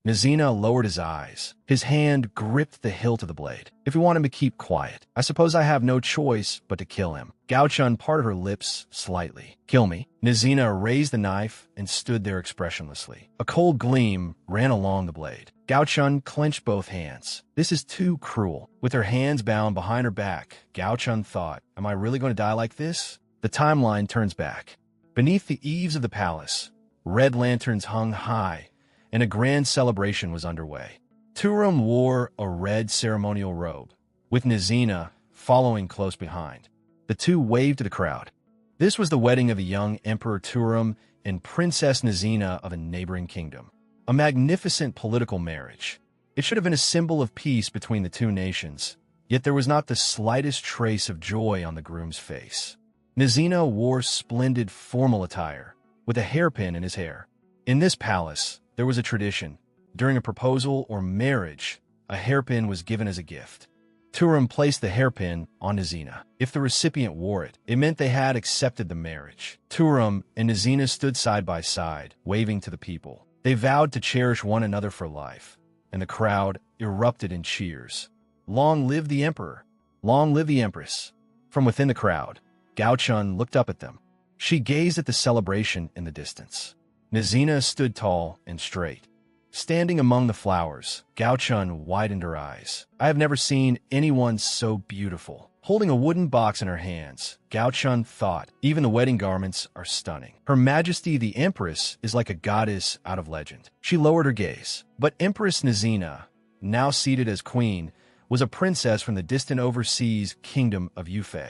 Nazina lowered his eyes. His hand gripped the hilt of the blade. If you want him to keep quiet, I suppose I have no choice but to kill him. Gao Chun parted her lips slightly. Kill me? Nazina raised the knife and stood there expressionlessly. A cold gleam ran along the blade. Gao Chun clenched both hands. This is too cruel. With her hands bound behind her back, Gao Chun thought, am I really going to die like this? The timeline turns back. Beneath the eaves of the palace, red lanterns hung high, and a grand celebration was underway. Turum wore a red ceremonial robe, with Nazina following close behind. The two waved to the crowd. This was the wedding of the young Emperor Turum and Princess Nazina of a neighboring kingdom. A magnificent political marriage. It should have been a symbol of peace between the two nations, yet there was not the slightest trace of joy on the groom's face. Nazina wore splendid formal attire, with a hairpin in his hair. In this palace, there was a tradition. During a proposal or marriage, a hairpin was given as a gift. Turum placed the hairpin on Nazina. If the recipient wore it, it meant they had accepted the marriage. Turum and Nazina stood side by side, waving to the people. They vowed to cherish one another for life, and the crowd erupted in cheers. Long live the emperor! Long live the empress! From within the crowd, Gao Chun looked up at them. She gazed at the celebration in the distance. Nazina stood tall and straight. Standing among the flowers, Gao Chun widened her eyes. I have never seen anyone so beautiful. Holding a wooden box in her hands, Gao Chun thought, even the wedding garments are stunning. Her Majesty the Empress is like a goddess out of legend. She lowered her gaze. But Empress Nazina, now seated as queen, was a princess from the distant overseas kingdom of Yufei.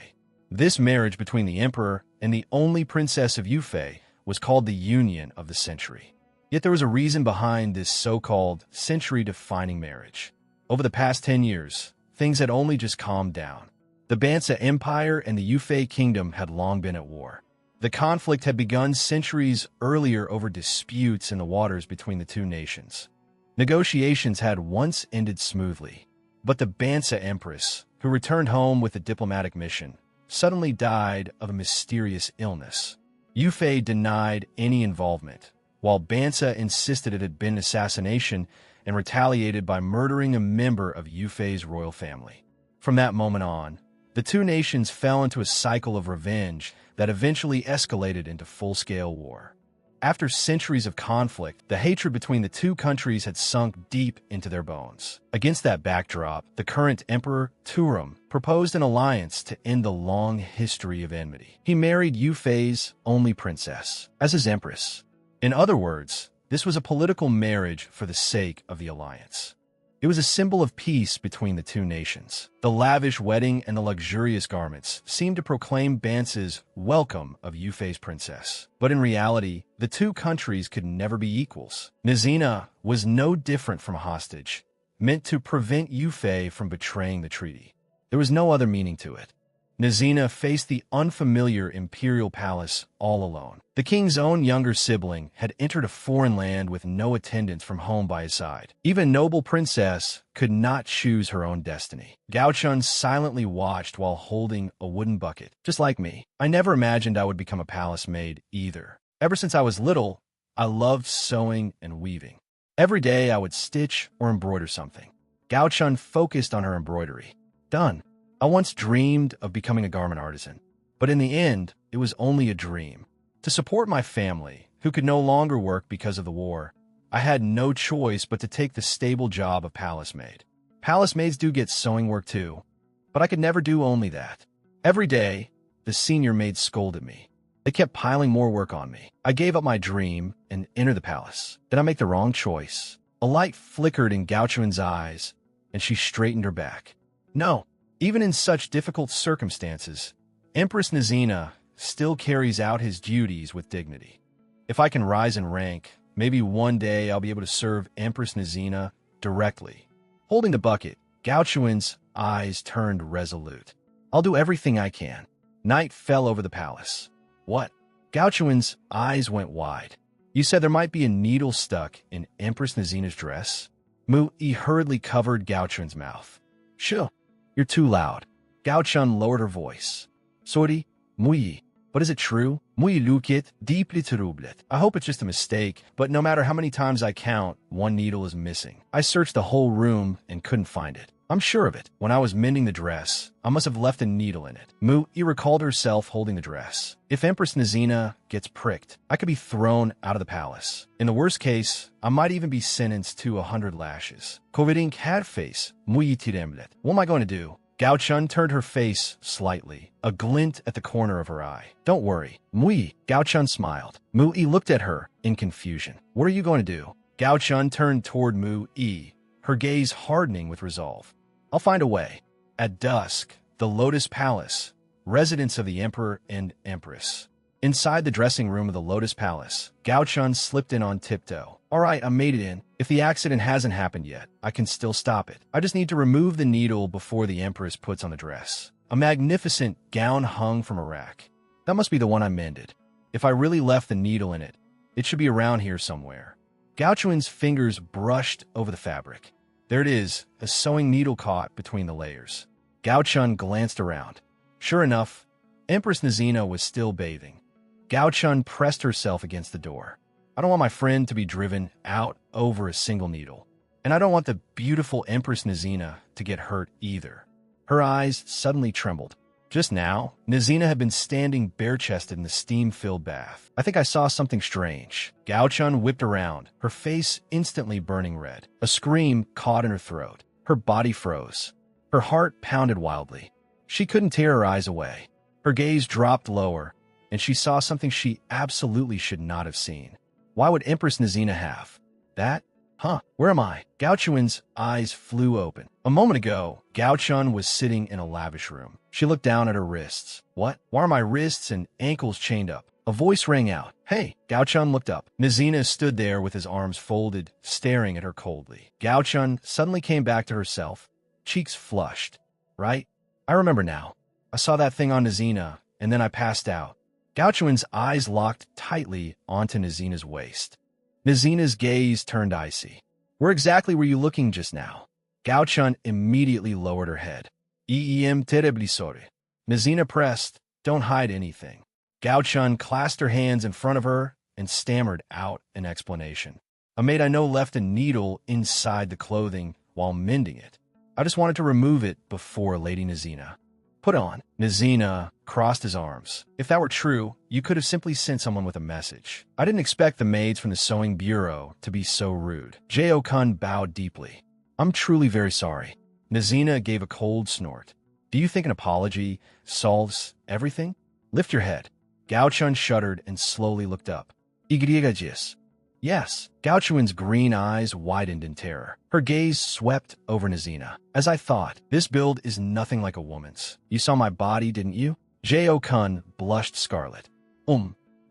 This marriage between the emperor and the only princess of Yufei was called the Union of the Century. Yet there was a reason behind this so-called century-defining marriage. Over the past 10 years, things had only just calmed down. The Bansa Empire and the Yufei Kingdom had long been at war. The conflict had begun centuries earlier over disputes in the waters between the two nations. Negotiations had once ended smoothly, but the Bansa Empress, who returned home with a diplomatic mission, suddenly died of a mysterious illness. Yufei denied any involvement, while Bansa insisted it had been assassination and retaliated by murdering a member of Yufei's royal family. From that moment on, the two nations fell into a cycle of revenge that eventually escalated into full-scale war. After centuries of conflict, the hatred between the two countries had sunk deep into their bones. Against that backdrop, the current emperor, Turum, proposed an alliance to end the long history of enmity. He married Yufei's only princess as his empress. In other words, this was a political marriage for the sake of the alliance. It was a symbol of peace between the two nations. The lavish wedding and the luxurious garments seemed to proclaim Bansa's welcome of Yufei's princess. But in reality, the two countries could never be equals. Nazina was no different from a hostage, meant to prevent Yufei from betraying the treaty. There was no other meaning to it. Nazina faced the unfamiliar imperial palace all alone. The king's own younger sibling had entered a foreign land with no attendants from home by his side. Even a noble princess could not choose her own destiny. Gao Chun silently watched while holding a wooden bucket. Just like me, I never imagined I would become a palace maid either. Ever since I was little, I loved sewing and weaving. Every day I would stitch or embroider something. Gao Chun focused on her embroidery. Done. I once dreamed of becoming a garment artisan, but in the end, it was only a dream. To support my family, who could no longer work because of the war, I had no choice but to take the stable job of palace maid. Palace maids do get sewing work too, but I could never do only that. Every day, the senior maids scolded me. They kept piling more work on me. I gave up my dream and entered the palace. Did I make the wrong choice? A light flickered in Gao Chun's eyes, and she straightened her back. No. Even in such difficult circumstances, Empress Nazina still carries out his duties with dignity. If I can rise in rank, maybe one day I'll be able to serve Empress Nazina directly. Holding the bucket, Gao Chun's eyes turned resolute. I'll do everything I can. Night fell over the palace. What? Gao Chun's eyes went wide. You said there might be a needle stuck in Empress Nazina's dress? Mu-Yi hurriedly covered Gao Chun's mouth. Sure. You're too loud. Gao Chun lowered her voice. Sorry, Mu-Yi. But is it true? Muy lukit, deeply terublet. I hope it's just a mistake, but no matter how many times I count, one needle is missing. I searched the whole room and couldn't find it. I'm sure of it. When I was mending the dress, I must have left a needle in it. Mu-i recalled herself holding the dress. If Empress Nazina gets pricked, I could be thrown out of the palace. In the worst case, I might even be sentenced to 100 lashes. Kovidink had face. Muy tiremlet. What am I going to do? Gao Chun turned her face slightly, a glint at the corner of her eye. Don't worry. Muy. Gao Chun smiled. Mu-i looked at her in confusion. What are you going to do? Gao Chun turned toward Mu-i, her gaze hardening with resolve. I'll find a way. At dusk, the Lotus Palace, residence of the Emperor and Empress. Inside the dressing room of the Lotus Palace, Gao Chun slipped in on tiptoe. All right, I made it in. If the accident hasn't happened yet, I can still stop it. I just need to remove the needle before the Empress puts on the dress. A magnificent gown hung from a rack. That must be the one I mended. If I really left the needle in it, it should be around here somewhere. Gao Chun's fingers brushed over the fabric. There it is, a sewing needle caught between the layers. Gao Chun glanced around. Sure enough, Empress Nazina was still bathing. Gao Chun pressed herself against the door. I don't want my friend to be driven out over a single needle. And I don't want the beautiful Empress Nazina to get hurt either. Her eyes suddenly trembled. Just now, Nazina had been standing bare-chested in the steam-filled bath. I think I saw something strange. Gao Chun whipped around, her face instantly burning red. A scream caught in her throat. Her body froze. Her heart pounded wildly. She couldn't tear her eyes away. Her gaze dropped lower, and she saw something she absolutely should not have seen. Why would Empress Nazina have that? Huh, where am I? Gao Chun's eyes flew open. A moment ago, Gao Chun was sitting in a lavish room. She looked down at her wrists. What? Why are my wrists and ankles chained up? A voice rang out. Hey! Gao Chun looked up. Nazina stood there with his arms folded, staring at her coldly. Gao Chun suddenly came back to herself, cheeks flushed. Right? I remember now. I saw that thing on Nazina, and then I passed out. Gao Chun's eyes locked tightly onto Nazina's waist. Nazina's gaze turned icy. Where exactly were you looking just now? Gao Chun immediately lowered her head. Em terribly sorry. Nazina pressed, don't hide anything. Gao Chun clasped her hands in front of her and stammered out an explanation. A maid I know left a needle inside the clothing while mending it. I just wanted to remove it before Lady Nazina. Put on. Nazina crossed his arms. If that were true, you could have simply sent someone with a message. I didn't expect the maids from the sewing bureau to be so rude. Jeo-kun bowed deeply. I'm truly very sorry. Nazina gave a cold snort. Do you think an apology solves everything? Lift your head. Gao Chun shuddered and slowly looked up. Igrigajis. Yes. Gao Chun's green eyes widened in terror. Her gaze swept over Nazina. As I thought, this build is nothing like a woman's. You saw my body, didn't you? Jeo-kun blushed scarlet.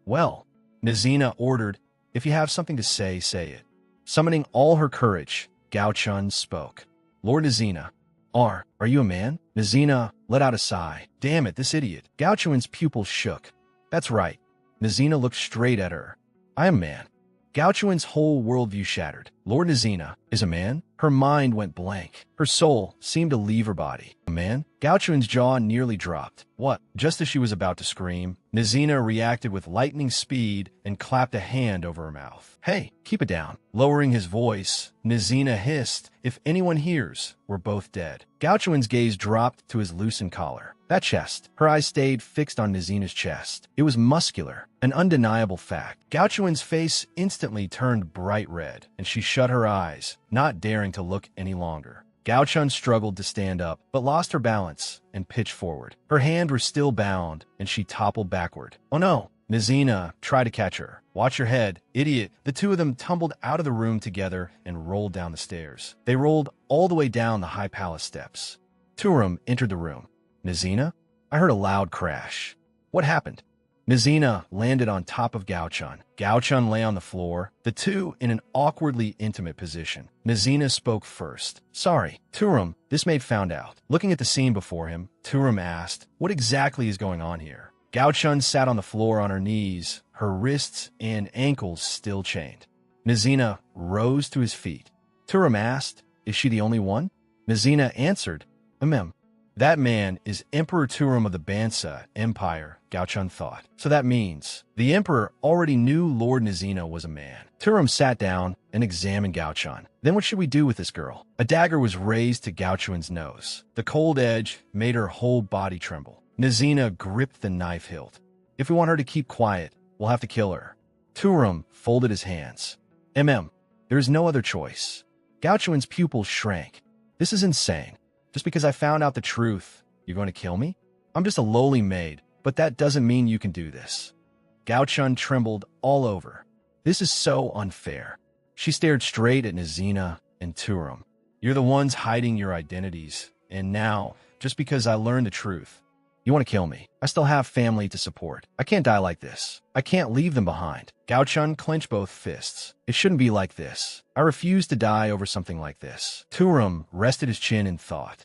Well, Nazina ordered, if you have something to say, say it. Summoning all her courage, Gao Chun spoke. Lord Nazina, are you a man? Nazina let out a sigh. Damn it, this idiot. Gao Chun's pupils shook. That's right. Nazina looked straight at her. I am a man. Gao Chun's whole worldview shattered. Lord Nazina is a man? Her mind went blank. Her soul seemed to leave her body. A man? Gao Chun's jaw nearly dropped. What? Just as she was about to scream, Nazina reacted with lightning speed and clapped a hand over her mouth. Hey, keep it down. Lowering his voice, Nazina hissed, if anyone hears, we're both dead. Gao Chun's gaze dropped to his loosened collar. That chest. Her eyes stayed fixed on Nazina's chest. It was muscular, an undeniable fact. Gao Chun's face instantly turned bright red, and she shut her eyes, not daring to look any longer. Gao Chun struggled to stand up, but lost her balance and pitched forward. Her hands were still bound, and she toppled backward. Oh no! Nazina tried to catch her. Watch your head, idiot. The two of them tumbled out of the room together and rolled down the stairs. They rolled all the way down the high palace steps. Turum entered the room. Nazina? I heard a loud crash. What happened? Nazina landed on top of Gao Chun. Gao Chun lay on the floor, the two in an awkwardly intimate position. Nazina spoke first. Sorry, Turum, this maid found out. Looking at the scene before him, Turum asked, what exactly is going on here? Gao Chun sat on the floor on her knees, her wrists and ankles still chained. Nazina rose to his feet. Turum asked, is she the only one? Nazina answered, That man is Emperor Turum of the Bansa Empire. Gao Chun thought. So that means the emperor already knew Lord Nizina was a man. Turum sat down and examined Gao Chun. Then what should we do with this girl? A dagger was raised to Gao Chun's nose. The cold edge made her whole body tremble. Nizina gripped the knife hilt. If we want her to keep quiet, we'll have to kill her. Turum folded his hands. There is no other choice. Gao Chun's pupils shrank. This is insane. Just because I found out the truth, you're going to kill me? I'm just a lowly maid, but that doesn't mean you can do this. Gao Chun trembled all over. This is so unfair. She stared straight at Nizina and Turum. You're the ones hiding your identities, and now, just because I learned the truth, you want to kill me. I still have family to support. I can't die like this. I can't leave them behind. Gao Chun clenched both fists. It shouldn't be like this. I refuse to die over something like this. Turum rested his chin in thought.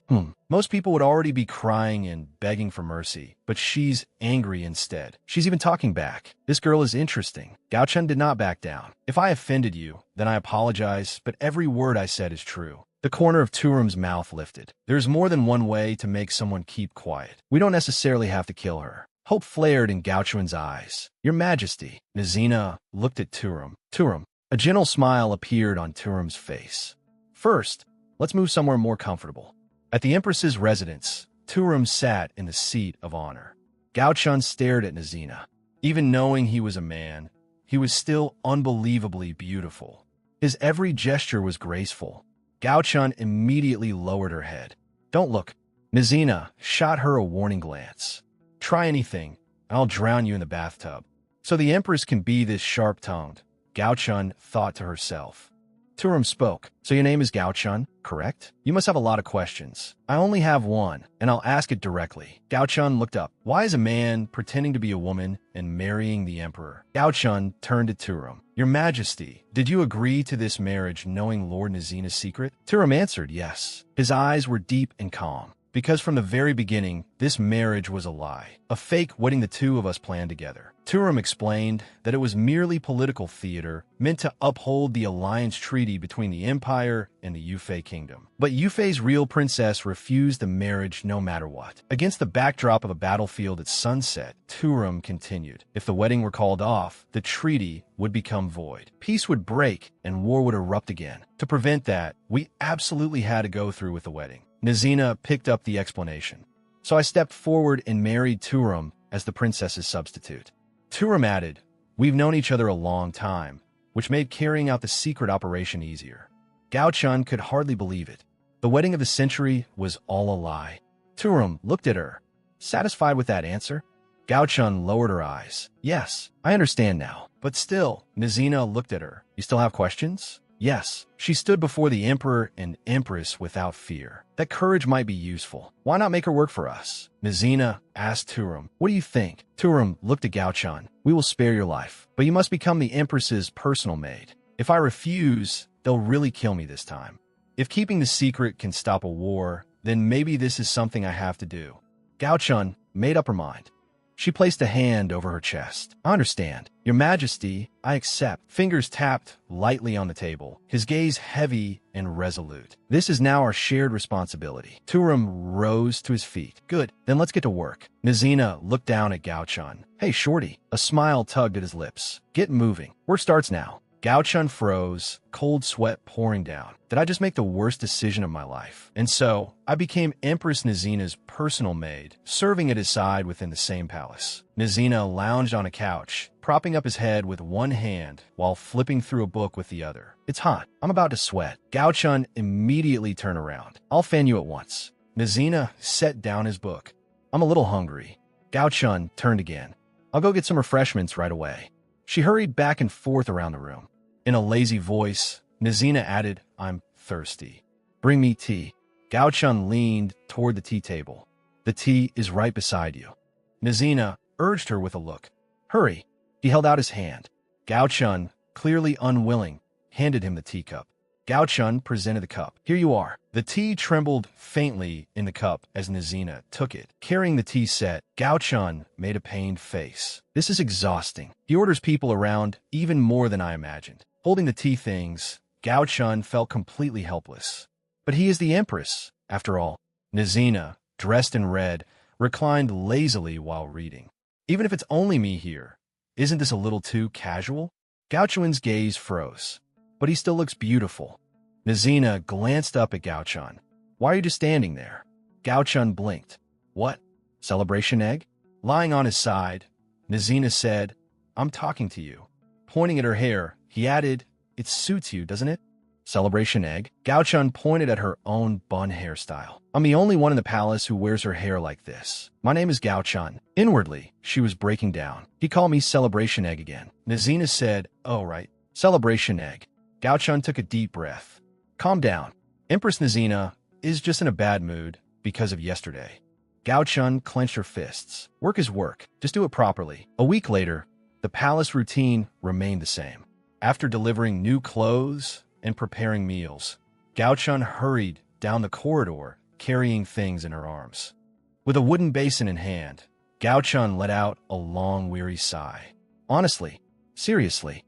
Most people would already be crying and begging for mercy, but she's angry instead. She's even talking back. This girl is interesting. Gao Chun did not back down. If I offended you, then I apologize, but every word I said is true. The corner of Turum's mouth lifted. There's more than one way to make someone keep quiet. We don't necessarily have to kill her. Hope flared in Gao Chun's eyes. Your Majesty. Nizina looked at Turum. Turum. A gentle smile appeared on Turum's face. First, let's move somewhere more comfortable. At the Empress's residence, Turum sat in the seat of honor. Gao Chun stared at Nizina. Even knowing he was a man, he was still unbelievably beautiful. His every gesture was graceful. Gao Chun immediately lowered her head. Don't look. Nizina shot her a warning glance. Try anything, and I'll drown you in the bathtub. So the Empress can be this sharp-tongued, Gao Chun thought to herself. Turum spoke. So your name is Gao Chun, correct? You must have a lot of questions. I only have one, and I'll ask it directly. Gao Chun looked up. Why is a man pretending to be a woman and marrying the emperor? Gao Chun turned to Turum. Your Majesty, did you agree to this marriage knowing Lord Nizina's secret? Turum answered yes. His eyes were deep and calm. Because from the very beginning, this marriage was a lie, a fake wedding the two of us planned together. Turum explained that it was merely political theater meant to uphold the alliance treaty between the Empire and the Yufei Kingdom. But Yufei's real princess refused the marriage no matter what. Against the backdrop of a battlefield at sunset, Turum continued. If the wedding were called off, the treaty would become void. Peace would break and war would erupt again. To prevent that, we absolutely had to go through with the wedding. Nizina picked up the explanation. So I stepped forward and married Turum as the princess's substitute. Turum added, we've known each other a long time, which made carrying out the secret operation easier. Gao Chun could hardly believe it. The wedding of the century was all a lie. Turum looked at her. Satisfied with that answer? Gao Chun lowered her eyes. Yes, I understand now. But still, Nizina looked at her. You still have questions? Yes, she stood before the emperor and empress without fear. That courage might be useful. Why not make her work for us? Nizina asked Turum. What do you think? Turum looked at Gao Chun. We will spare your life, but you must become the empress's personal maid. If I refuse, they'll really kill me this time. If keeping the secret can stop a war, then maybe this is something I have to do. Gao Chun made up her mind. She placed a hand over her chest. I understand. Your Majesty, I accept. Fingers tapped lightly on the table, his gaze heavy and resolute. This is now our shared responsibility. Turum rose to his feet. Good, then let's get to work. Nizina looked down at Gao Chun. Hey, shorty. A smile tugged at his lips. Get moving. Work starts now. Gao Chun froze, cold sweat pouring down. Did I just make the worst decision of my life? And so, I became Empress Nizina's personal maid, serving at his side within the same palace. Nizina lounged on a couch, propping up his head with one hand while flipping through a book with the other. It's hot. I'm about to sweat. Gao Chun immediately turned around. I'll fan you at once. Nizina set down his book. I'm a little hungry. Gao Chun turned again. I'll go get some refreshments right away. She hurried back and forth around the room. In a lazy voice, Nizina added, I'm thirsty. Bring me tea. Gao Chun leaned toward the tea table. The tea is right beside you. Nizina urged her with a look. Hurry. He held out his hand. Gao Chun, clearly unwilling, handed him the teacup. Gao Chun presented the cup. Here you are. The tea trembled faintly in the cup as Nizina took it. Carrying the tea set, Gao Chun made a pained face. This is exhausting. He orders people around even more than I imagined. Holding the tea things, Gao Chun felt completely helpless. But he is the empress, after all. Nizina, dressed in red, reclined lazily while reading. Even if it's only me here, isn't this a little too casual? Gao Chun's gaze froze, but he still looks beautiful. Nazina glanced up at Gao Chun. Why are you just standing there? Gao Chun blinked. What? Celebration egg? Lying on his side, Nazina said, I'm talking to you. Pointing at her hair, he added, It suits you, doesn't it? Celebration egg? Gao Chun pointed at her own bun hairstyle. I'm the only one in the palace who wears her hair like this. My name is Gao Chun. Inwardly, she was breaking down. He called me Celebration Egg again. Nazina said, Oh, right. Celebration Egg. Gao Chun took a deep breath. Calm down. Empress Nazina is just in a bad mood because of yesterday. Gao Chun clenched her fists. Work is work. Just do it properly. A week later, the palace routine remained the same. After delivering new clothes and preparing meals, Gao Chun hurried down the corridor, carrying things in her arms. With a wooden basin in hand, Gao Chun let out a long, weary sigh. Honestly, seriously,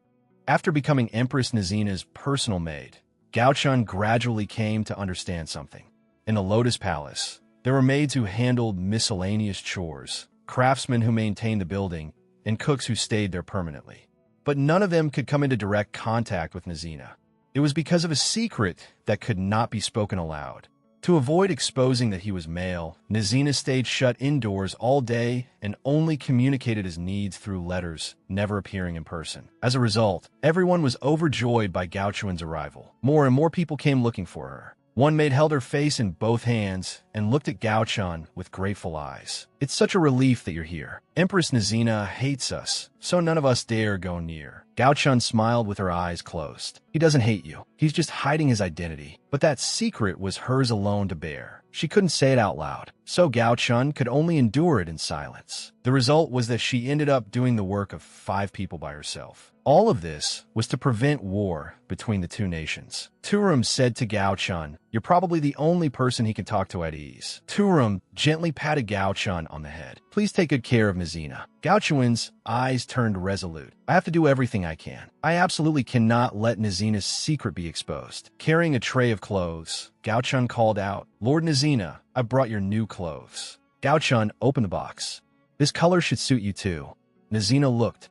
after becoming Empress Nazina's personal maid, Gao Chun gradually came to understand something. In the Lotus Palace, there were maids who handled miscellaneous chores, craftsmen who maintained the building, and cooks who stayed there permanently. But none of them could come into direct contact with Nazina. It was because of a secret that could not be spoken aloud. To avoid exposing that he was male, Nazina stayed shut indoors all day and only communicated his needs through letters, never appearing in person. As a result, everyone was overjoyed by Gao Chun's arrival. More and more people came looking for her. One maid held her face in both hands and looked at Gao Chun with grateful eyes. It's such a relief that you're here. Empress Nazina hates us, so none of us dare go near. Gao Chun smiled with her eyes closed. He doesn't hate you. He's just hiding his identity. But that secret was hers alone to bear. She couldn't say it out loud, so Gao Chun could only endure it in silence. The result was that she ended up doing the work of 5 people by herself. All of this was to prevent war between the two nations. Turum said to Gao Chun, You're probably the only person he can talk to at ease. Turum gently patted Gao Chun on the head. Please take good care of Nazina. Gao Chun's eyes turned resolute. I have to do everything I can. I absolutely cannot let Nazina's secret be exposed. Carrying a tray of clothes, Gao Chun called out, Lord Nazina, I brought your new clothes. Gao Chun opened the box. This color should suit you too. Nazina looked.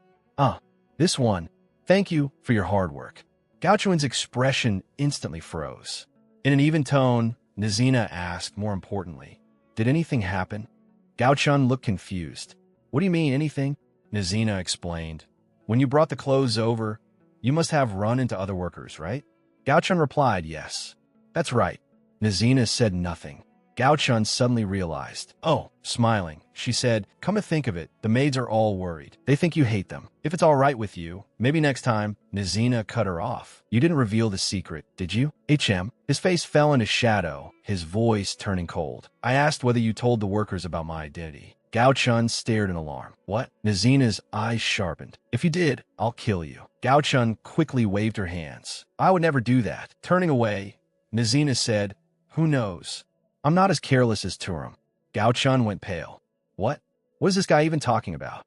This one. Thank you for your hard work. Gao Chun's expression instantly froze. In an even tone, Nazina asked more importantly, Did anything happen? Gao Chun looked confused. What do you mean, anything? Nazina explained. When you brought the clothes over, you must have run into other workers, right? Gao Chun replied, Yes. That's right. Nazina said nothing. Gao Chun suddenly realized. Oh, smiling, she said, Come to think of it, the maids are all worried. They think you hate them. If it's all right with you, maybe next time. Nazina cut her off. You didn't reveal the secret, did you? His face fell into shadow, his voice turning cold. I asked whether you told the workers about my identity. Gao Chun stared in alarm. What? Nazina's eyes sharpened. If you did, I'll kill you. Gao Chun quickly waved her hands. I would never do that. Turning away, Nazina said, Who knows? I'm not as careless as Turum. Gao Chun went pale. What? What is this guy even talking about?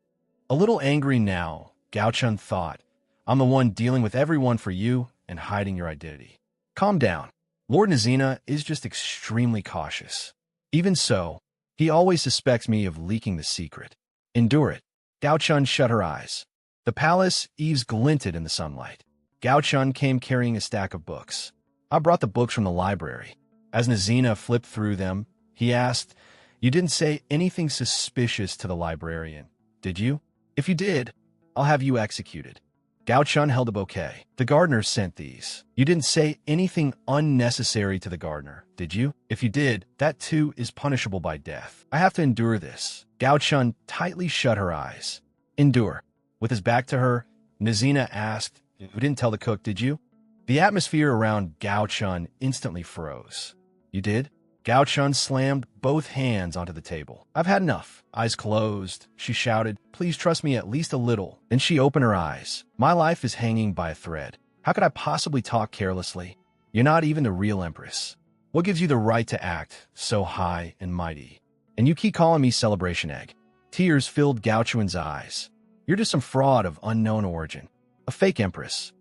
A little angry now, Gao Chun thought, I'm the one dealing with everyone for you and hiding your identity. Calm down. Lord Nazina is just extremely cautious. Even so, he always suspects me of leaking the secret. Endure it. Gao Chun shut her eyes. The palace eaves glinted in the sunlight. Gao Chun came carrying a stack of books. I brought the books from the library. As Nazina flipped through them, he asked, You didn't say anything suspicious to the librarian, did you? If you did, I'll have you executed. Gao Chun held a bouquet. The gardener sent these. You didn't say anything unnecessary to the gardener, did you? If you did, that too is punishable by death. I have to endure this. Gao Chun tightly shut her eyes. Endure. With his back to her, Nazina asked, You didn't tell the cook, did you? The atmosphere around Gao Chun instantly froze. You did? Gao Chun slammed both hands onto the table. I've had enough. Eyes closed, she shouted, Please trust me at least a little. Then she opened her eyes. My life is hanging by a thread. How could I possibly talk carelessly? You're not even the real empress. What gives you the right to act so high and mighty? And you keep calling me Celebration Egg. Tears filled Gao Chun's eyes. You're just some fraud of unknown origin. A fake empress.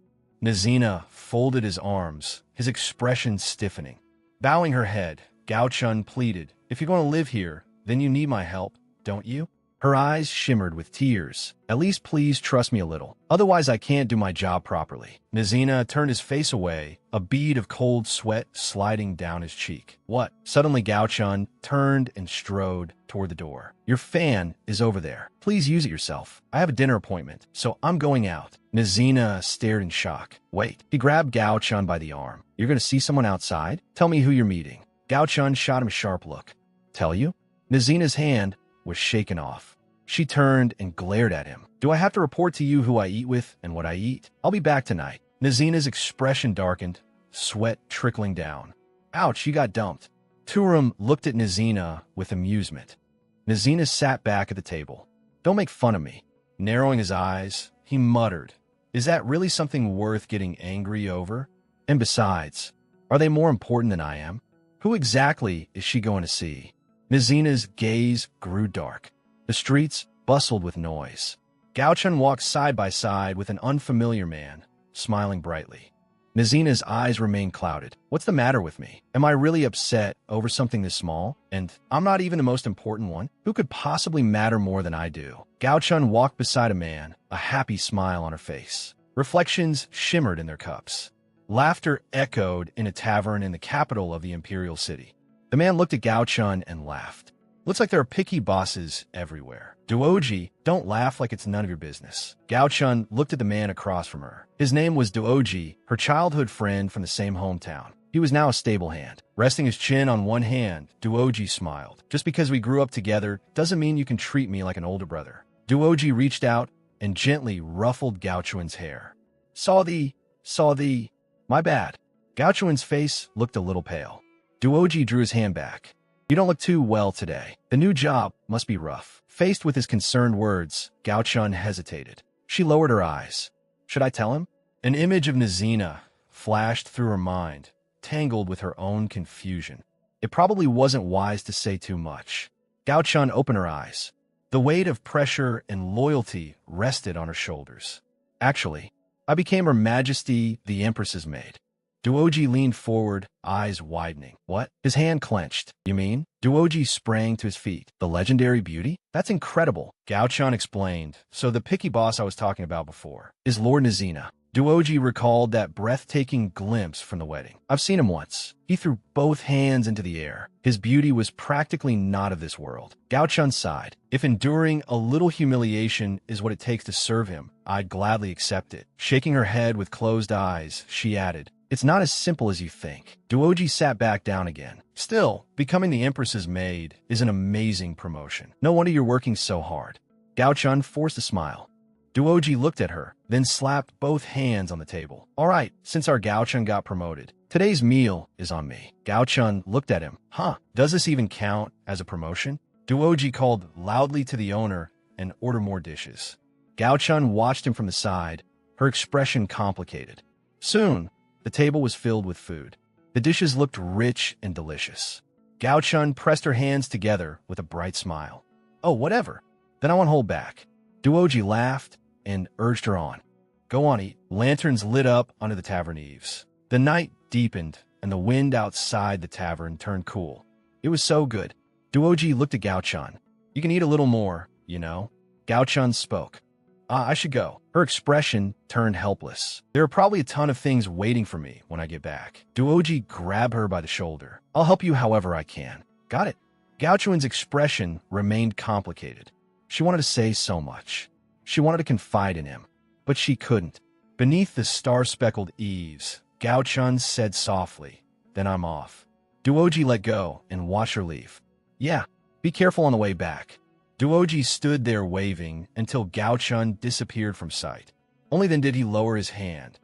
Nazina folded his arms, his expression stiffening. Bowing her head, Gao Chun pleaded, If you're going to live here, then you need my help, don't you? Her eyes shimmered with tears. At least please trust me a little. Otherwise I can't do my job properly. Nizina turned his face away, a bead of cold sweat sliding down his cheek. What? Suddenly Gao-chun turned and strode toward the door. Your fan is over there. Please use it yourself. I have a dinner appointment, so I'm going out. Nizina stared in shock. Wait. He grabbed Gao-chun by the arm. You're going to see someone outside? Tell me who you're meeting. Gao-chun shot him a sharp look. Tell you? Nizina's hand was shaken off. She turned and glared at him. Do I have to report to you who I eat with and what I eat? I'll be back tonight. Nizina's expression darkened, sweat trickling down. Ouch, you got dumped. Turum looked at Nizina with amusement. Nizina sat back at the table. Don't make fun of me. Narrowing his eyes, he muttered, Is that really something worth getting angry over? And besides, are they more important than I am? Who exactly is she going to see? Nizina's gaze grew dark. The streets bustled with noise. Gao-chun walked side by side with an unfamiliar man, smiling brightly. Nizina's eyes remained clouded. What's the matter with me? Am I really upset over something this small? And I'm not even the most important one? Who could possibly matter more than I do? Gao-chun walked beside a man, a happy smile on her face. Reflections shimmered in their cups. Laughter echoed in a tavern in the capital of the imperial city. The man looked at Gao-chun and laughed. Looks like there are picky bosses everywhere. Duoji, don't laugh like it's none of your business. Gao-chun looked at the man across from her. His name was Duoji, her childhood friend from the same hometown. He was now a stable hand. Resting his chin on one hand, Duoji smiled. Just because we grew up together doesn't mean you can treat me like an older brother. Duoji reached out and gently ruffled Gao-chun's hair. Saw thee. My bad. Gao-chun's face looked a little pale. Duoji drew his hand back. You don't look too well today. The new job must be rough. Faced with his concerned words, Gao-chun hesitated. She lowered her eyes. Should I tell him? An image of Nizina flashed through her mind, tangled with her own confusion. It probably wasn't wise to say too much. Gao-chun opened her eyes. The weight of pressure and loyalty rested on her shoulders. Actually, I became Her Majesty the Empress's maid. Duoji leaned forward, eyes widening. What? His hand clenched. You mean? Duoji sprang to his feet. The legendary beauty? That's incredible. Gao-chun explained. So the picky boss I was talking about before is Lord Nizina. Duoji recalled that breathtaking glimpse from the wedding. I've seen him once. He threw both hands into the air. His beauty was practically not of this world. Gao-chun sighed. If enduring a little humiliation is what it takes to serve him, I'd gladly accept it. Shaking her head with closed eyes, she added, It's not as simple as you think. Duoji sat back down again. Still, becoming the Empress's maid is an amazing promotion. No wonder you're working so hard. Gao-chun forced a smile. Duoji looked at her, then slapped both hands on the table. All right, since our Gao-chun got promoted, today's meal is on me. Gao-chun looked at him. Does this even count as a promotion? Duoji called loudly to the owner and ordered more dishes. Gao-chun watched him from the side, her expression complicated. Soon, the table was filled with food. The dishes looked rich and delicious. Gao-chun pressed her hands together with a bright smile. Oh, whatever. Then I won't hold back. Duoji laughed and urged her on. Go on, eat. Lanterns lit up under the tavern eaves. The night deepened, and the wind outside the tavern turned cool. It was so good. Duoji looked at Gao-chun. You can eat a little more, you know. Gao-chun spoke. I should go. Her expression turned helpless. There are probably a ton of things waiting for me when I get back. Duoji grabbed her by the shoulder. I'll help you however I can. Got it. Gao-chun's expression remained complicated. She wanted to say so much. She wanted to confide in him, but she couldn't. Beneath the star-speckled eaves, Gao-chun said softly, Then I'm off. Duoji let go and watched her leave. Yeah, be careful on the way back. Duoji stood there waving until Gao-chun disappeared from sight. Only then did he lower his hand.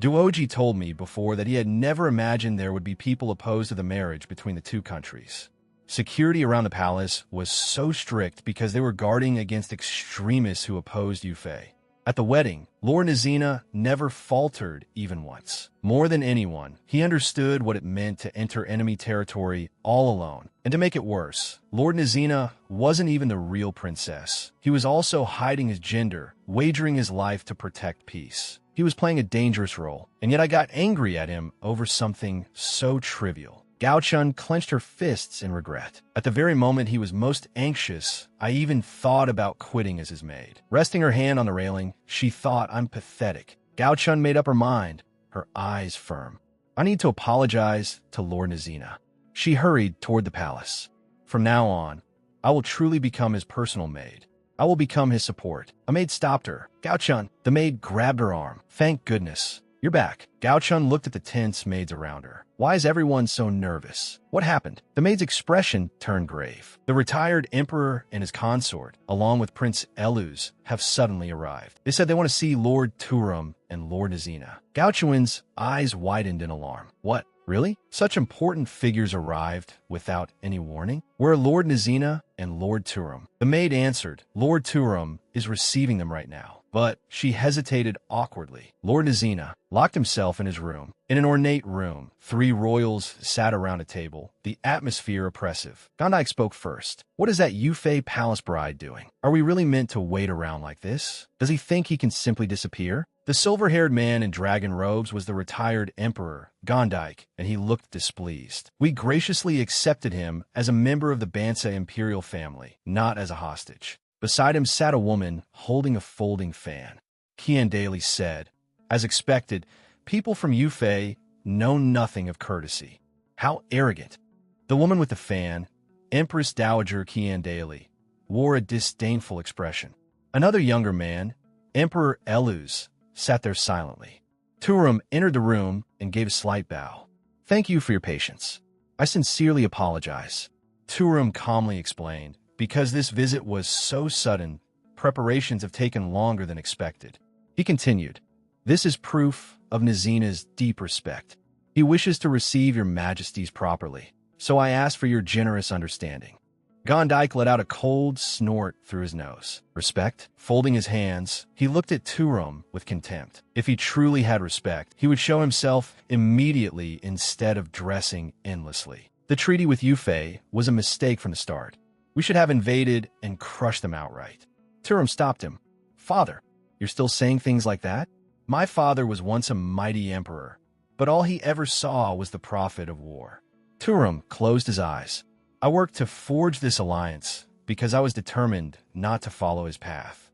Duoji told me before that he had never imagined there would be people opposed to the marriage between the two countries. Security around the palace was so strict because they were guarding against extremists who opposed Yufei. At the wedding, Lord Nizina never faltered even once. More than anyone, he understood what it meant to enter enemy territory all alone. And to make it worse, Lord Nizina wasn't even the real princess. He was also hiding his gender, wagering his life to protect peace. He was playing a dangerous role, and yet I got angry at him over something so trivial. Gao Chun clenched her fists in regret. At the very moment he was most anxious, I even thought about quitting as his maid. Resting her hand on the railing, she thought, I'm pathetic. Gao Chun made up her mind, her eyes firm. I need to apologize to Lord Nizina. She hurried toward the palace. From now on, I will truly become his personal maid. I will become his support. A maid stopped her. Gao Chun. The maid grabbed her arm. Thank goodness. You're back. Gao Chun looked at the tense maids around her. Why is everyone so nervous? What happened? The maid's expression turned grave. The retired emperor and his consort, along with Prince Eluz, have suddenly arrived. They said they want to see Lord Turum and Lord Nizina. Gao Chun's eyes widened in alarm. What? Really? Such important figures arrived without any warning? Where are Lord Nizina and Lord Turum? The maid answered, Lord Turum is receiving them right now. But she hesitated awkwardly. Lord Nizina locked himself in his room. In an ornate room, 3 royals sat around a table, the atmosphere oppressive. Gondai spoke first. What is that Yufei palace bride doing? Are we really meant to wait around like this? Does he think he can simply disappear? The silver-haired man in dragon robes was the retired emperor, Gondai, and he looked displeased. We graciously accepted him as a member of the Bansa imperial family, not as a hostage. Beside him sat a woman holding a folding fan. Qian Daly said, as expected, people from Yufei know nothing of courtesy. How arrogant. The woman with the fan, Empress Dowager Qian Daly, wore a disdainful expression. Another younger man, Emperor Eluz, sat there silently. Turum entered the room and gave a slight bow. Thank you for your patience. I sincerely apologize. Turum calmly explained. Because this visit was so sudden, preparations have taken longer than expected. He continued, this is proof of Nizina's deep respect. He wishes to receive your majesties properly, so I ask for your generous understanding. Gondai let out a cold snort through his nose. Respect? Folding his hands, he looked at Turum with contempt. If he truly had respect, he would show himself immediately instead of dressing endlessly. The treaty with Yufei was a mistake from the start. We should have invaded and crushed them outright. Turum stopped him. Father, you're still saying things like that? My father was once a mighty emperor, but all he ever saw was the profit of war. Turum closed his eyes. I worked to forge this alliance because I was determined not to follow his path.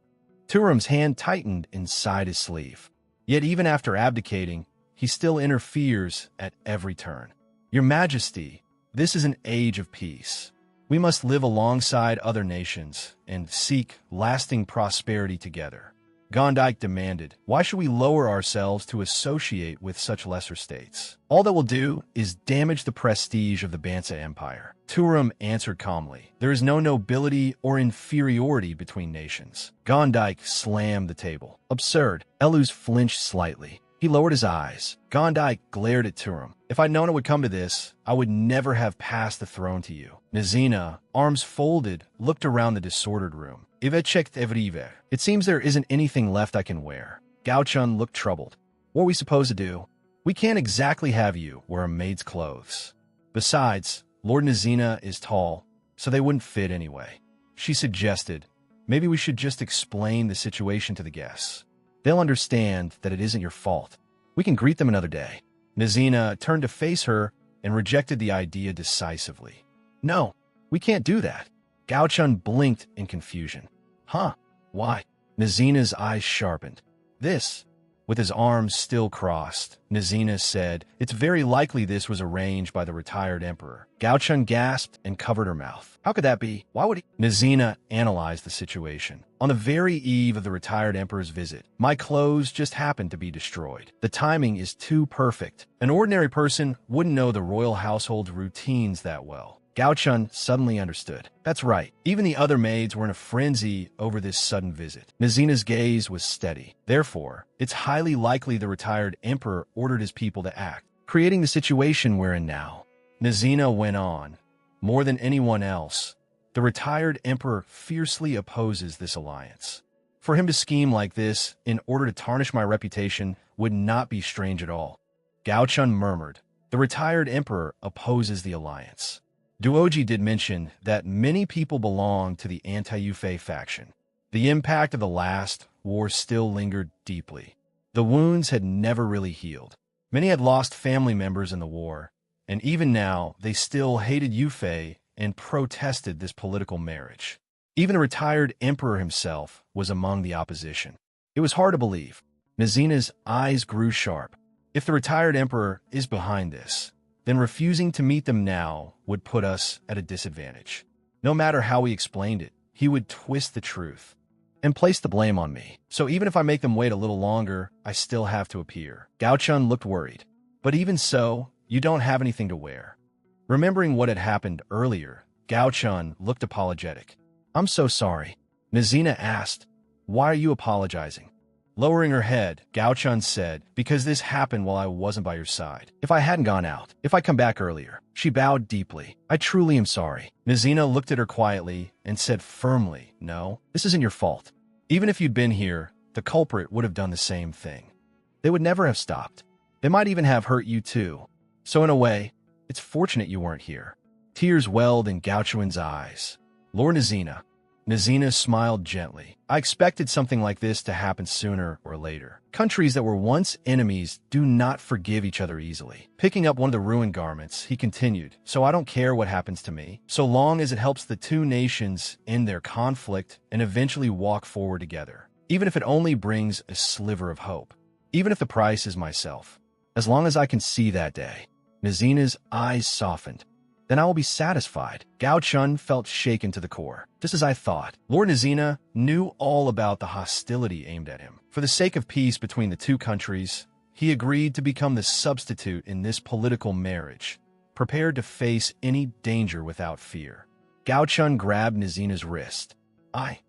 Turum's hand tightened inside his sleeve. Yet even after abdicating, he still interferes at every turn. Your Majesty, this is an age of peace. We must live alongside other nations and seek lasting prosperity together. Gondai demanded, why should we lower ourselves to associate with such lesser states? All that will do is damage the prestige of the Bansa Empire. Turum answered calmly, there is no nobility or inferiority between nations. Gondai slammed the table. Absurd. Eluz flinched slightly. He lowered his eyes. Gondai glared at Turum. If I'd known it would come to this, I would never have passed the throne to you. Nizina, arms folded, looked around the disordered room. It seems there isn't anything left I can wear. Gao Chun looked troubled. What are we supposed to do? We can't exactly have you wear a maid's clothes. Besides, Lord Nizina is tall, so they wouldn't fit anyway. She suggested, maybe we should just explain the situation to the guests. They'll understand that it isn't your fault. We can greet them another day. Nizina turned to face her and rejected the idea decisively. No, we can't do that. Gao Chun blinked in confusion. Huh? Why? Nizina's eyes sharpened. This. With his arms still crossed, Nizina said, it's very likely this was arranged by the retired emperor. Gao Chun gasped and covered her mouth. How could that be? Why would he? Nizina analyzed the situation. On the very eve of the retired emperor's visit, my clothes just happened to be destroyed. The timing is too perfect. An ordinary person wouldn't know the royal household's routines that well. Gao Chun suddenly understood. That's right. Even the other maids were in a frenzy over this sudden visit. Nizina's gaze was steady. Therefore, it's highly likely the retired emperor ordered his people to act, creating the situation we're in now. Nizina went on. More than anyone else, the retired emperor fiercely opposes this alliance. For him to scheme like this in order to tarnish my reputation would not be strange at all. Gao Chun murmured, the retired emperor opposes the alliance. Duoji did mention that many people belong to the anti-Yufei faction. The impact of the last war still lingered deeply. The wounds had never really healed. Many had lost family members in the war, and even now, they still hated Yufei and protested this political marriage. Even the retired emperor himself was among the opposition. It was hard to believe. Nazina's eyes grew sharp. If the retired emperor is behind this, then refusing to meet them now would put us at a disadvantage. No matter how we explained it, he would twist the truth and place the blame on me. So even if I make them wait a little longer, I still have to appear. Gao-chun looked worried. But even so, you don't have anything to wear. Remembering what had happened earlier, Gao-chun looked apologetic. I'm so sorry. Nazina asked, why are you apologizing? Lowering her head, Gao-chun said, because this happened while I wasn't by your side. If I hadn't gone out, if I come back earlier. She bowed deeply. I truly am sorry. Nazina looked at her quietly and said firmly, no, this isn't your fault. Even if you'd been here, the culprit would have done the same thing. They would never have stopped. They might even have hurt you too. So in a way, it's fortunate you weren't here. Tears welled in Gao-chun's eyes. Lord Nazina. Nazina smiled gently. I expected something like this to happen sooner or later. Countries that were once enemies do not forgive each other easily. Picking up one of the ruined garments, he continued, so I don't care what happens to me, so long as it helps the two nations end their conflict and eventually walk forward together. Even if it only brings a sliver of hope. Even if the price is myself. As long as I can see that day. Nazina's eyes softened. Then I will be satisfied. Gao-chun felt shaken to the core. Just as I thought. Lord Nazina knew all about the hostility aimed at him. For the sake of peace between the two countries, he agreed to become the substitute in this political marriage, prepared to face any danger without fear. Gao-chun grabbed Nazina's wrist. I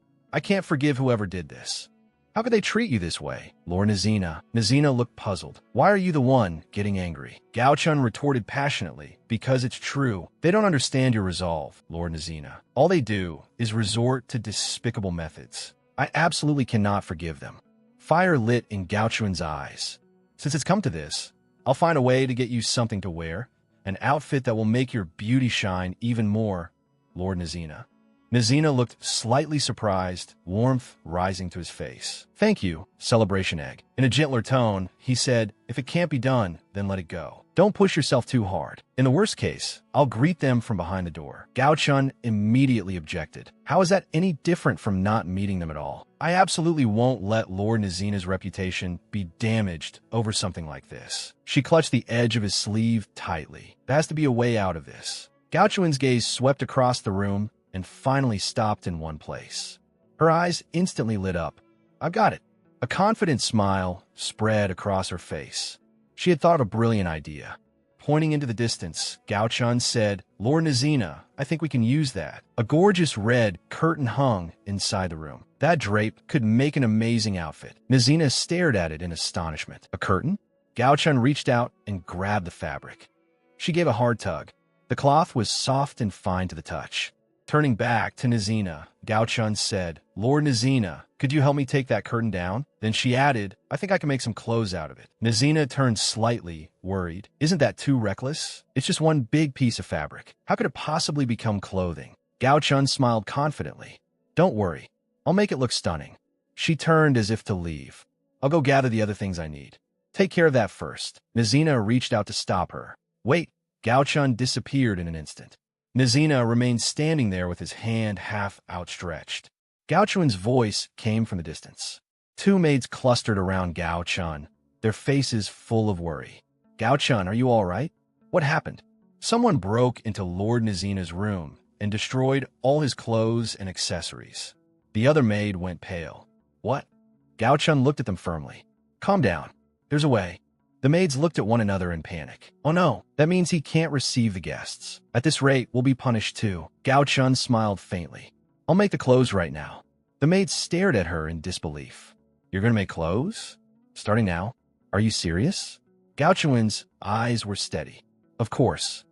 can't forgive whoever did this. How could they treat you this way? Lord Nazina. Nazina looked puzzled. Why are you the one getting angry? Gao-chun retorted passionately. Because it's true. They don't understand your resolve, Lord Nazina. All they do is resort to despicable methods. I absolutely cannot forgive them. Fire lit in Gao-chun's eyes. Since it's come to this, I'll find a way to get you something to wear. An outfit that will make your beauty shine even more, Lord Nazina. Nazina looked slightly surprised, warmth rising to his face. Thank you, Celebration Egg. In a gentler tone, he said, if it can't be done, then let it go. Don't push yourself too hard. In the worst case, I'll greet them from behind the door. Gao-chun immediately objected. How is that any different from not meeting them at all? I absolutely won't let Lord Nazina's reputation be damaged over something like this. She clutched the edge of his sleeve tightly. There has to be a way out of this. Gao-chun's gaze swept across the room and finally stopped in one place. Her eyes instantly lit up. I've got it. A confident smile spread across her face. She had thought of a brilliant idea. Pointing into the distance, Gao-chun said, Lord Nazina, I think we can use that. A gorgeous red curtain hung inside the room. That drape could make an amazing outfit. Nazina stared at it in astonishment. A curtain? Gao-chun reached out and grabbed the fabric. She gave a hard tug. The cloth was soft and fine to the touch. Turning back to Nazina, Gao-chun said, Lord Nazina, could you help me take that curtain down? Then she added, I think I can make some clothes out of it. Nazina turned slightly, worried. Isn't that too reckless? It's just one big piece of fabric. How could it possibly become clothing? Gao-chun smiled confidently. Don't worry. I'll make it look stunning. She turned as if to leave. I'll go gather the other things I need. Take care of that first. Nazina reached out to stop her. Wait. Gao-chun disappeared in an instant. Nazina remained standing there with his hand half outstretched. Gao-chun's voice came from the distance. Two maids clustered around Gao-chun, their faces full of worry. Gao-chun, are you all right? What happened? Someone broke into Lord Nazina's room and destroyed all his clothes and accessories. The other maid went pale. What? Gao-chun looked at them firmly. Calm down. There's a way. The maids looked at one another in panic. Oh no, that means he can't receive the guests. At this rate, we'll be punished too. Gao-chun smiled faintly. I'll make the clothes right now. The maids stared at her in disbelief. You're gonna make clothes? Starting now? Are you serious? Gao-chun's eyes were steady. Of course.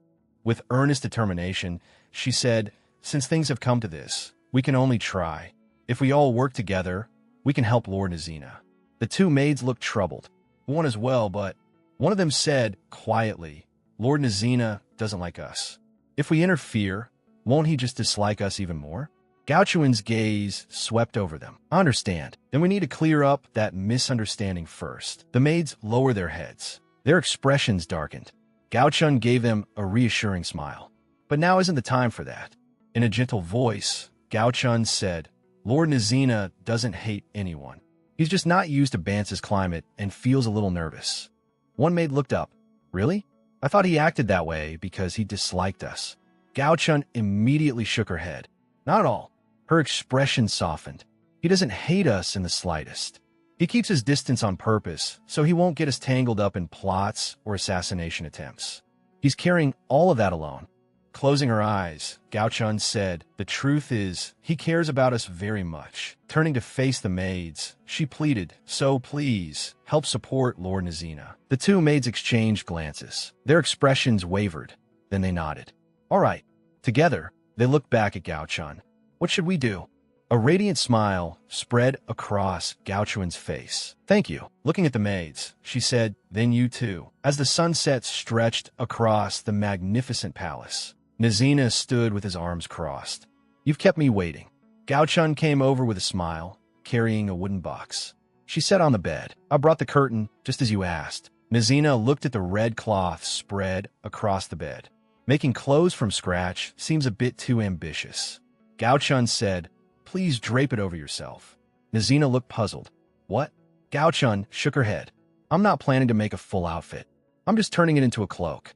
With earnest determination, she said, since things have come to this, we can only try. If we all work together, we can help Lord Nazina. The two maids looked troubled. One as well, but one of them said, quietly, Lord Nazina doesn't like us. If we interfere, won't he just dislike us even more? Gao-chun's gaze swept over them. I understand. Then we need to clear up that misunderstanding first. The maids lowered their heads. Their expressions darkened. Gao Chun gave them a reassuring smile. But now isn't the time for that. In a gentle voice, Gao Chun said, Lord Nizina doesn't hate anyone. He's just not used to Bance's climate and feels a little nervous. One maid looked up. Really? I thought he acted that way because he disliked us. Gao Chun immediately shook her head. Not at all. Her expression softened. He doesn't hate us in the slightest. He keeps his distance on purpose, so he won't get us tangled up in plots or assassination attempts. He's carrying all of that alone. Closing her eyes, Gao Chun said, the truth is, he cares about us very much. Turning to face the maids, she pleaded, so please, help support Lord Nizina. The two maids exchanged glances. Their expressions wavered. Then they nodded. All right. Together, they looked back at Gao Chun. What should we do? A radiant smile spread across Gao Chun's face. Thank you. Looking at the maids, she said, then you too. As the sunset stretched across the magnificent palace, Nizina stood with his arms crossed. You've kept me waiting. Gao Chun came over with a smile, carrying a wooden box. She sat on the bed. I brought the curtain, just as you asked. Nizina looked at the red cloth spread across the bed. Making clothes from scratch seems a bit too ambitious. Gao Chun said, please drape it over yourself. Nizina looked puzzled. What? Gao Chun shook her head. I'm not planning to make a full outfit. I'm just turning it into a cloak.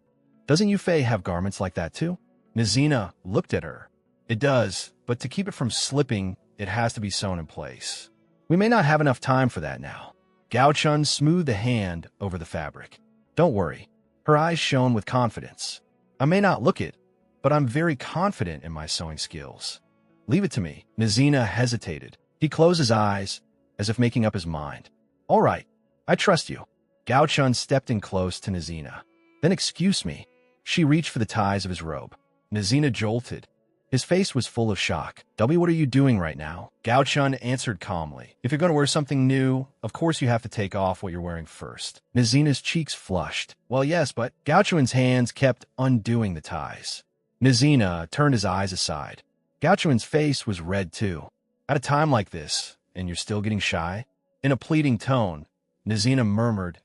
Doesn't Yufei have garments like that too? Nizina looked at her. It does, but to keep it from slipping, it has to be sewn in place. We may not have enough time for that now. Gao Chun smoothed a hand over the fabric. Don't worry. Her eyes shone with confidence. I may not look it, but I'm very confident in my sewing skills. Leave it to me. Nizina hesitated. He closed his eyes, as if making up his mind. All right, I trust you. Gao Chun stepped in close to Nizina. Then excuse me. She reached for the ties of his robe. Nizina jolted. His face was full of shock. What are you doing right now? Gao Chun answered calmly. If you're going to wear something new, of course you have to take off what you're wearing first. Nizina's cheeks flushed. Well, yes, but Gao Chun's hands kept undoing the ties. Nizina turned his eyes aside. Gao Chun's face was red too. At a time like this, and you're still getting shy? In a pleading tone, Nizina murmured,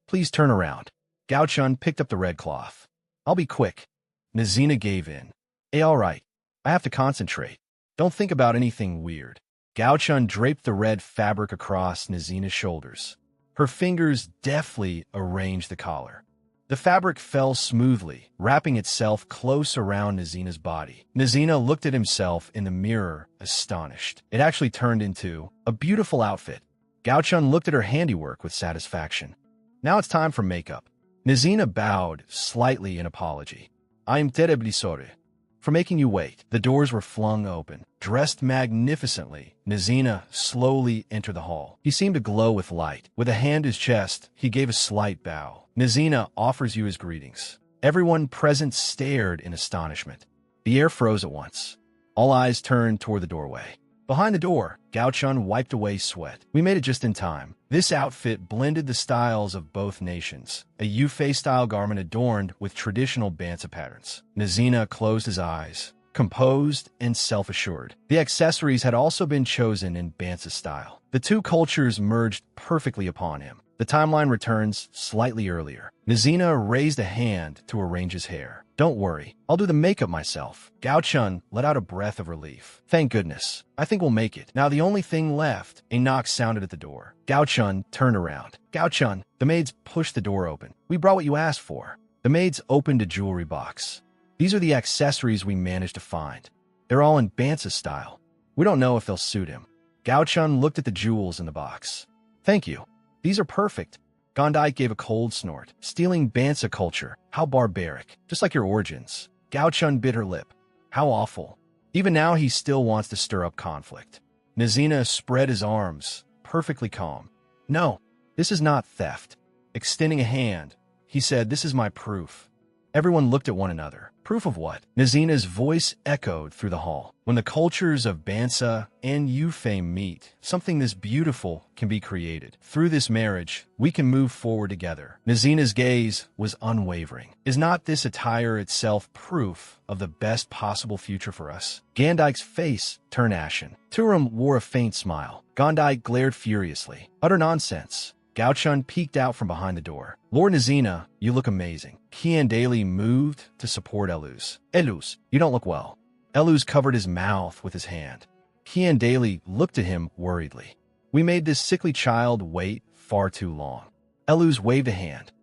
please turn around. Gao Chun picked up the red cloth. I'll be quick. Nizina gave in. Hey, all right. I have to concentrate. Don't think about anything weird. Gao Chun draped the red fabric across Nizina's shoulders. Her fingers deftly arranged the collar. The fabric fell smoothly, wrapping itself close around Nizina's body. Nizina looked at himself in the mirror, astonished. It actually turned into a beautiful outfit. Gao Chun looked at her handiwork with satisfaction. Now it's time for makeup. Nizina bowed slightly in apology. I'm terribly sorry for making you wait. The doors were flung open. Dressed magnificently, Nizina slowly entered the hall. He seemed to glow with light. With a hand on his chest, he gave a slight bow. Nizina offers you his greetings. Everyone present stared in astonishment. The air froze at once. All eyes turned toward the doorway. Behind the door, Gao Chun wiped away sweat. We made it just in time. This outfit blended the styles of both nations. A Yufei-style garment adorned with traditional Bansa patterns. Nizina closed his eyes, composed and self-assured. The accessories had also been chosen in Bansa style. The two cultures merged perfectly upon him. The timeline returns slightly earlier. Nizina raised a hand to arrange his hair. Don't worry, I'll do the makeup myself. Gao Chun let out a breath of relief. Thank goodness. I think we'll make it. Now the only thing left. A knock sounded at the door. Gao Chun turned around. Gao Chun, the maids pushed the door open. We brought what you asked for. The maids opened a jewelry box. These are the accessories we managed to find. They're all in Bansa style. We don't know if they'll suit him. Gao Chun looked at the jewels in the box. Thank you. These are perfect. Gondai gave a cold snort. Stealing Bansa culture. How barbaric. Just like your origins. Gao Chun bit her lip. How awful. Even now he still wants to stir up conflict. Nizina spread his arms, perfectly calm. No, this is not theft. Extending a hand, he said, this is my proof. Everyone looked at one another. Proof of what? Nizina's voice echoed through the hall. When the cultures of Bansa and Yufei meet, something this beautiful can be created. Through this marriage, we can move forward together. Nizina's gaze was unwavering. Is not this attire itself proof of the best possible future for us? Gandai's face turned ashen. Turum wore a faint smile. Gondai glared furiously. Utter nonsense. Gao Chun peeked out from behind the door. Lord Nizina, you look amazing. Qian Daly moved to support Eluz. Eluz, you don't look well. Eluz covered his mouth with his hand. Qian Daly looked at him worriedly. We made this sickly child wait far too long. Eluz waved a hand.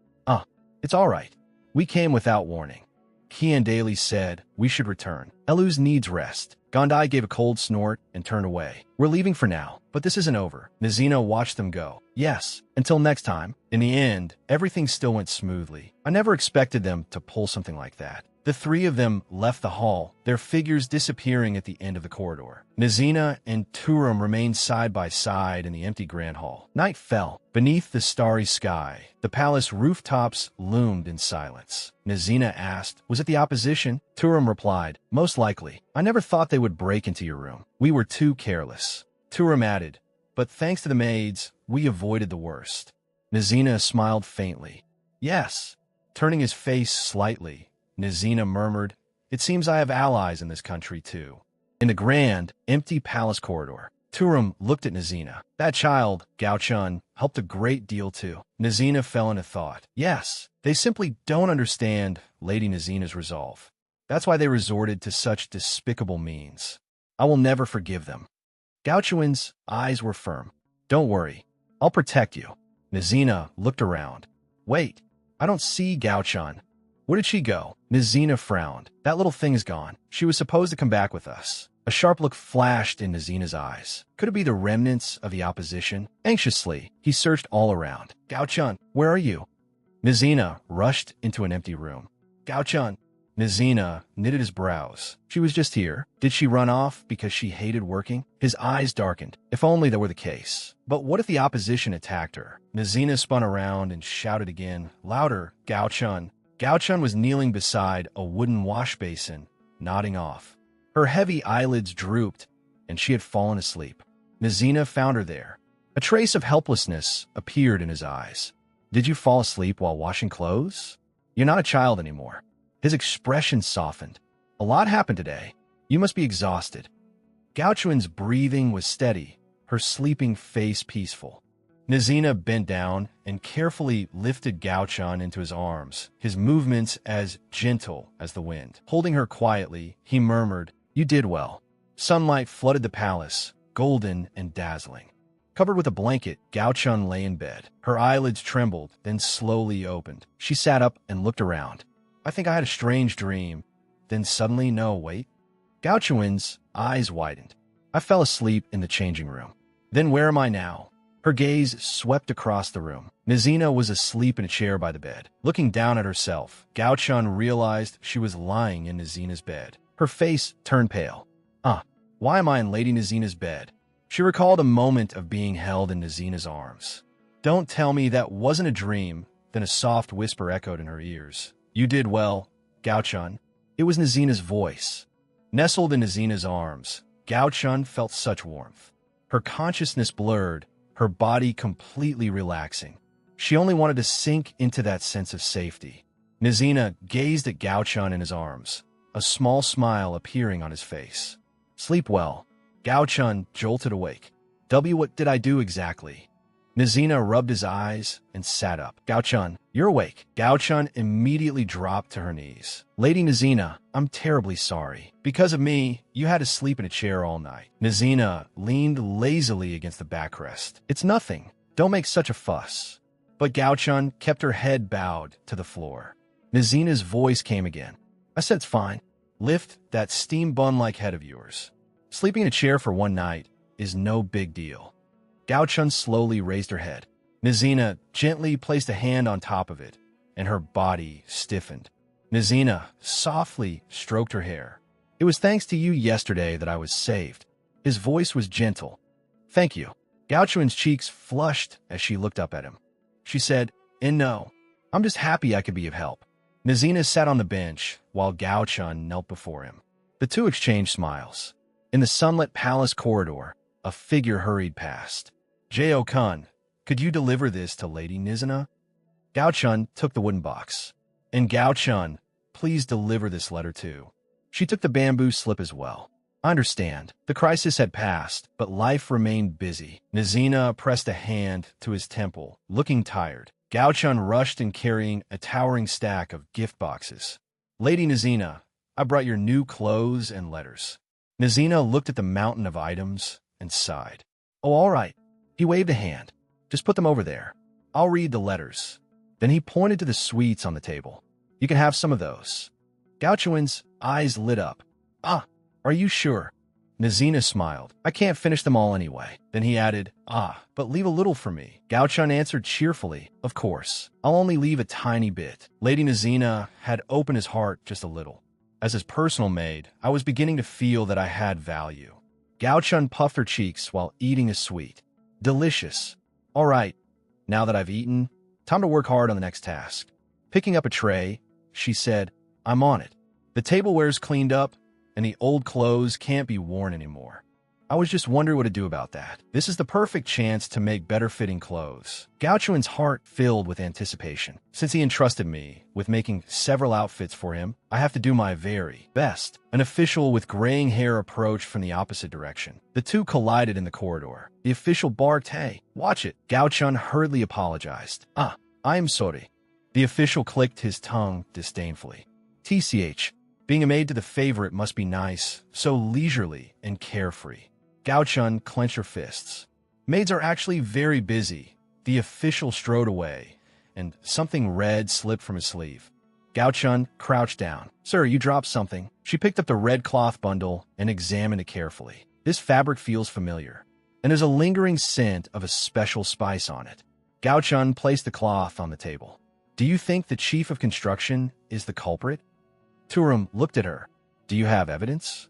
It's all right. We came without warning. Qian Daly said we should return. Eluz needs rest. Gondai gave a cold snort and turned away. We're leaving for now, but this isn't over. Nizina watched them go. Yes, until next time. In the end, everything still went smoothly. I never expected them to pull something like that. The three of them left the hall, their figures disappearing at the end of the corridor. Nizina and Turum remained side by side in the empty grand hall. Night fell. Beneath the starry sky, the palace rooftops loomed in silence. Nizina asked, was it the opposition? Turum replied, most likely. I never thought they would break into your room. We were too careless. Turum added, but thanks to the maids, we avoided the worst. Nizina smiled faintly. Yes. Turning his face slightly, Nizina murmured, it seems I have allies in this country, too. In the grand, empty palace corridor, Turum looked at Nizina. That child, Gao Chun, helped a great deal, too. Nizina fell into thought. Yes, they simply don't understand Lady Nizina's resolve. That's why they resorted to such despicable means. I will never forgive them. Gao Chun's eyes were firm. Don't worry, I'll protect you. Nizina looked around. Wait, I don't see Gao Chun. Where did she go? Nizina frowned. That little thing is gone. She was supposed to come back with us. A sharp look flashed in Nizina's eyes. Could it be the remnants of the opposition? Anxiously, he searched all around. Gao Chun, where are you? Nizina rushed into an empty room. Gao Chun. Nizina knitted his brows. She was just here. Did she run off because she hated working? His eyes darkened. If only that were the case. But what if the opposition attacked her? Nizina spun around and shouted again, louder, Gao Chun. Gao Chun was kneeling beside a wooden wash basin, nodding off. Her heavy eyelids drooped, and she had fallen asleep. Nizina found her there. A trace of helplessness appeared in his eyes. Did you fall asleep while washing clothes? You're not a child anymore. His expression softened. A lot happened today. You must be exhausted. Gao Chun's breathing was steady, her sleeping face peaceful. Nizina bent down and carefully lifted Gao Chun into his arms, his movements as gentle as the wind. Holding her quietly, he murmured, you did well. Sunlight flooded the palace, golden and dazzling. Covered with a blanket, Gao Chun lay in bed. Her eyelids trembled, then slowly opened. She sat up and looked around. I think I had a strange dream. Then suddenly, no, wait. Gao Chun's eyes widened. I fell asleep in the changing room. Then where am I now? Her gaze swept across the room. Nizina was asleep in a chair by the bed. Looking down at herself, Gao Chun realized she was lying in Nizina's bed. Her face turned pale. Why am I in Lady Nizina's bed? She recalled a moment of being held in Nizina's arms. Don't tell me that wasn't a dream. Then a soft whisper echoed in her ears. You did well, Gao Chun. It was Nizina's voice. Nestled in Nizina's arms, Gao Chun felt such warmth. Her consciousness blurred, her body completely relaxing. She only wanted to sink into that sense of safety. Nizina gazed at Gao Chun in his arms, a small smile appearing on his face. Sleep well. Gao Chun jolted awake. What did I do exactly? Nizina rubbed his eyes and sat up. Gao Chun, you're awake. Gao Chun immediately dropped to her knees. Lady Nizina, I'm terribly sorry. Because of me, you had to sleep in a chair all night. Nizina leaned lazily against the backrest. It's nothing. Don't make such a fuss. But Gao Chun kept her head bowed to the floor. Nizina's voice came again. I said it's fine. Lift that steam bun-like head of yours. Sleeping in a chair for one night is no big deal. Gao Chun slowly raised her head. Nizina gently placed a hand on top of it, and her body stiffened. Nizina softly stroked her hair. It was thanks to you yesterday that I was saved. His voice was gentle. Thank you. Gao Chun's cheeks flushed as she looked up at him. She said, and no, I'm just happy I could be of help. Nizina sat on the bench while Gao Chun knelt before him. The two exchanged smiles. In the sunlit palace corridor, a figure hurried past. Jeo-kun, could you deliver this to Lady Nizina? Gao Chun took the wooden box. And Gao Chun, please deliver this letter too. She took the bamboo slip as well. I understand. The crisis had passed, but life remained busy. Nazina pressed a hand to his temple, looking tired. Gao-chun rushed in carrying a towering stack of gift boxes. Lady Nazina, I brought your new clothes and letters. Nazina looked at the mountain of items and sighed. Oh, all right. He waved a hand. Just put them over there. I'll read the letters. Then he pointed to the sweets on the table. You can have some of those. Gao-chun's eyes lit up. Ah, are you sure? Nazina smiled. I can't finish them all anyway. Then he added, but leave a little for me. Gao-chun answered cheerfully, of course. I'll only leave a tiny bit. Lady Nazina had opened his heart just a little. As his personal maid, I was beginning to feel that I had value. Gao-chun puffed her cheeks while eating a sweet. Delicious. All right, now that I've eaten, time to work hard on the next task. Picking up a tray, she said, I'm on it. The tableware's cleaned up, and the old clothes can't be worn anymore. I was just wondering what to do about that. This is the perfect chance to make better-fitting clothes. Gao-chun's heart filled with anticipation. Since he entrusted me with making several outfits for him, I have to do my very best. An official with graying hair approached from the opposite direction. The two collided in the corridor. The official barked, hey, watch it. Gao-chun hurriedly apologized. I'm sorry. The official clicked his tongue disdainfully. TCH. Being a maid to the favorite must be nice, so leisurely and carefree. Gao-chun clenched her fists. Maids are actually very busy. The official strode away, and something red slipped from his sleeve. Gao-chun crouched down. Sir, you dropped something. She picked up the red cloth bundle and examined it carefully. This fabric feels familiar, and there's a lingering scent of a special spice on it. Gao-chun placed the cloth on the table. Do you think the chief of construction is the culprit? Turum looked at her. Do you have evidence?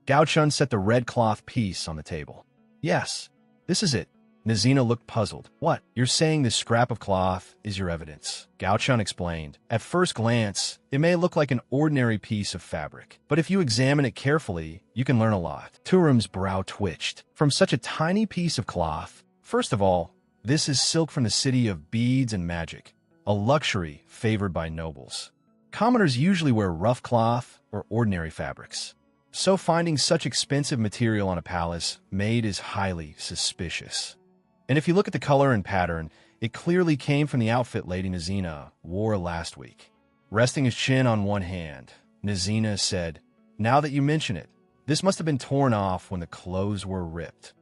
Gao-chun set the red cloth piece on the table. Yes, this is it. Nazina looked puzzled. What? You're saying this scrap of cloth is your evidence? Gao-chun explained. At first glance, it may look like an ordinary piece of fabric, but if you examine it carefully, you can learn a lot. Turum's brow twitched. From such a tiny piece of cloth, first of all, this is silk from the city of beads and magic, a luxury favored by nobles. Commoners usually wear rough cloth or ordinary fabrics. So finding such expensive material on a palace maid is highly suspicious. And if you look at the color and pattern, it clearly came from the outfit Lady Nazina wore last week. Resting his chin on one hand, Nazina said, Now that you mention it, this must have been torn off when the clothes were ripped.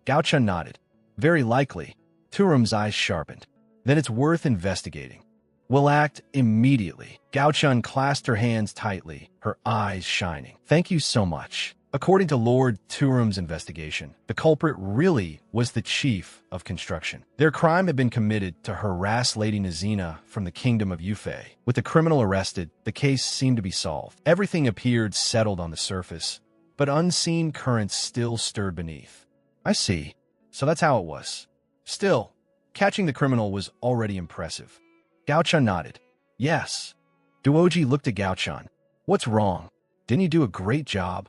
Gao-chun nodded. Very likely. Turum's eyes sharpened. Then it's worth investigating. We'll act immediately. Gao-chun clasped her hands tightly, her eyes shining. Thank you so much. According to Lord Turum's investigation, the culprit really was the chief of construction. Their crime had been committed to harass Lady Nazina from the kingdom of Yufei. With the criminal arrested, the case seemed to be solved. Everything appeared settled on the surface, but unseen currents still stirred beneath. I see. So that's how it was. Still, catching the criminal was already impressive. Gao-chun nodded. Yes. Duoji looked at Gao-chun. What's wrong? Didn't you do a great job?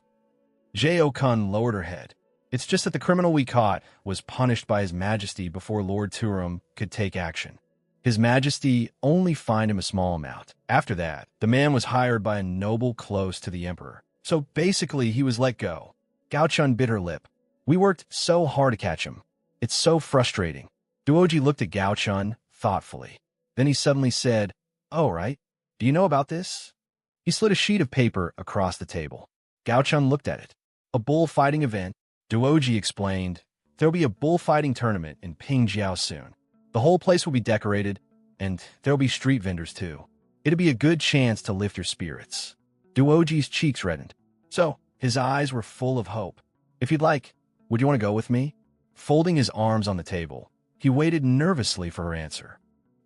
Jeo-kun lowered her head. It's just that the criminal we caught was punished by His Majesty before Lord Turum could take action. His Majesty only fined him a small amount. After that, the man was hired by a noble close to the emperor. So basically, he was let go. Gao-chun bit her lip. We worked so hard to catch him. It's so frustrating. Duoji looked at Gao-chun thoughtfully. Then he suddenly said, Oh, right. Do you know about this? He slid a sheet of paper across the table. Gao-chun looked at it. A bullfighting event. Duoji explained, There'll be a bullfighting tournament in Pingjiao soon. The whole place will be decorated, and there'll be street vendors too. It'll be a good chance to lift your spirits. Duoji's cheeks reddened. So, his eyes were full of hope. If you'd like, would you want to go with me? Folding his arms on the table, he waited nervously for her answer.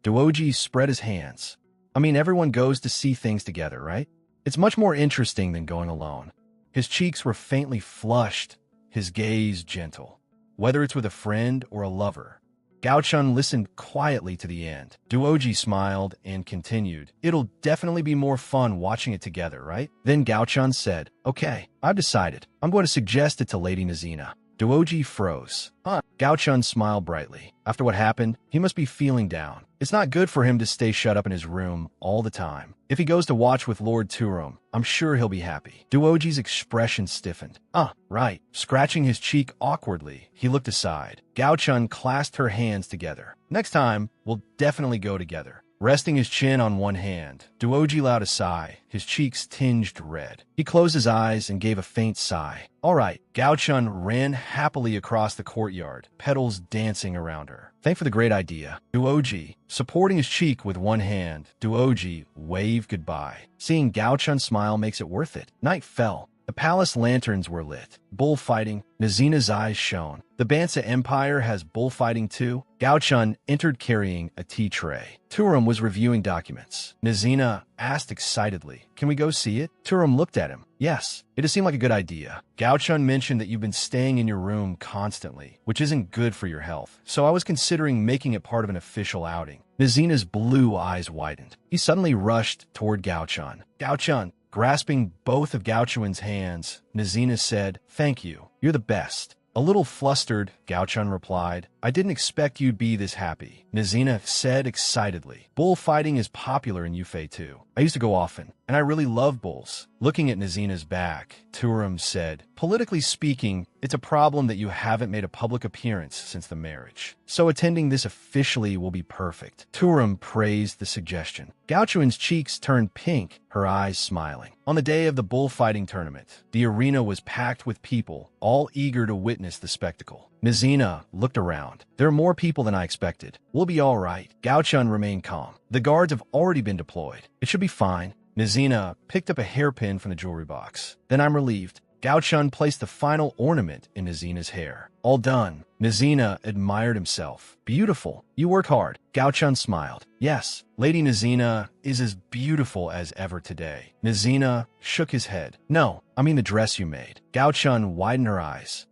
Duoji spread his hands. I mean, everyone goes to see things together, right? It's much more interesting than going alone. His cheeks were faintly flushed, his gaze gentle. Whether it's with a friend or a lover. Gao-chun listened quietly to the end. Duoji smiled and continued. It'll definitely be more fun watching it together, right? Then Gao-chun said, Okay, I've decided. I'm going to suggest it to Lady Nazina. Duoji froze. Gao-chun smiled brightly. After what happened, he must be feeling down. It's not good for him to stay shut up in his room all the time. If he goes to watch with Lord Turum, I'm sure he'll be happy. Duoji's expression stiffened. Right. Scratching his cheek awkwardly, he looked aside. Gao-chun clasped her hands together. Next time, we'll definitely go together. Resting his chin on one hand, Duoji let out a sigh, his cheeks tinged red. He closed his eyes and gave a faint sigh. All right. Gao-chun ran happily across the courtyard, petals dancing around her. Thanks for the great idea. Duoji, supporting his cheek with one hand, Duoji waved goodbye. Seeing Gao-chun smile makes it worth it. Night fell. The palace lanterns were lit. Bullfighting. Nazina's eyes shone. The Bansa Empire has bullfighting too? Gao-chun entered carrying a tea tray. Turum was reviewing documents. Nazina asked excitedly, "Can we go see it?" Turum looked at him. Yes, it seemed like a good idea. Gao-chun mentioned that you've been staying in your room constantly, which isn't good for your health, so I was considering making it part of an official outing. Nazina's blue eyes widened. He suddenly rushed toward Gao-chun. Gao-chun, grasping both of Gao-chun's hands, Nazina said, "Thank you. You're the best." A little flustered, Gao-chun replied, "I didn't expect you'd be this happy." Nazina said excitedly, "Bullfighting is popular in Yufei too. I used to go often, and I really love bulls." Looking at Nazina's back, Turum said, "Politically speaking, it's a problem that you haven't made a public appearance since the marriage. So attending this officially will be perfect." Turum praised the suggestion. Gao-chun's cheeks turned pink, her eyes smiling. On the day of the bullfighting tournament, the arena was packed with people, all eager to witness the spectacle. Nazina looked around. "There are more people than I expected. We'll be all right." Gao-chun remained calm. "The guards have already been deployed. It should be fine." Nazina picked up a hairpin from the jewelry box. "Then I'm relieved." Gao-chun placed the final ornament in Nazina's hair. "All done." Nazina admired himself. "Beautiful. You work hard." Gao-chun smiled. "Yes, Lady Nazina is as beautiful as ever today." Nazina shook his head. "No, I mean the dress you made." Gao-chun widened her eyes.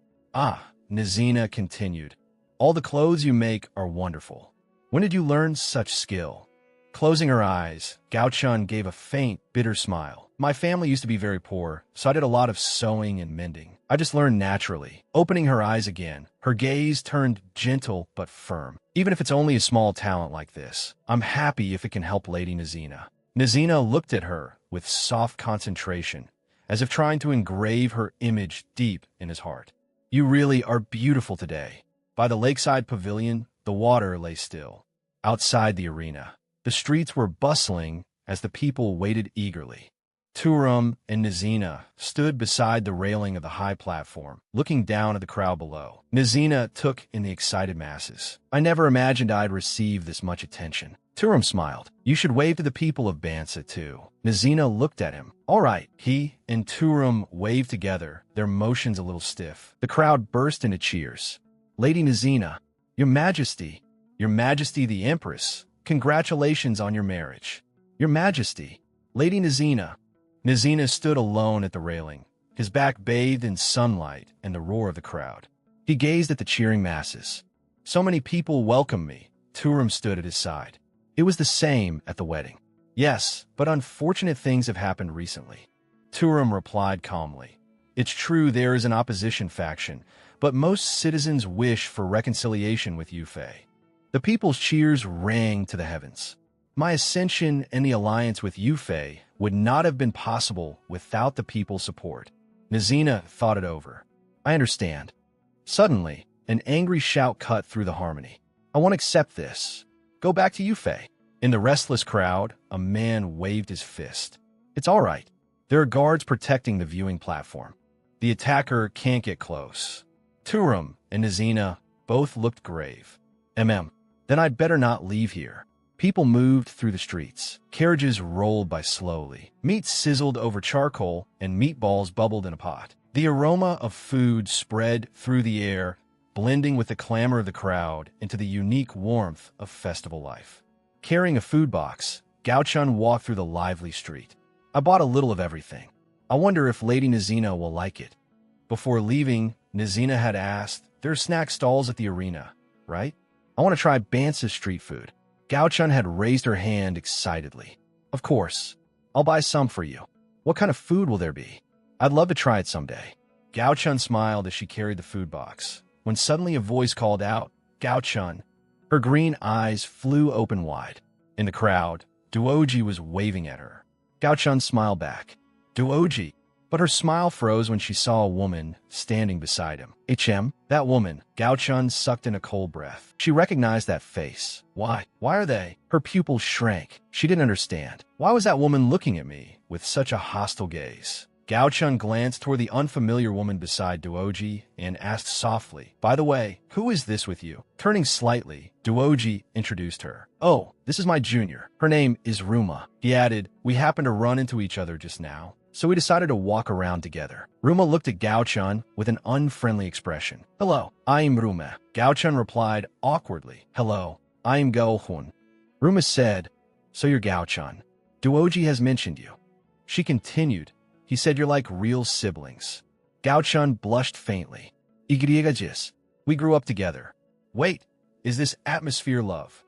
Nazina continued. "All the clothes you make are wonderful. When did you learn such skill?" Closing her eyes, Gao-chun gave a faint, bitter smile. "My family used to be very poor, so I did a lot of sewing and mending. I just learned naturally." Opening her eyes again, her gaze turned gentle but firm. "Even if it's only a small talent like this, I'm happy if it can help Lady Nazina." Nazina looked at her with soft concentration, as if trying to engrave her image deep in his heart. "You really are beautiful today." By the lakeside pavilion, the water lay still. Outside the arena, the streets were bustling as the people waited eagerly. Turum and Nazina stood beside the railing of the high platform, looking down at the crowd below. Nazina took in the excited masses. "I never imagined I'd receive this much attention." Turum smiled. "You should wave to the people of Bansa too." Nazina looked at him. "All right." He and Turum waved together, their motions a little stiff. The crowd burst into cheers. "Lady Nazina, Your Majesty the Empress, congratulations on your marriage." "Your Majesty, Lady Nazina." Nazina stood alone at the railing, his back bathed in sunlight and the roar of the crowd. He gazed at the cheering masses. "So many people welcome me." Turum stood at his side. "It was the same at the wedding." "Yes, but unfortunate things have happened recently." Turum replied calmly. "It's true there is an opposition faction, but most citizens wish for reconciliation with Yufei." The people's cheers rang to the heavens. "My ascension and the alliance with Yufei would not have been possible without the people's support." Nazina thought it over. "I understand." Suddenly, an angry shout cut through the harmony. "I won't accept this. Go back to Yufei." In the restless crowd, a man waved his fist. "It's all right. There are guards protecting the viewing platform. The attacker can't get close." Turum and Nazina both looked grave. Then I'd better not leave here." People moved through the streets. Carriages rolled by slowly. Meat sizzled over charcoal, and meatballs bubbled in a pot. The aroma of food spread through the air, blending with the clamor of the crowd into the unique warmth of festival life. Carrying a food box, Gao-chun walked through the lively street. "I bought a little of everything. I wonder if Lady Nazina will like it." Before leaving, Nazina had asked, "There are snack stalls at the arena, right? I want to try Bansa's street food." Gao-chun had raised her hand excitedly. "Of course. I'll buy some for you. What kind of food will there be? I'd love to try it someday." Gao-chun smiled as she carried the food box, when suddenly a voice called out, "Gao-chun." Her green eyes flew open wide. In the crowd, Duoji was waving at her. Gao-chun smiled back. Duoji. But her smile froze when she saw a woman standing beside him. That woman. Gao-chun sucked in a cold breath. She recognized that face. Why? Why are they? Her pupils shrank. She didn't understand. Why was that woman looking at me with such a hostile gaze? Gao-chun glanced toward the unfamiliar woman beside Duoji and asked softly, "By the way, who is this with you?" Turning slightly, Duoji introduced her. "Oh, this is my junior. Her name is Ruma." He added, "We happened to run into each other just now, so we decided to walk around together." Ruma looked at Gao-chun with an unfriendly expression. "Hello, I'm Ruma." Gao-chun replied awkwardly, "Hello, I'm Gao-hun." Ruma said, "So you're Gao-chun. Duoji has mentioned you." She continued, "He said you're like real siblings." Gao-chun blushed faintly. "Igriegajis. We grew up together." "Wait, is this atmosphere love?"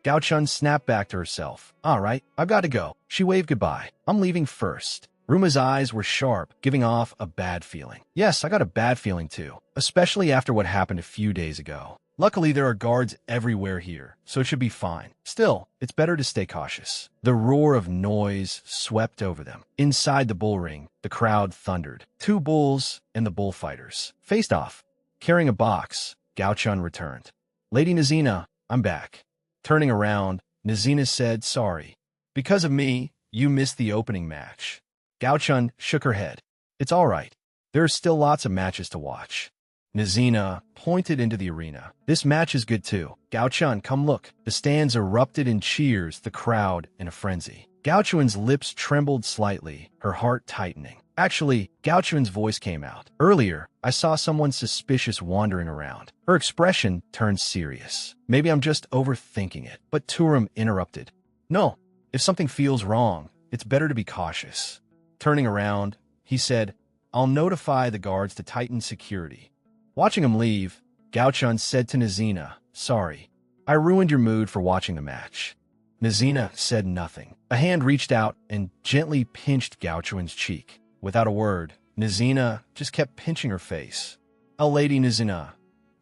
Gao-chun snapped back to herself. "All right, I've got to go." She waved goodbye. "I'm leaving first." Ruma's eyes were sharp, giving off a bad feeling. "Yes, I got a bad feeling too, especially after what happened a few days ago. Luckily, there are guards everywhere here, so it should be fine. Still, it's better to stay cautious." The roar of noise swept over them. Inside the bull ring, the crowd thundered. Two bulls and the bullfighters faced off. Carrying a box, Gao-chun returned. "Lady Nazina, I'm back." Turning around, Nazina said, "Sorry. Because of me, you missed the opening match." Gao-chun shook her head. "It's all right. There are still lots of matches to watch." Nazina pointed into the arena. "This match is good too. Gao-chun, come look." The stands erupted in cheers, the crowd in a frenzy. Gao-chun's lips trembled slightly, her heart tightening. Actually, Gao-chun's voice came out. "Earlier, I saw someone suspicious wandering around." Her expression turned serious. "Maybe I'm just overthinking it." But Turum interrupted. "No, if something feels wrong, it's better to be cautious." Turning around, he said, "I'll notify the guards to tighten security." Watching him leave, Gao-chun said to Nazina, "Sorry, I ruined your mood for watching the match." Nazina said nothing. A hand reached out and gently pinched Gao-chun's cheek. Without a word, Nazina just kept pinching her face. "Oh, Lady Nazina."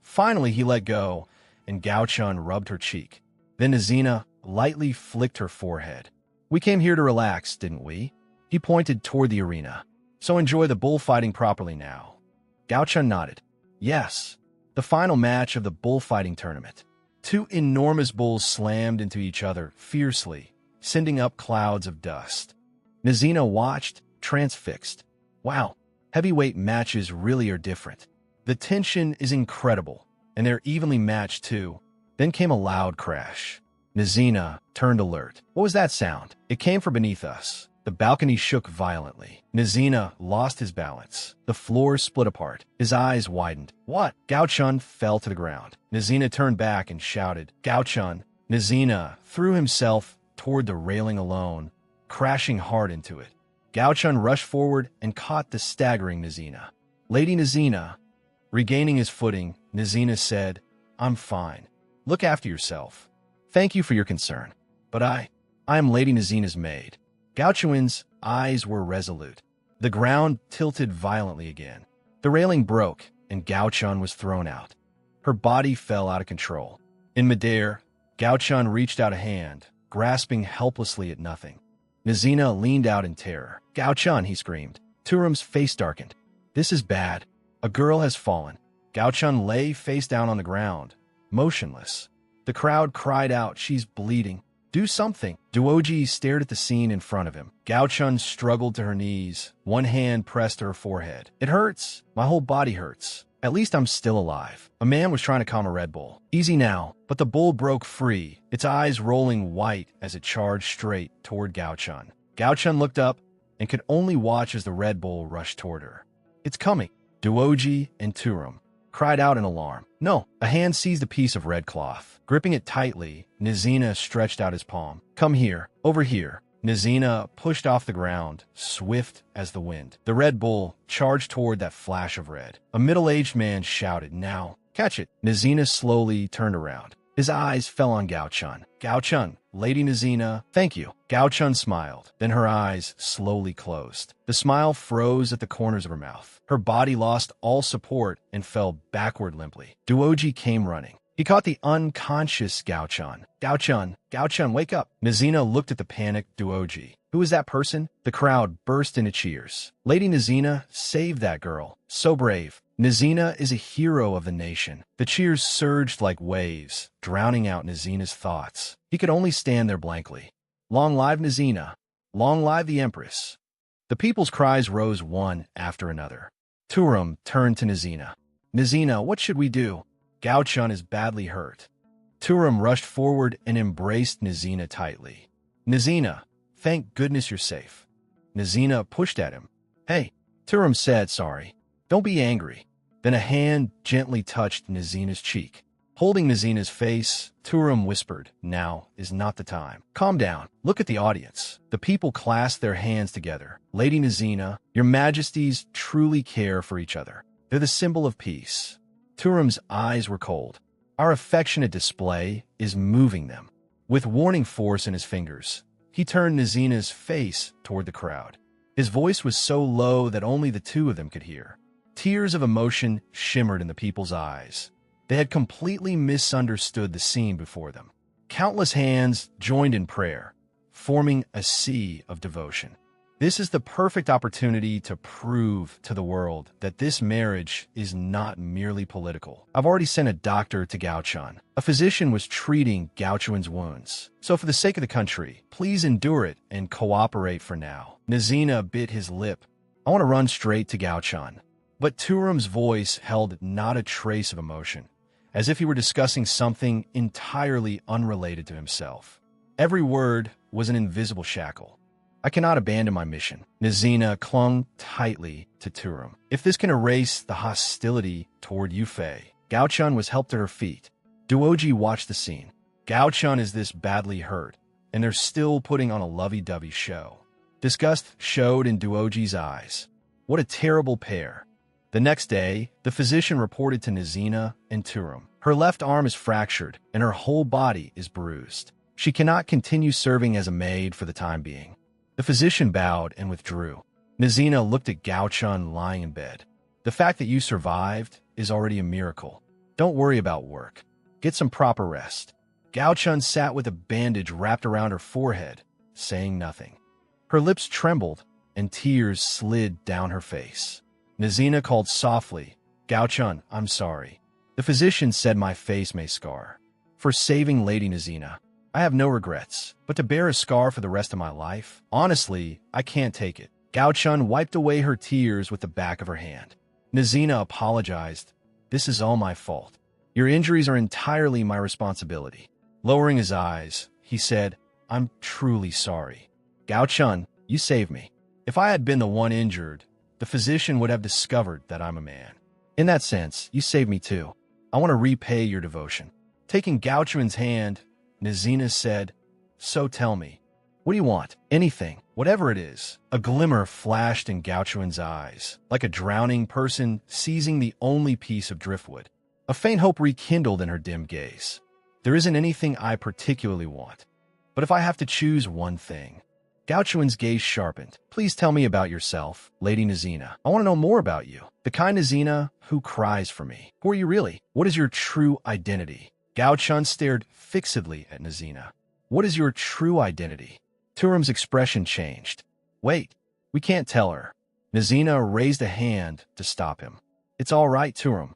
Finally, he let go, and Gao-chun rubbed her cheek. Then Nazina lightly flicked her forehead. "We came here to relax, didn't we?" He pointed toward the arena. "So enjoy the bullfighting properly now." Gao-chun nodded. "Yes." The final match of the bullfighting tournament. Two enormous bulls slammed into each other fiercely, sending up clouds of dust. Nazina watched, transfixed. Wow, heavyweight matches really are different. The tension is incredible, and they're evenly matched too. Then came a loud crash. Nazina turned alert. What was that sound? It came from beneath us. The balcony shook violently. Nazina lost his balance. The floor split apart. His eyes widened. "What?" Gao-chun fell to the ground. Nazina turned back and shouted, "Gao-chun!" Nazina threw himself toward the railing alone, crashing hard into it. Gao-chun rushed forward and caught the staggering Nazina. "Lady Nazina." Regaining his footing, Nazina said, "I'm fine. Look after yourself. Thank you for your concern. But I am Lady Nazina's maid." Gao-chun's eyes were resolute. The ground tilted violently again. The railing broke, and Gao-chun was thrown out. Her body fell out of control. In midair, Gao-chun reached out a hand, grasping helplessly at nothing. Nazina leaned out in terror. "Gao-chun," he screamed. Turum's face darkened. "This is bad. A girl has fallen." Gao-chun lay face down on the ground, motionless. The crowd cried out, "She's bleeding. Do something." Duoji stared at the scene in front of him. Gao-chun struggled to her knees. One hand pressed to her forehead. "It hurts. My whole body hurts. At least I'm still alive." A man was trying to calm a red bull. "Easy now." But the bull broke free, its eyes rolling white as it charged straight toward Gao-chun. Gao-chun looked up and could only watch as the red bull rushed toward her. "It's coming." Duoji and Turum cried out in alarm. "No!" A hand seized a piece of red cloth. Gripping it tightly, Nazina stretched out his palm. "Come here. Over here." Nazina pushed off the ground, swift as the wind. The red bull charged toward that flash of red. A middle-aged man shouted, "Now, catch it." Nazina slowly turned around. His eyes fell on Gao-chun. "Gao-chun, Lady Nazina, thank you." Gao-chun smiled. Then her eyes slowly closed. The smile froze at the corners of her mouth. Her body lost all support and fell backward limply. Duoji came running. He caught the unconscious Gao-chan. Gao-chan, Gao-chan, wake up. Nazina looked at the panicked Duoji. Who is that person? The crowd burst into cheers. Lady Nazina saved that girl. So brave. Nazina is a hero of the nation. The cheers surged like waves, drowning out Nazina's thoughts. He could only stand there blankly. Long live Nazina. Long live the Empress. The people's cries rose one after another. Turum turned to Nazina. Nazina, what should we do? Gao-chan is badly hurt. Turum rushed forward and embraced Nazina tightly. Nazina, thank goodness you're safe. Nazina pushed at him. Hey, Turum said sorry. Don't be angry. Then a hand gently touched Nazina's cheek. Holding Nazina's face, Turum whispered, now is not the time. Calm down. Look at the audience. The people clasped their hands together. Lady Nazina, your majesties truly care for each other. They're the symbol of peace. Turum's eyes were cold. Our affectionate display is moving them. With warning force in his fingers, he turned Nazina's face toward the crowd. His voice was so low that only the two of them could hear. Tears of emotion shimmered in the people's eyes. They had completely misunderstood the scene before them. Countless hands joined in prayer, forming a sea of devotion. This is the perfect opportunity to prove to the world that this marriage is not merely political. I've already sent a doctor to Gao-chan. A physician was treating Gao-chan's wounds. So for the sake of the country, please endure it and cooperate for now. Nazina bit his lip. I want to run straight to Gao-chan. But Turum's voice held not a trace of emotion, as if he were discussing something entirely unrelated to himself. Every word was an invisible shackle. I cannot abandon my mission. Nazina clung tightly to Turum. If this can erase the hostility toward Yufei. Gao-chan was helped to her feet. Duoji watched the scene. Gao-chan is this badly hurt, and they're still putting on a lovey-dovey show. Disgust showed in Duoji's eyes. What a terrible pair. The next day, the physician reported to Nazina and Turum. Her left arm is fractured, and her whole body is bruised. She cannot continue serving as a maid for the time being. The physician bowed and withdrew. Nazina looked at Gao-chan lying in bed. The fact that you survived is already a miracle. Don't worry about work. Get some proper rest. Gao-chan sat with a bandage wrapped around her forehead, saying nothing. Her lips trembled, and tears slid down her face. Nazina called softly, Gao-chan, I'm sorry. The physician said my face may scar. For saving Lady Nazina, I have no regrets, but to bear a scar for the rest of my life, honestly, I can't take it. Gao-chan wiped away her tears with the back of her hand. Nazina apologized. This is all my fault. Your injuries are entirely my responsibility. Lowering his eyes, he said, I'm truly sorry. Gao-chan, you saved me. If I had been the one injured, the physician would have discovered that I'm a man. In that sense, you saved me too. I want to repay your devotion. Taking Gao-chan's hand, Nazina said, so tell me, what do you want? Anything, whatever it is. A glimmer flashed in Gao-chan's eyes, like a drowning person seizing the only piece of driftwood. A faint hope rekindled in her dim gaze. There isn't anything I particularly want, but if I have to choose one thing. Gao-chan's gaze sharpened. Please tell me about yourself, Lady Nazina. I want to know more about you. The kind Nazina who cries for me. Who are you really? What is your true identity? Gao-chan stared fixedly at Nazina. What is your true identity? Turum's expression changed. Wait, we can't tell her. Nazina raised a hand to stop him. It's all right, Turum.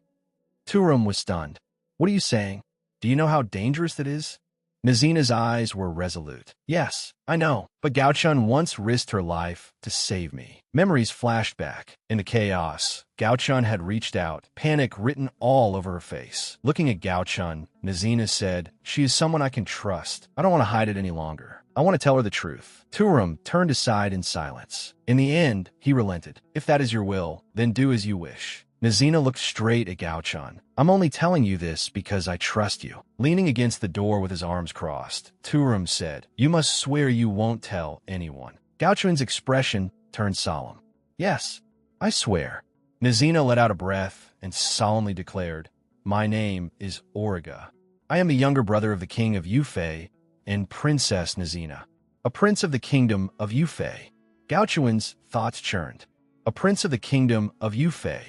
Turum was stunned. What are you saying? Do you know how dangerous it is? Nazina's eyes were resolute. Yes, I know, but Gao-chan once risked her life to save me. Memories flashed back. In the chaos, Gao-chan had reached out, panic written all over her face. Looking at Gao-chan, Nazina said, she is someone I can trust. I don't want to hide it any longer. I want to tell her the truth. Turum turned aside in silence. In the end, he relented. If that is your will, then do as you wish. Nazina looked straight at Gao-chan. I'm only telling you this because I trust you. Leaning against the door with his arms crossed, Turum said, you must swear you won't tell anyone. Gao-chan's expression turned solemn. Yes, I swear. Nazina let out a breath and solemnly declared, my name is Origa. I am the younger brother of the king of Yufei and Princess Nazina, a prince of the kingdom of Yufei. Gao-chan's thoughts churned. A prince of the kingdom of Yufei.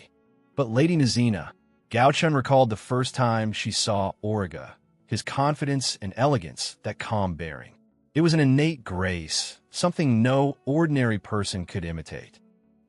But Lady Nazina, Gao Chun recalled the first time she saw Origa, his confidence and elegance, that calm bearing. It was an innate grace, something no ordinary person could imitate.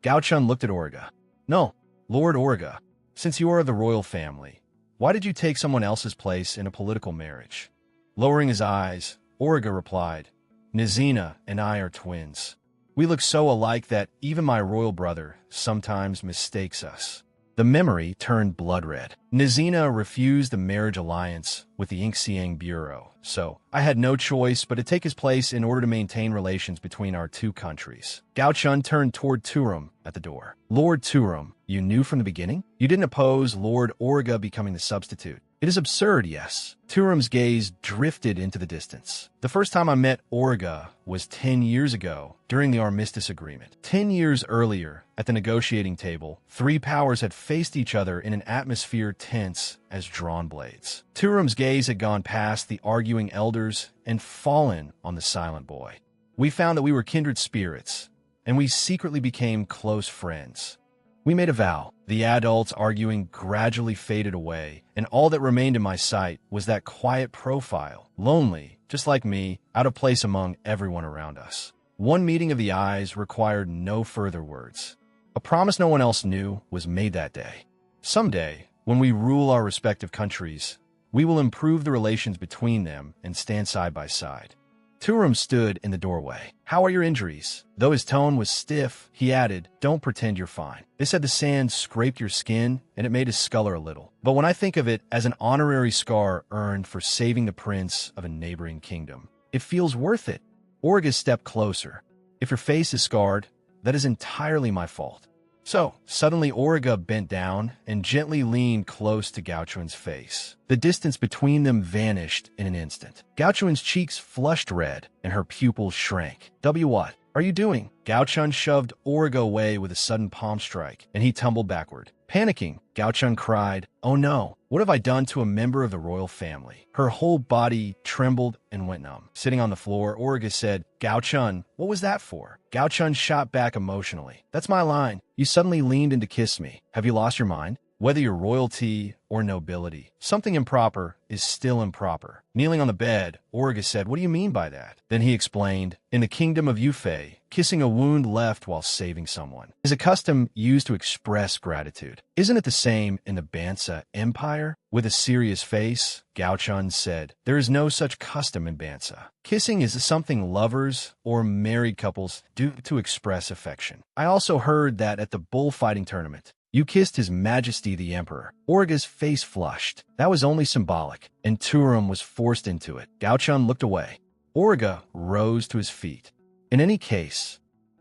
Gao Chun looked at Origa. "No, Lord Origa, since you are of the royal family, why did you take someone else's place in a political marriage?" Lowering his eyes, Origa replied, "Nizina and I are twins. We look so alike that even my royal brother sometimes mistakes us." The memory turned blood red. Nizina refused the marriage alliance with the Inxiang Bureau, so I had no choice but to take his place in order to maintain relations between our two countries. Gao Chun turned toward Turum at the door. "Lord Turum, you knew from the beginning? You didn't oppose Lord Origa becoming the substitute. It is absurd, yes." Turum's gaze drifted into the distance. "The first time I met Origa was 10 years ago during the Armistice Agreement. 10 years earlier, at the negotiating table, three powers had faced each other in an atmosphere tense as drawn blades. Turum's gaze had gone past the arguing elders and fallen on the silent boy. We found that we were kindred spirits, and we secretly became close friends. We made a vow. The adults arguing gradually faded away, and all that remained in my sight was that quiet profile, lonely, just like me, out of place among everyone around us. One meeting of the eyes required no further words. A promise no one else knew was made that day. Someday, when we rule our respective countries, we will improve the relations between them and stand side by side." Turum stood in the doorway. "How are your injuries?" Though his tone was stiff, he added, "Don't pretend you're fine. They said the sand scraped your skin, and it made his scolor a little. But when I think of it as an honorary scar earned for saving the prince of a neighboring kingdom, it feels worth it." Origa stepped closer. "If your face is scarred, that is entirely my fault." So, suddenly Origa bent down and gently leaned close to Gao Chun's face. The distance between them vanished in an instant. Gao Chun's cheeks flushed red, and her pupils shrank. What are you doing?" Gao Chun shoved Origa away with a sudden palm strike, and he tumbled backward. Panicking, Gao Chun cried, "Oh no, what have I done to a member of the royal family?" Her whole body trembled and went numb. Sitting on the floor, Origa said, "Gao Chun, what was that for?" Gao Chun shot back emotionally. "That's my line. You suddenly leaned in to kiss me. Have you lost your mind? Whether you're royalty or nobility, something improper is still improper." Kneeling on the bed, Origa said, "What do you mean by that?" Then he explained, "In the kingdom of Yufei, kissing a wound left while saving someone is a custom used to express gratitude. Isn't it the same in the Bansa Empire?" With a serious face, Gao Chun said, "There is no such custom in Bansa. Kissing is something lovers or married couples do to express affection. I also heard that at the bullfighting tournament, you kissed His Majesty the Emperor." Origa's face flushed. That was only symbolic, and Turum was forced into it. Gao Chun looked away. Origa rose to his feet. "In any case,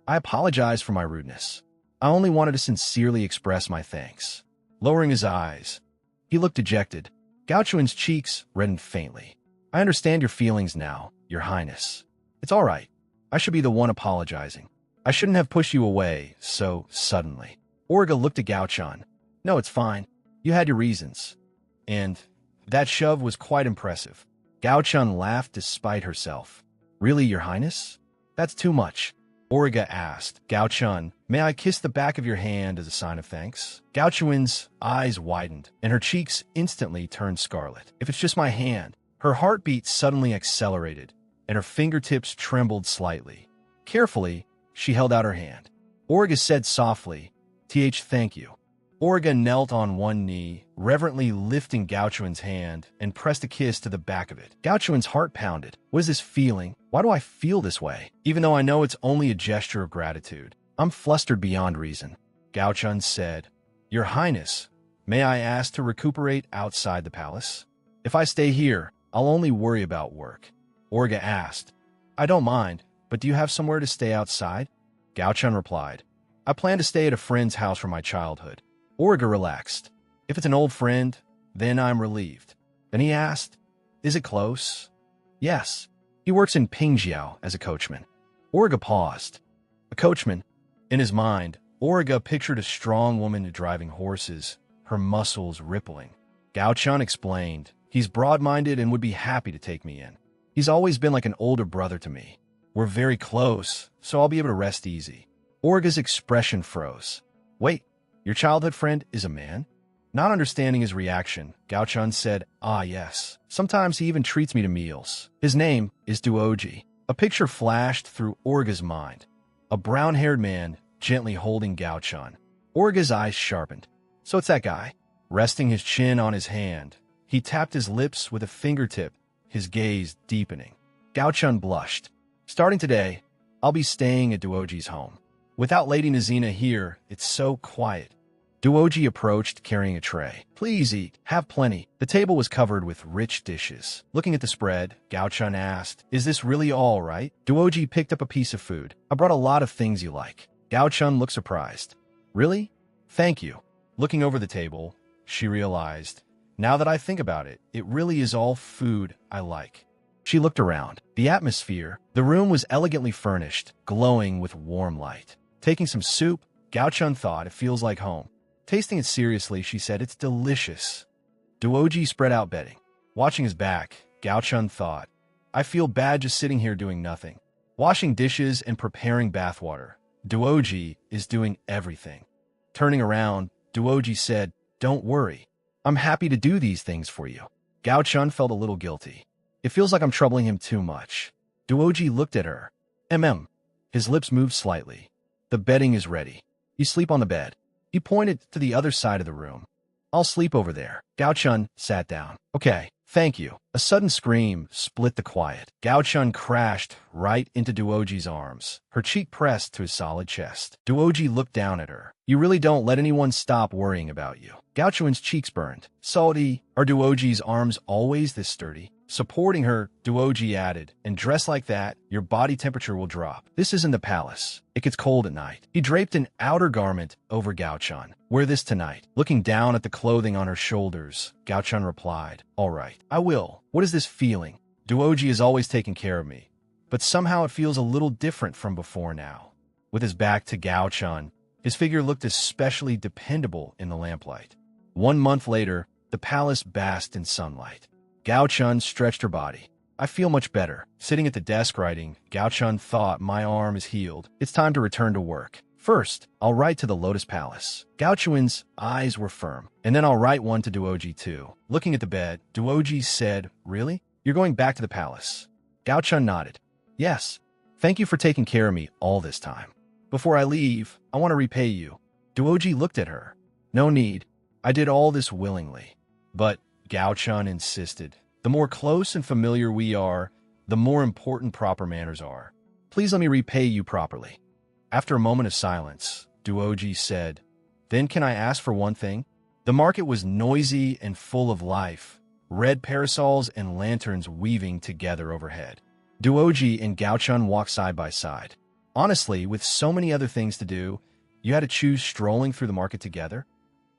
I apologize for my rudeness. I only wanted to sincerely express my thanks." Lowering his eyes, he looked dejected. Gao Chun's cheeks reddened faintly. "I understand your feelings now, Your Highness. It's all right. I should be the one apologizing. I shouldn't have pushed you away so suddenly." Origa looked at Gao Chun. "No, it's fine. You had your reasons. And that shove was quite impressive." Gao Chun laughed despite herself. "Really, Your Highness? That's too much." Origa asked, "Gao Chun, may I kiss the back of your hand as a sign of thanks?" Gao Chun's eyes widened, and her cheeks instantly turned scarlet. "If it's just my hand." Her heartbeat suddenly accelerated, and her fingertips trembled slightly. Carefully, she held out her hand. Origa said softly, "Thank you." Origa knelt on one knee, reverently lifting Gao Chun's hand, and pressed a kiss to the back of it. Gao Chun's heart pounded. What is this feeling? Why do I feel this way? Even though I know it's only a gesture of gratitude, I'm flustered beyond reason. Gao Chun said, "Your Highness, may I ask to recuperate outside the palace? If I stay here, I'll only worry about work." Origa asked, "I don't mind, but do you have somewhere to stay outside?" Gao Chun replied, "I plan to stay at a friend's house from my childhood." Origa relaxed. "If it's an old friend, then I'm relieved." Then he asked, "Is it close?" "Yes. He works in Pingjiao as a coachman." Origa paused. A coachman? In his mind, Origa pictured a strong woman driving horses, her muscles rippling. Gao Chun explained, "He's broad-minded and would be happy to take me in. He's always been like an older brother to me. We're very close, so I'll be able to rest easy." Origa's expression froze. "Wait, your childhood friend is a man?" Not understanding his reaction, Gao-chun said, "Ah, yes. Sometimes he even treats me to meals. His name is Duoji." A picture flashed through Orga's mind. A brown-haired man gently holding Gao-chun. Orga's eyes sharpened. So it's that guy. Resting his chin on his hand, he tapped his lips with a fingertip, his gaze deepening. Gao-chun blushed. "Starting today, I'll be staying at Duoji's home. Without Lady Nazina here, it's so quiet." Duoji approached carrying a tray. "Please eat. Have plenty." The table was covered with rich dishes. Looking at the spread, Gao-chun asked, "Is this really all right?" Duoji picked up a piece of food. "I brought a lot of things you like." Gao-chun looked surprised. "Really? Thank you." Looking over the table, she realized, "Now that I think about it, it really is all food I like." She looked around. The atmosphere, the room was elegantly furnished, glowing with warm light. Taking some soup, Gao-chun thought, "It feels like home." Tasting it seriously, she said, "It's delicious." Duoji spread out bedding. Watching his back, Gao-chun thought, "I feel bad just sitting here doing nothing." Washing dishes and preparing bathwater, Duoji is doing everything. Turning around, Duoji said, "Don't worry. I'm happy to do these things for you." Gao-chun felt a little guilty. "It feels like I'm troubling him too much." Duoji looked at her. His lips moved slightly. "The bedding is ready. You sleep on the bed." He pointed to the other side of the room. "I'll sleep over there." Gao-chun sat down. "Okay, thank you." A sudden scream split the quiet. Gao-chun crashed right into Duoji's arms, her cheek pressed to his solid chest. Duoji looked down at her. "You really don't let anyone stop worrying about you." Gao-chun's cheeks burned. "Salty, are Duoji's arms always this sturdy?" Supporting her, Duoji added, "And dressed like that, your body temperature will drop. This isn't the palace. It gets cold at night." He draped an outer garment over Gao-chun. "Wear this tonight." Looking down at the clothing on her shoulders, Gao-chun replied, "All right, I will." "What is this feeling?" "Duoji is always taking care of me, but somehow it feels a little different from before now." With his back to Gao-chun, his figure looked especially dependable in the lamplight. 1 month later, the palace basked in sunlight. Gao-chun stretched her body. "I feel much better." Sitting at the desk writing, Gao-chun thought, "My arm is healed. It's time to return to work. First, I'll write to the Lotus Palace." Gao-chun's eyes were firm. "And then I'll write one to Duoji too." Looking at the bed, Duoji said, "Really? You're going back to the palace?" Gao-chun nodded. "Yes. Thank you for taking care of me all this time. Before I leave, I want to repay you." Duoji looked at her. "No need. I did all this willingly." "But," Gao-chun insisted, "the more close and familiar we are, the more important proper manners are. Please let me repay you properly." After a moment of silence, Duoji said, "Then can I ask for one thing?" The market was noisy and full of life, red parasols and lanterns weaving together overhead. Duoji and Gao-chun walked side by side. Honestly, with so many other things to do, you had to choose strolling through the market together?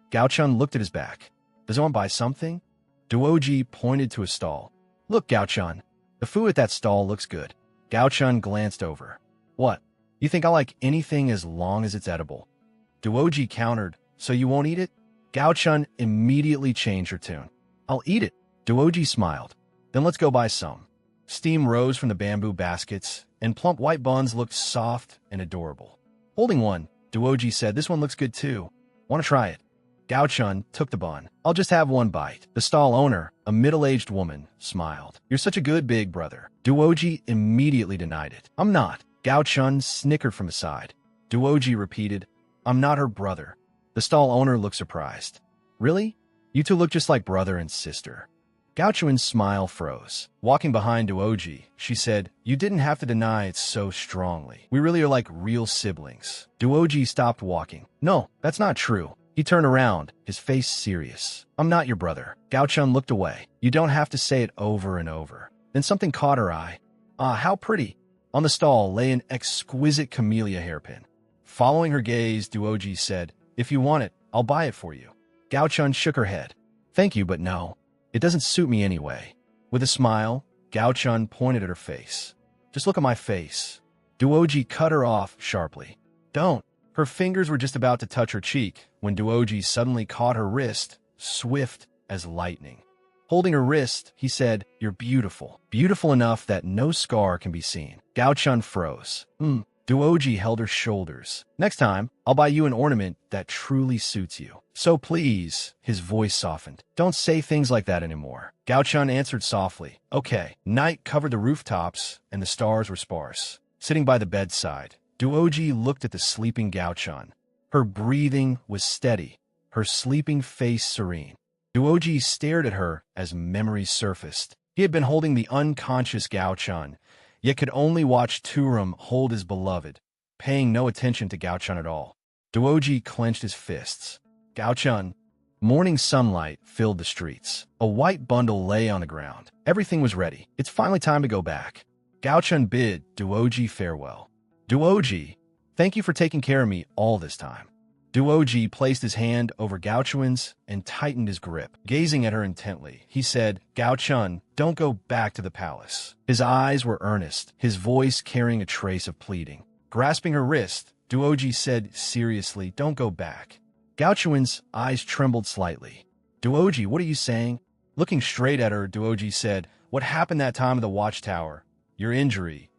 Gao-chun looked at his back. "Does anyone buy something?" Duoji pointed to a stall. "Look, Gao-chun, the food at that stall looks good." Gao-chun glanced over. "What? You think I like anything as long as it's edible?" Duoji countered, "So you won't eat it?" Gao-chun immediately changed her tune. "I'll eat it." Duoji smiled. "Then let's go buy some." Steam rose from the bamboo baskets, and plump white buns looked soft and adorable. Holding one, Duoji said, "This one looks good too. Want to try it?" Gao-chun took the bun. "I'll just have one bite." The stall owner, a middle-aged woman, smiled. "You're such a good big brother." Duoji immediately denied it. "I'm not." Gao-chun snickered from the side. Duoji repeated, "I'm not her brother." The stall owner looked surprised. "Really? You two look just like brother and sister." Gao-chun's smile froze. Walking behind Duoji, she said, "You didn't have to deny it so strongly. We really are like real siblings." Duoji stopped walking. "No, that's not true." He turned around, his face serious. "I'm not your brother." Gao-chun looked away. "You don't have to say it over and over." Then something caught her eye. "Ah, how pretty." On the stall lay an exquisite camellia hairpin. Following her gaze, Duoji said, "If you want it, I'll buy it for you." Gao-chun shook her head. "Thank you, but no. It doesn't suit me anyway." With a smile, Gao-chun pointed at her face. "Just look at my face." Duoji cut her off sharply. "Don't." Her fingers were just about to touch her cheek when Duoji suddenly caught her wrist, swift as lightning. Holding her wrist, he said, "You're beautiful. Beautiful enough that no scar can be seen." Gao-chun froze. Duoji held her shoulders. Next time, I'll buy you an ornament that truly suits you. So please, his voice softened. Don't say things like that anymore. Gao-chun answered softly. Okay. Night covered the rooftops, and the stars were sparse. Sitting by the bedside, Duoji looked at the sleeping Gao-chun. Her breathing was steady, her sleeping face serene. Duoji stared at her as memories surfaced. He had been holding the unconscious Gao-chun, yet could only watch Turum hold his beloved, paying no attention to Gao-chun at all. Duoji clenched his fists. Gao-chun. Morning sunlight filled the streets. A white bundle lay on the ground. Everything was ready. It's finally time to go back. Gao-chun bid Duoji farewell. Duoji, thank you for taking care of me all this time. Duoji placed his hand over Gao-chun's and tightened his grip. Gazing at her intently, he said, Gao-chun, don't go back to the palace. His eyes were earnest, his voice carrying a trace of pleading. Grasping her wrist, Duoji said seriously, don't go back. Gao-chun's eyes trembled slightly. Duoji, what are you saying? Looking straight at her, Duoji said, what happened that time at the watchtower? Your injury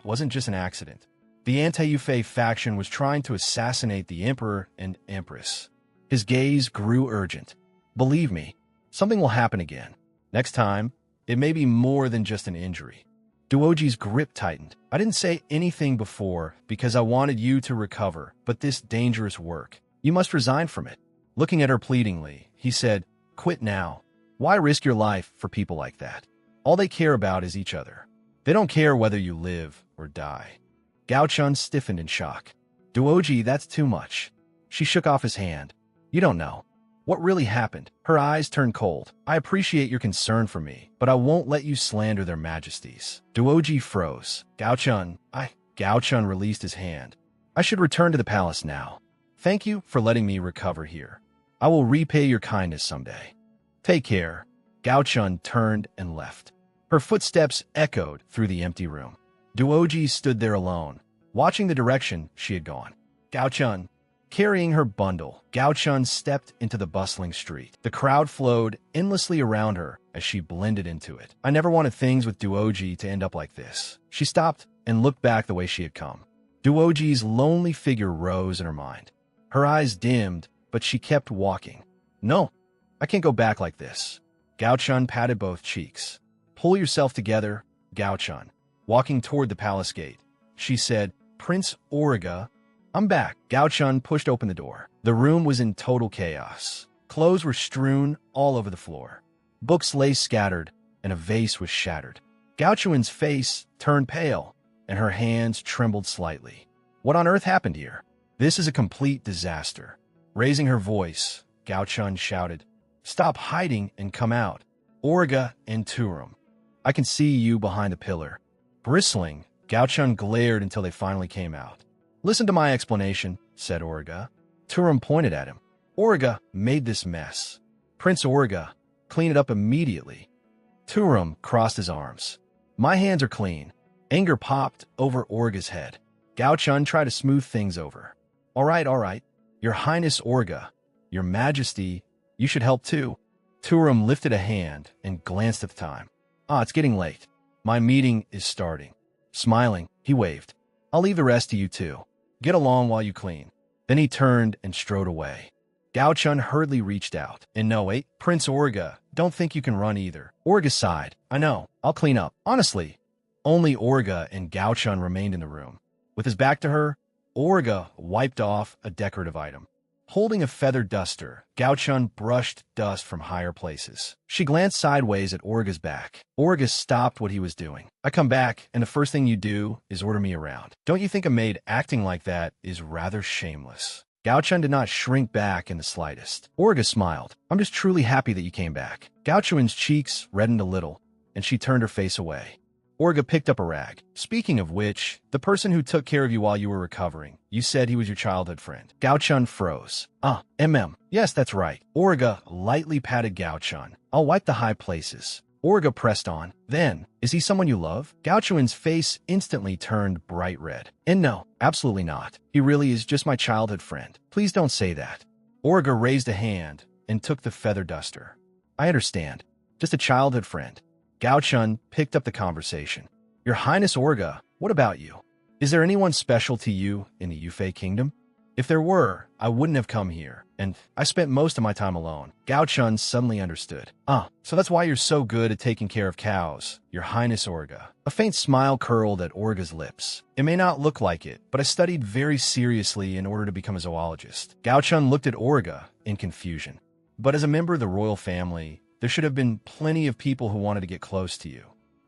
wasn't just an accident. The anti-Yufei faction was trying to assassinate the emperor and empress. His gaze grew urgent. Believe me, something will happen again. Next time, it may be more than just an injury. Duoji's grip tightened. I didn't say anything before because I wanted you to recover, but this dangerous work, you must resign from it. Looking at her pleadingly, he said, quit now. Why risk your life for people like that? All they care about is each other. They don't care whether you live or die. Gao-chun stiffened in shock. Duoji, that's too much. She shook off his hand. You don't know. What really happened? Her eyes turned cold. I appreciate your concern for me, but I won't let you slander their majesties. Duoji froze. Gao-chun, Gao-chun released his hand. I should return to the palace now. Thank you for letting me recover here. I will repay your kindness someday. Take care. Gao-chun turned and left. Her footsteps echoed through the empty room. Duoji stood there alone, watching the direction she had gone. Gao-chun. Carrying her bundle, Gao-chun stepped into the bustling street. The crowd flowed endlessly around her as she blended into it. I never wanted things with Duoji to end up like this. She stopped and looked back the way she had come. Duoji's lonely figure rose in her mind. Her eyes dimmed, but she kept walking. No, I can't go back like this. Gao-chun patted both cheeks. Pull yourself together, Gao-chun. Walking toward the palace gate, she said, Prince Auriga, I'm back. Gao-chun pushed open the door. The room was in total chaos. Clothes were strewn all over the floor. Books lay scattered, and a vase was shattered. Gao-chun's face turned pale, and her hands trembled slightly. What on earth happened here? This is a complete disaster. Raising her voice, Gao-chun shouted, Stop hiding and come out. Auriga and Turum. I can see you behind the pillar. Bristling, Gao-chun glared until they finally came out. Listen to my explanation, said Auriga. Turum pointed at him. Auriga made this mess. Prince Auriga, clean it up immediately. Turum crossed his arms. My hands are clean. Anger popped over Auriga's head. Gao-chun tried to smooth things over. All right. Your Highness Auriga, your Majesty, you should help too. Turum lifted a hand and glanced at the time. It's getting late. My meeting is starting. Smiling, he waved. I'll leave the rest to you two. Get along while you clean. Then he turned and strode away. Gao-chun hurriedly reached out. And no, wait, Prince Auriga, don't think you can run either. Auriga sighed. I know, I'll clean up. Honestly, only Auriga and Gao-chun remained in the room. With his back to her, Auriga wiped off a decorative item. Holding a feather duster, Gao-chun brushed dust from higher places. She glanced sideways at Auriga's back. Auriga stopped what he was doing. I come back, and the first thing you do is order me around. Don't you think a maid acting like that is rather shameless? Gao-chun did not shrink back in the slightest. Auriga smiled. I'm just truly happy that you came back. Gao-chun's cheeks reddened a little, and she turned her face away. Auriga picked up a rag. Speaking of which, the person who took care of you while you were recovering, you said he was your childhood friend. Gao-chun froze. Yes, that's right. Auriga lightly patted Gao-chun. I'll wipe the high places. Auriga pressed on. Then, is he someone you love? Gao-chun's face instantly turned bright red. And no, absolutely not. He really is just my childhood friend. Please don't say that. Auriga raised a hand and took the feather duster. I understand. Just a childhood friend. Gao-chun picked up the conversation. Your Highness Auriga, what about you? Is there anyone special to you in the Yufei kingdom? If there were, I wouldn't have come here, and I spent most of my time alone. Gao Chun suddenly understood. So that's why you're so good at taking care of cows, Your Highness Orga. A faint smile curled at Orga's lips. It may not look like it, but I studied very seriously in order to become a zoologist. Gao Chun looked at Orga in confusion. But as a member of the royal family, there should have been plenty of people who wanted to get close to you.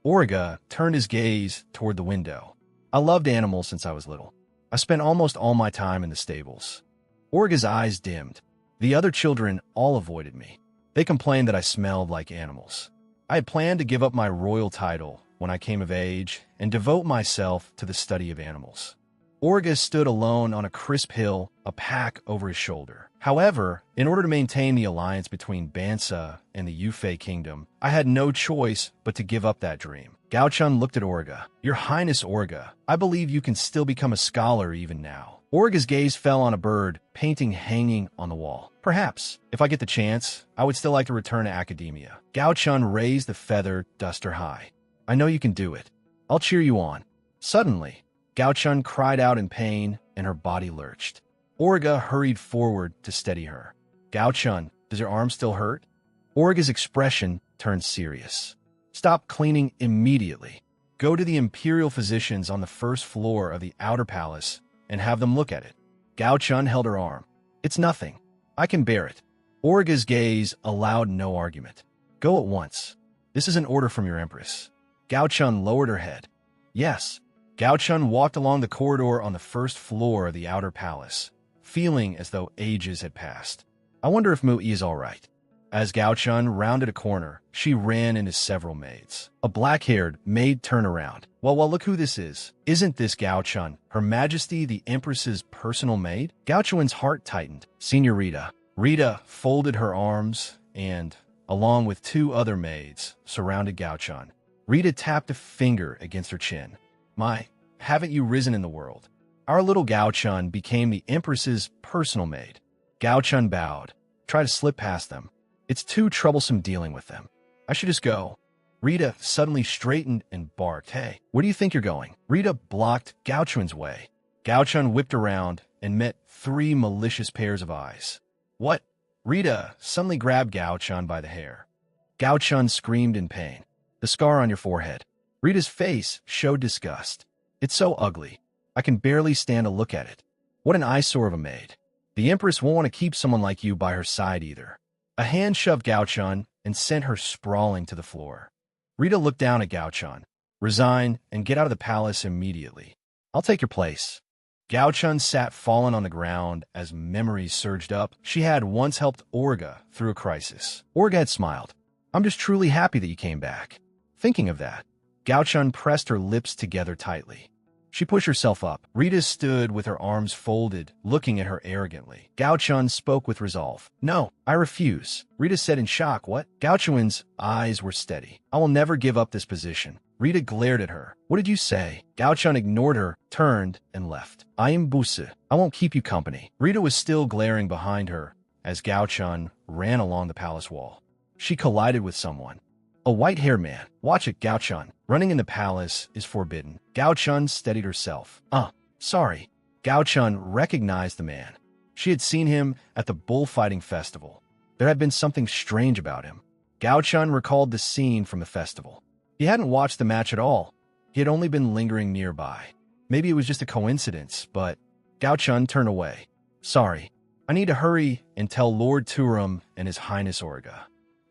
Orga turned his gaze toward the window. I loved animals since I was little. I spent almost all my time in the stables. Orga's eyes dimmed. The other children all avoided me. They complained that I smelled like animals. I had planned to give up my royal title when I came of age and devote myself to the study of animals. Orga stood alone on a crisp hill, a pack over his shoulder. However, in order to maintain the alliance between Bansa and the Yufei kingdom, I had no choice but to give up that dream. Gao Chun looked at Orga. Your Highness Orga, I believe you can still become a scholar even now. Orga's gaze fell on a bird painting hanging on the wall. Perhaps, if I get the chance, I would still like to return to academia. Gao Chun raised the feather duster high. I know you can do it. I'll cheer you on. Suddenly, Gao Chun cried out in pain and her body lurched. Orga hurried forward to steady her. Gao Chun, does your arm still hurt? Orga's expression turned serious. Stop cleaning immediately. Go to the imperial physicians on the first floor of the outer palace and have them look at it. Gao Chun held her arm. It's nothing. I can bear it. Orga's gaze allowed no argument. Go at once. This is an order from your empress. Gao Chun lowered her head. Yes. Gao Chun walked along the corridor on the first floor of the outer palace, feeling as though ages had passed. I wonder if Mu Yi is all right. As Gao Chun rounded a corner, she ran into several maids. A black-haired maid turned around. Well, look who this is. Isn't this Gao Chun, Her Majesty the Empress's personal maid? Gao Chun's heart tightened. Senorita. Rita folded her arms and, along with two other maids, surrounded Gao Chun. Rita tapped a finger against her chin. My, haven't you risen in the world? Our little Gao Chun became the Empress's personal maid. Gao Chun bowed. Try to slip past them. It's too troublesome dealing with them. I should just go. Rita suddenly straightened and barked. Hey, where do you think you're going? Rita blocked Gao Chun's way. Gao Chun whipped around and met three malicious pairs of eyes. What? Rita suddenly grabbed Gao Chun by the hair. Gao Chun screamed in pain. The scar on your forehead. Rita's face showed disgust. It's so ugly. I can barely stand to look at it. What an eyesore of a maid. The Empress won't want to keep someone like you by her side either. A hand shoved Gao Chun and sent her sprawling to the floor. Rita looked down at Gao Chun. Resign and get out of the palace immediately. I'll take your place. Gao Chun sat fallen on the ground as memories surged up. She had once helped Orga through a crisis. Orga had smiled. I'm just truly happy that you came back. Thinking of that, Gao Chun pressed her lips together tightly. She pushed herself up. Rita stood with her arms folded, looking at her arrogantly. Gao Chun spoke with resolve. No, I refuse. Rita said in shock. What? Gao Chun's eyes were steady. I will never give up this position. Rita glared at her. What did you say? Gao Chun ignored her, turned, and left. I am Busu. I won't keep you company. Rita was still glaring behind her as Gao Chun ran along the palace wall. She collided with someone. A white-haired man. Watch it, Gao Chun. Running in the palace is forbidden. Gao Chun steadied herself. Sorry. Gao Chun recognized the man. She had seen him at the bullfighting festival. There had been something strange about him. Gao Chun recalled the scene from the festival. He hadn't watched the match at all. He had only been lingering nearby. Maybe it was just a coincidence, but Gao Chun turned away. Sorry. I need to hurry and tell Lord Turum and His Highness Orga.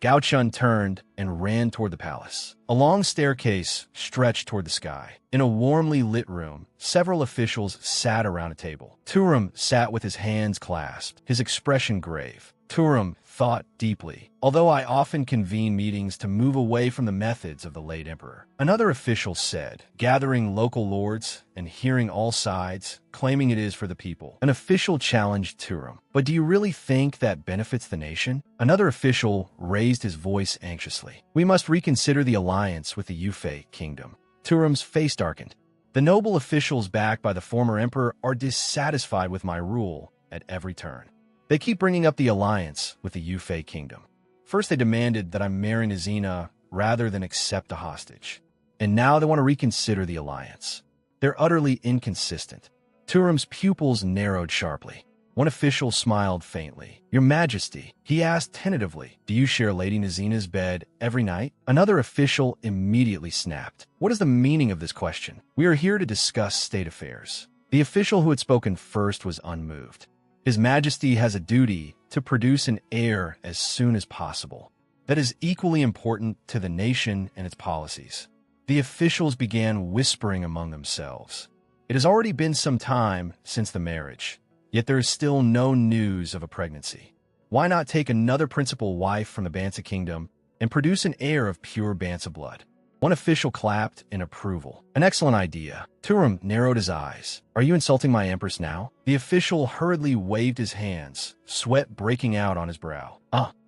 Gao Chun turned and ran toward the palace. A long staircase stretched toward the sky. In a warmly lit room, several officials sat around a table. Turum sat with his hands clasped, his expression grave. Turum thought deeply. Although I often convene meetings to move away from the methods of the late emperor. Another official said, gathering local lords and hearing all sides, claiming it is for the people. An official challenged Turum. But do you really think that benefits the nation? Another official raised his voice anxiously. We must reconsider the alliance with the Yufei kingdom. Turum's face darkened. The noble officials backed by the former emperor are dissatisfied with my rule at every turn. They keep bringing up the alliance with the Yufei kingdom. First they demanded that I marry Nazina rather than accept a hostage. And now they want to reconsider the alliance. They're utterly inconsistent. Turum's pupils narrowed sharply. One official smiled faintly. Your Majesty, he asked tentatively, do you share Lady Nazina's bed every night? Another official immediately snapped. What is the meaning of this question? We are here to discuss state affairs. The official who had spoken first was unmoved. His Majesty has a duty to produce an heir as soon as possible. That is equally important to the nation and its policies. The officials began whispering among themselves. It has already been some time since the marriage, yet there is still no news of a pregnancy. Why not take another principal wife from the Bansa kingdom and produce an heir of pure Bansa blood? One official clapped in approval. An excellent idea. Turum narrowed his eyes. Are you insulting my empress now? The official hurriedly waved his hands, sweat breaking out on his brow.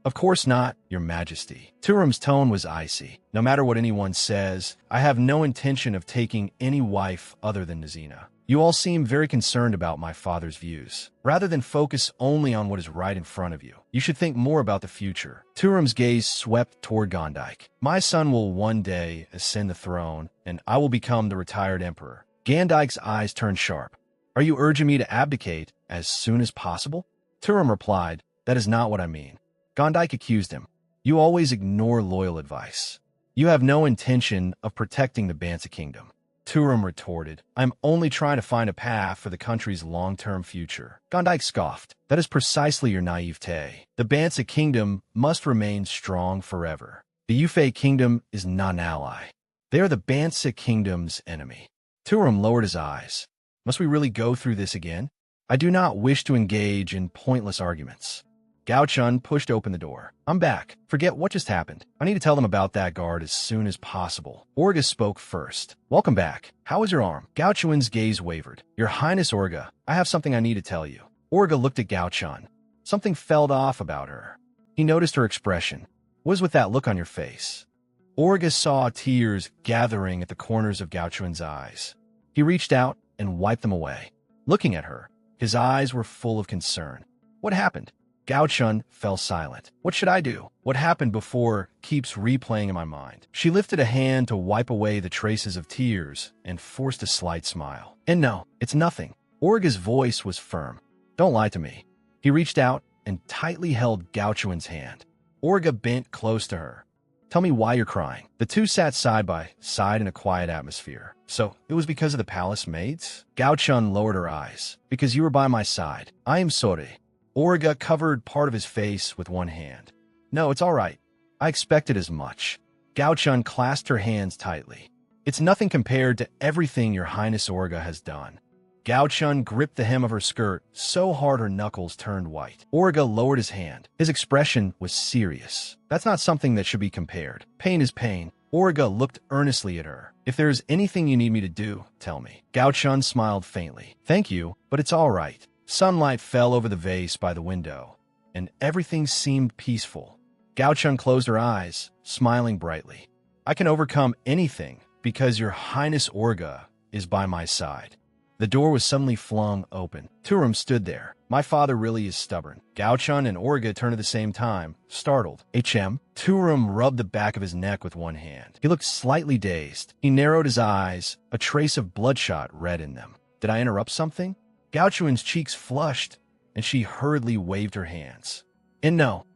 Of course not, Your Majesty. Turum's tone was icy. No matter what anyone says, I have no intention of taking any wife other than Nazina. You all seem very concerned about my father's views. Rather than focus only on what is right in front of you, you should think more about the future. Turum's gaze swept toward Gondike. My son will one day ascend the throne, and I will become the retired emperor. Gondike's eyes turned sharp. Are you urging me to abdicate as soon as possible? Turum replied, that is not what I mean. Gondike accused him. You always ignore loyal advice. You have no intention of protecting the Bansa kingdom. Turum retorted, I'm only trying to find a path for the country's long-term future. Gondike scoffed. That is precisely your naivete. The Bansa kingdom must remain strong forever. The Yufei kingdom is not an ally. They are the Bansa kingdom's enemy. Turum lowered his eyes. Must we really go through this again? I do not wish to engage in pointless arguments. Gao Chun pushed open the door. I'm back. Forget what just happened. I need to tell them about that guard as soon as possible. Orga spoke first. Welcome back. How is your arm? Gao Chun's gaze wavered. Your Highness Orga, I have something I need to tell you. Orga looked at Gao Chun. Something felt off about her. He noticed her expression. What is with that look on your face? Orga saw tears gathering at the corners of Gao Chun's eyes. He reached out and wiped them away. Looking at her, his eyes were full of concern. What happened? Gao Chun fell silent. What should I do? What happened before keeps replaying in my mind. She lifted a hand to wipe away the traces of tears and forced a slight smile. And no, it's nothing. Orga's voice was firm. Don't lie to me. He reached out and tightly held Gao Chun's hand. Orga bent close to her. Tell me why you're crying. The two sat side by side in a quiet atmosphere. So, it was because of the palace maids? Gao Chun lowered her eyes. Because you were by my side. I am sorry. Orga covered part of his face with one hand. No, it's all right. I expected as much. Gao Chun clasped her hands tightly. It's nothing compared to everything your Highness Orga has done. Gao Chun gripped the hem of her skirt so hard her knuckles turned white. Orga lowered his hand. His expression was serious. That's not something that should be compared. Pain is pain. Orga looked earnestly at her. If there is anything you need me to do, tell me. Gao Chun smiled faintly. Thank you, but it's all right. Sunlight fell over the vase by the window, and everything seemed peaceful. Gao Chun closed her eyes, smiling brightly. I can overcome anything because your Highness Orga is by my side. The door was suddenly flung open. Turum stood there. My father really is stubborn. Gao Chun and Orga turned at the same time, startled. HM? Turum rubbed the back of his neck with one hand. He looked slightly dazed. He narrowed his eyes, a trace of bloodshot red in them. Did I interrupt something? Gao Chun's cheeks flushed, and she hurriedly waved her hands. And no.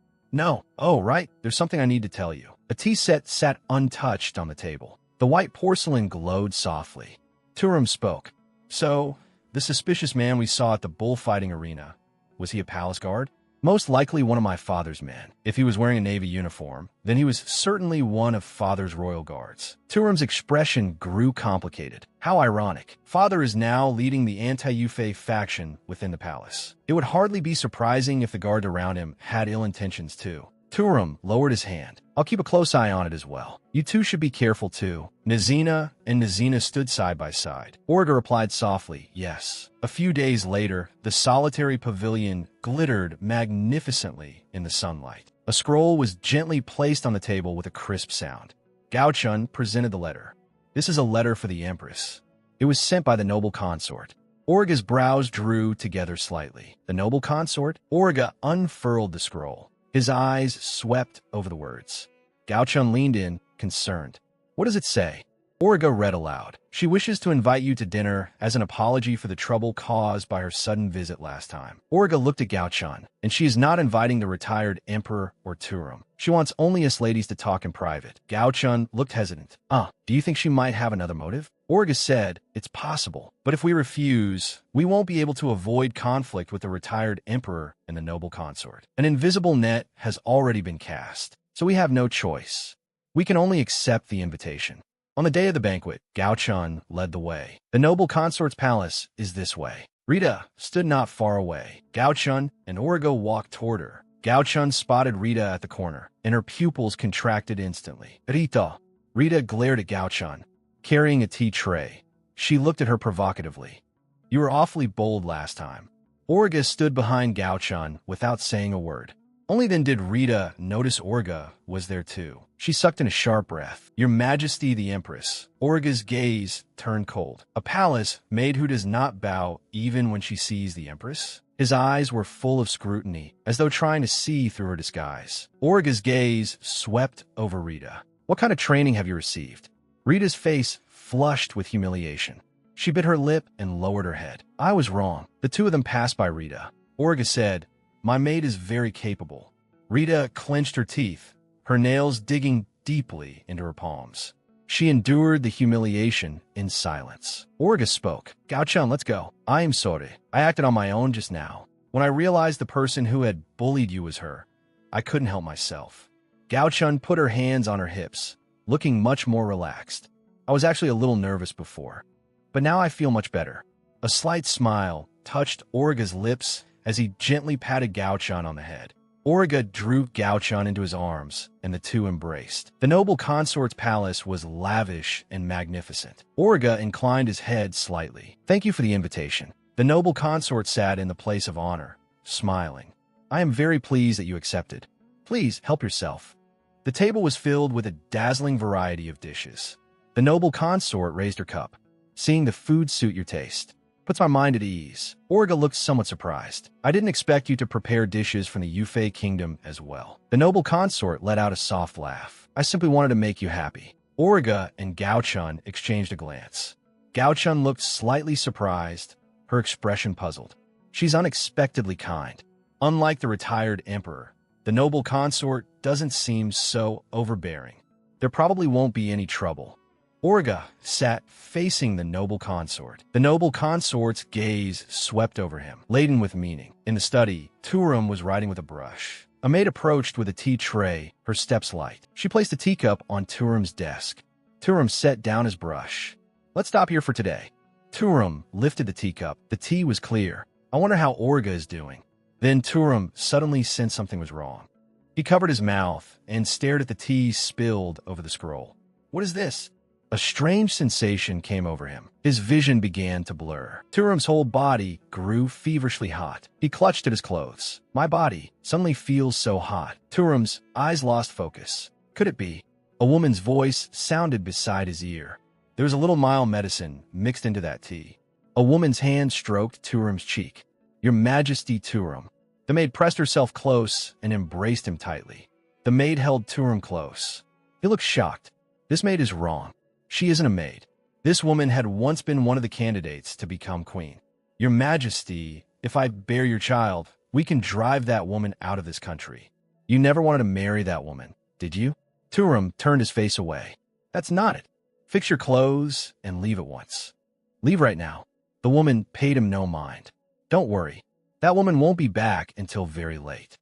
Oh, right, there's something I need to tell you. A tea set sat untouched on the table. The white porcelain glowed softly. Turum spoke. So, the suspicious man we saw at the bullfighting arena, was he a palace guard? Most likely one of my father's men. If he was wearing a navy uniform, then he was certainly one of father's royal guards. Turum's expression grew complicated. How ironic. Father is now leading the anti-Yufei faction within the palace. It would hardly be surprising if the guard around him had ill intentions too. Turum lowered his hand. I'll keep a close eye on it as well. You two should be careful too. Nazina and Nazina stood side by side. Orga replied softly, yes. A few days later, the solitary pavilion glittered magnificently in the sunlight. A scroll was gently placed on the table with a crisp sound. Gao Chun presented the letter. This is a letter for the Empress. It was sent by the noble consort. Orga's brows drew together slightly. The noble consort? Orga unfurled the scroll. His eyes swept over the words. Gao Chun leaned in, concerned. What does it say? Origa read aloud. She wishes to invite you to dinner as an apology for the trouble caused by her sudden visit last time. Origa looked at Gaochan, and she is not inviting the retired emperor or Turum. She wants only us ladies to talk in private. Gaochan looked hesitant. Do you think she might have another motive? Origa said, it's possible, but if we refuse, we won't be able to avoid conflict with the retired emperor and the noble consort. An invisible net has already been cast, so we have no choice. We can only accept the invitation. On the day of the banquet, Gaochan led the way. The noble consort's palace is this way. Rita stood not far away. Gaochan and Origa walked toward her. Gaochan spotted Rita at the corner, and her pupils contracted instantly. Rita glared at Gaochan, carrying a tea tray. She looked at her provocatively. You were awfully bold last time. Origa stood behind Gaochan without saying a word. Only then did Rita notice Origa was there too. She sucked in a sharp breath. Your Majesty the Empress. Origa's gaze turned cold. A palace maid who does not bow even when she sees the Empress? His eyes were full of scrutiny, as though trying to see through her disguise. Origa's gaze swept over Rita. What kind of training have you received? Rita's face flushed with humiliation. She bit her lip and lowered her head. I was wrong. The two of them passed by Rita. Origa said, my maid is very capable. Rita clenched her teeth, her nails digging deeply into her palms. She endured the humiliation in silence. Origa spoke. Gaochan, let's go. I am sorry. I acted on my own just now. When I realized the person who had bullied you was her, I couldn't help myself. Gaochan put her hands on her hips, looking much more relaxed. I was actually a little nervous before, but now I feel much better. A slight smile touched Origa's lips as he gently patted Gaochan on the head. Origa drew Gaochan into his arms, and the two embraced. The noble consort's palace was lavish and magnificent. Origa inclined his head slightly. Thank you for the invitation. The noble consort sat in the place of honor, smiling. I am very pleased that you accepted. Please help yourself. The table was filled with a dazzling variety of dishes. The noble consort raised her cup. Seeing the food suit your taste puts my mind at ease. Origa looked somewhat surprised. I didn't expect you to prepare dishes from the Yufei kingdom as well. The noble consort let out a soft laugh. I simply wanted to make you happy. Origa and Gaochan exchanged a glance. Gaochan looked slightly surprised, her expression puzzled. She's unexpectedly kind. Unlike the retired emperor, the noble consort doesn't seem so overbearing. There probably won't be any trouble. Origa sat facing the noble consort. The noble consort's gaze swept over him, laden with meaning. In the study, Turum was writing with a brush. A maid approached with a tea tray, her steps light. She placed a teacup on Turum's desk. Turum set down his brush. Let's stop here for today. Turum lifted the teacup. The tea was clear. I wonder how Origa is doing. Then Turum suddenly sensed something was wrong. He covered his mouth and stared at the tea spilled over the scroll. What is this? A strange sensation came over him. His vision began to blur. Turum's whole body grew feverishly hot. He clutched at his clothes. My body suddenly feels so hot. Turum's eyes lost focus. Could it be? A woman's voice sounded beside his ear. There was a little mild medicine mixed into that tea. A woman's hand stroked Turum's cheek. Your Majesty, Turum. The maid pressed herself close and embraced him tightly. The maid held Turum close. He looked shocked. This maid is wrong. She isn't a maid. This woman had once been one of the candidates to become queen. Your Majesty, if I bear your child, we can drive that woman out of this country. You never wanted to marry that woman, did you? Turum turned his face away. That's not it. Fix your clothes and leave at once. Leave right now. The woman paid him no mind. Don't worry. That woman won't be back until very late.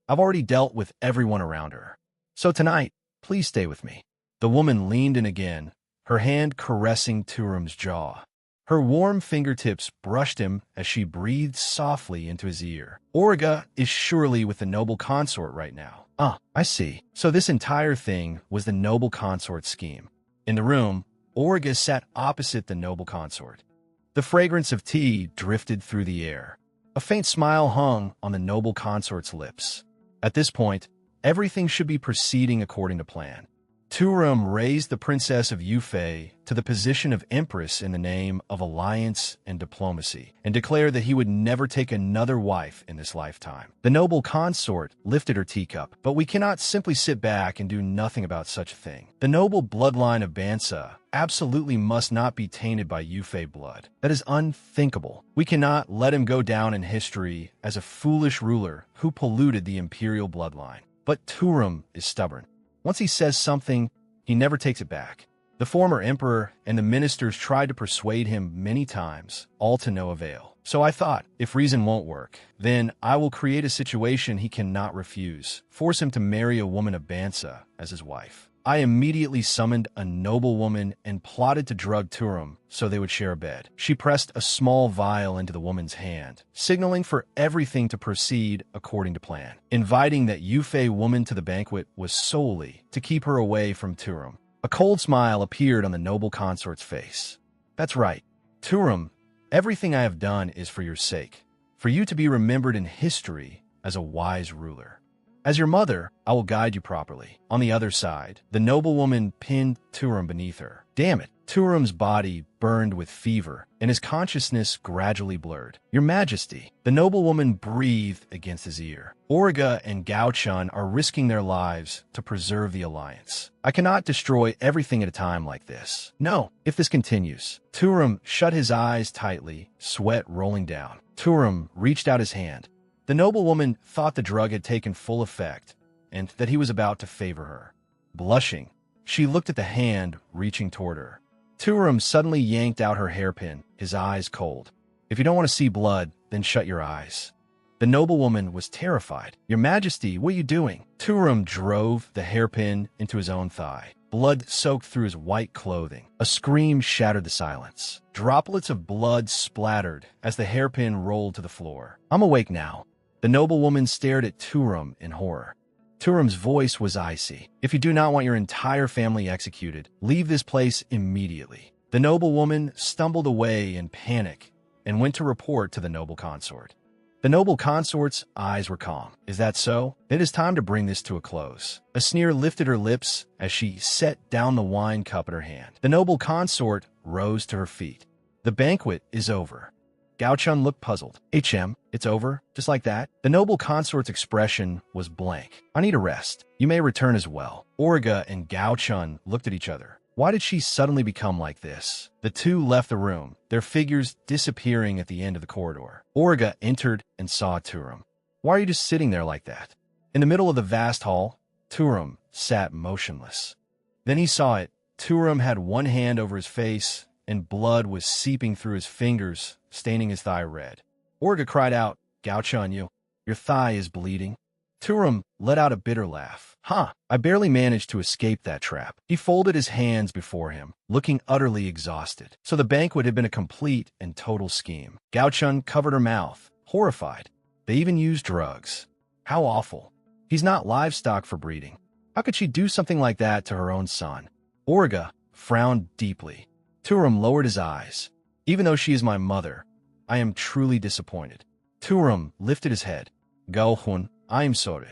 I've already dealt with everyone around her. So tonight, please stay with me. The woman leaned in again, her hand caressing Turum's jaw. Her warm fingertips brushed him as she breathed softly into his ear. Origa is surely with the noble consort right now. I see. So this entire thing was the noble consort's scheme. In the room, Origa sat opposite the noble consort. The fragrance of tea drifted through the air. A faint smile hung on the noble consort's lips. At this point, everything should be proceeding according to plan. Turum raised the princess of Yufei to the position of empress in the name of alliance and diplomacy, and declared that he would never take another wife in this lifetime. The noble consort lifted her teacup, but we cannot simply sit back and do nothing about such a thing. The noble bloodline of Bansa absolutely must not be tainted by Yufei blood. That is unthinkable. We cannot let him go down in history as a foolish ruler who polluted the imperial bloodline. But Turum is stubborn. Once he says something, he never takes it back. The former emperor and the ministers tried to persuade him many times, all to no avail. So I thought, if reason won't work, then I will create a situation he cannot refuse, force him to marry a woman of Bansa as his wife. I immediately summoned a noble woman and plotted to drug Turum so they would share a bed. She pressed a small vial into the woman's hand, signaling for everything to proceed according to plan. Inviting that Yufei woman to the banquet was solely to keep her away from Turum. A cold smile appeared on the noble consort's face. That's right, Turum, everything I have done is for your sake, for you to be remembered in history as a wise ruler. As your mother, I will guide you properly. On the other side, the noblewoman pinned Turum beneath her. Damn it! Turum's body burned with fever, and his consciousness gradually blurred. Your Majesty, the noblewoman breathed against his ear. Origa and Gaochun are risking their lives to preserve the alliance. I cannot destroy everything at a time like this. No, if this continues. Turum shut his eyes tightly, sweat rolling down. Turum reached out his hand. The noblewoman thought the drug had taken full effect, and that he was about to favor her. Blushing, she looked at the hand reaching toward her. Turum suddenly yanked out her hairpin, his eyes cold. If you don't want to see blood, then shut your eyes. The noblewoman was terrified. Your Majesty, what are you doing? Turum drove the hairpin into his own thigh. Blood soaked through his white clothing. A scream shattered the silence. Droplets of blood splattered as the hairpin rolled to the floor. I'm awake now. The noblewoman stared at Turum in horror. Turum's voice was icy. If you do not want your entire family executed, leave this place immediately. The noblewoman stumbled away in panic and went to report to the noble consort. The noble consort's eyes were calm. Is that so? It is time to bring this to a close. A sneer lifted her lips as she set down the wine cup in her hand. The noble consort rose to her feet. The banquet is over. Gaochun looked puzzled. It's over? Just like that? The noble consort's expression was blank. I need a rest. You may return as well. Origa and Gaochun looked at each other. Why did she suddenly become like this? The two left the room, their figures disappearing at the end of the corridor. Origa entered and saw Turum. Why are you just sitting there like that? In the middle of the vast hall, Turum sat motionless. Then he saw it. Turum had one hand over his face, and blood was seeping through his fingers, staining his thigh red. Origa cried out, Gaochun, your thigh is bleeding. Turum let out a bitter laugh. I barely managed to escape that trap. He folded his hands before him, looking utterly exhausted. So the banquet had been a complete and total scheme. Gaochun covered her mouth, horrified. They even used drugs. How awful. He's not livestock for breeding. How could she do something like that to her own son? Origa frowned deeply. Turum lowered his eyes. Even though she is my mother, I am truly disappointed. Turum lifted his head. Gaohun, I am sorry.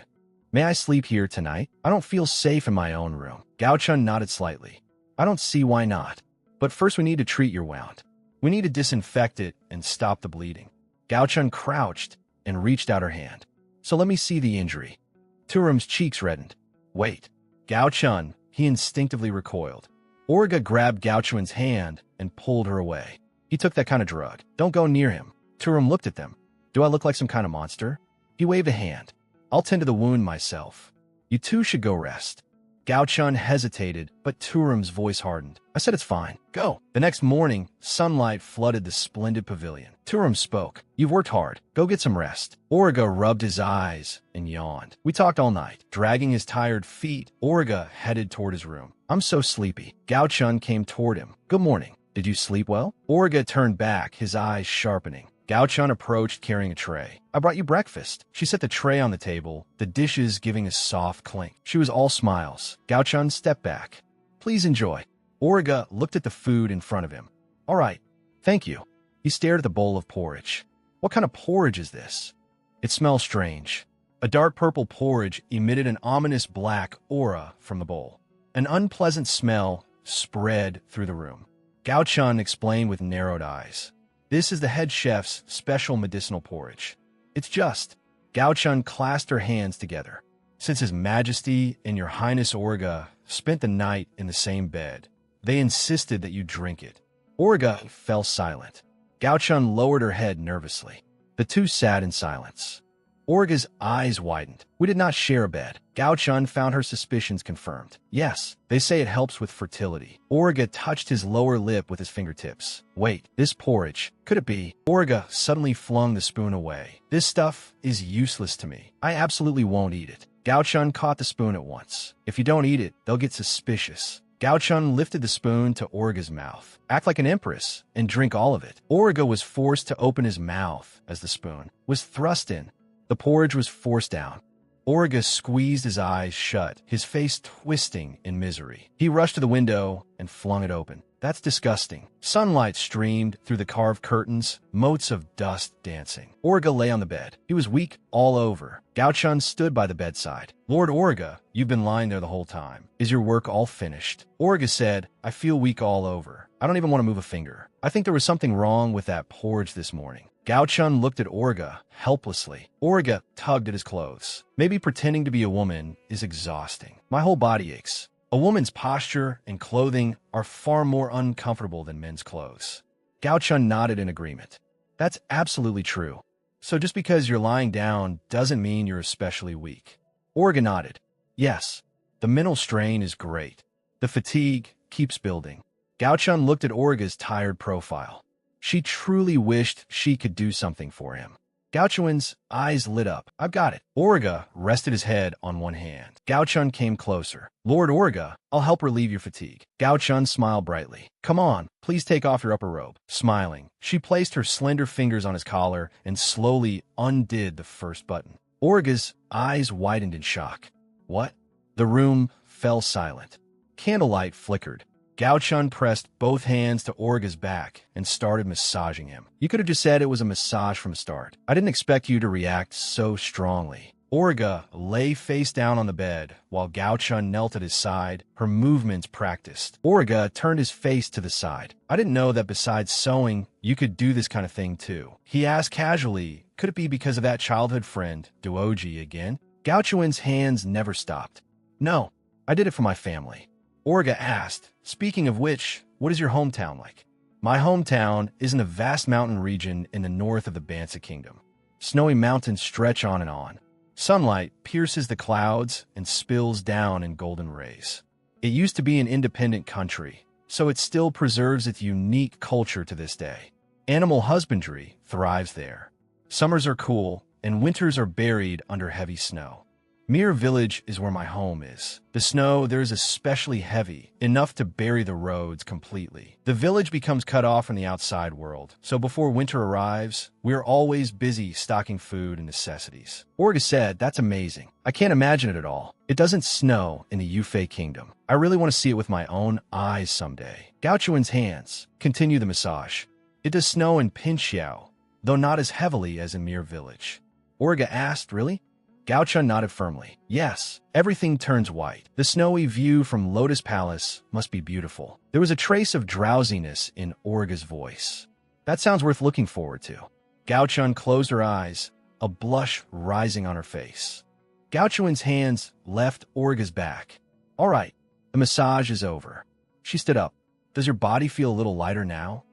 May I sleep here tonight? I don't feel safe in my own room. Gaochun nodded slightly. I don't see why not. But first we need to treat your wound. We need to disinfect it and stop the bleeding. Gaochun crouched and reached out her hand. So let me see the injury. Turum's cheeks reddened. Wait. Gaochun, he instinctively recoiled. Origa grabbed Gaochun's hand and pulled her away. He took that kind of drug. Don't go near him. Turum looked at them. Do I look like some kind of monster? He waved a hand. I'll tend to the wound myself. You two should go rest. Gaochun hesitated, but Turum's voice hardened. I said it's fine. Go. The next morning, sunlight flooded the splendid pavilion. Turum spoke. You've worked hard. Go get some rest. Origa rubbed his eyes and yawned. We talked all night. Dragging his tired feet, Origa headed toward his room. I'm so sleepy. Gaochun came toward him. Good morning. Did you sleep well? Origa turned back, his eyes sharpening. Gaochun approached carrying a tray. I brought you breakfast. She set the tray on the table, the dishes giving a soft clink. She was all smiles. Gaochun stepped back. Please enjoy. Origa looked at the food in front of him. All right. Thank you. He stared at the bowl of porridge. What kind of porridge is this? It smells strange. A dark purple porridge emitted an ominous black aura from the bowl. An unpleasant smell spread through the room. Gao Chun explained with narrowed eyes. This is the head chef's special medicinal porridge. It's just. Gao Chun clasped her hands together. Since His Majesty and Your Highness Orga spent the night in the same bed, they insisted that you drink it. Orga fell silent. Gao Chun lowered her head nervously. The two sat in silence. Orga's eyes widened. We did not share a bed. Gao Chun found her suspicions confirmed. Yes, they say it helps with fertility. Orga touched his lower lip with his fingertips. Wait, this porridge, could it be? Orga suddenly flung the spoon away. This stuff is useless to me. I absolutely won't eat it. Gao Chun caught the spoon at once. If you don't eat it, they'll get suspicious. Gao Chun lifted the spoon to Orga's mouth. Act like an empress and drink all of it. Orga was forced to open his mouth as the spoon was thrust in. The porridge was forced down. Orga squeezed his eyes shut, his face twisting in misery. He rushed to the window and flung it open. That's disgusting. Sunlight streamed through the carved curtains, motes of dust dancing. Orga lay on the bed. He was weak all over. Gao Chun stood by the bedside. Lord Orga, you've been lying there the whole time. Is your work all finished? Orga said, I feel weak all over. I don't even want to move a finger. I think there was something wrong with that porridge this morning. Gao Chun looked at Orga helplessly. Orga tugged at his clothes. Maybe pretending to be a woman is exhausting. My whole body aches. A woman's posture and clothing are far more uncomfortable than men's clothes. Gao Chun nodded in agreement. That's absolutely true. So just because you're lying down doesn't mean you're especially weak. Orga nodded. Yes, the mental strain is great. The fatigue keeps building. Gao Chun looked at Orga's tired profile. She truly wished she could do something for him. Gao Chun's eyes lit up. I've got it. Orga rested his head on one hand. Gao Chun came closer. Lord Orga, I'll help relieve your fatigue. Gao Chun smiled brightly. Come on, please take off your upper robe. Smiling, she placed her slender fingers on his collar and slowly undid the first button. Orga's eyes widened in shock. What? The room fell silent. Candlelight flickered. Gao Chun pressed both hands to Orga's back and started massaging him. You could have just said it was a massage from the start. I didn't expect you to react so strongly. Orga lay face down on the bed while Gao Chun knelt at his side, her movements practiced. Orga turned his face to the side. I didn't know that besides sewing, you could do this kind of thing too. He asked casually, could it be because of that childhood friend, Duoji, again? Gao Chun's hands never stopped. No, I did it for my family. Orga asked, speaking of which, what is your hometown like? My hometown is in a vast mountain region in the north of the Bansa Kingdom. Snowy mountains stretch on and on. Sunlight pierces the clouds and spills down in golden rays. It used to be an independent country, so it still preserves its unique culture to this day. Animal husbandry thrives there. Summers are cool, and winters are buried under heavy snow. Mir Village is where my home is. The snow there is especially heavy, enough to bury the roads completely. The village becomes cut off from the outside world, so before winter arrives, we are always busy stocking food and necessities. Orga said, that's amazing. I can't imagine it at all. It doesn't snow in the Yufei Kingdom. I really want to see it with my own eyes someday. Gao Chun's hands continue the massage. It does snow in Pinxiao, though not as heavily as in Mir Village. Orga asked, really? Gao Chun nodded firmly. Yes, everything turns white. The snowy view from Lotus Palace must be beautiful. There was a trace of drowsiness in Orga's voice. That sounds worth looking forward to. Gao Chun closed her eyes, a blush rising on her face. Gao Chun's hands left Orga's back. All right, the massage is over. She stood up. Does your body feel a little lighter now?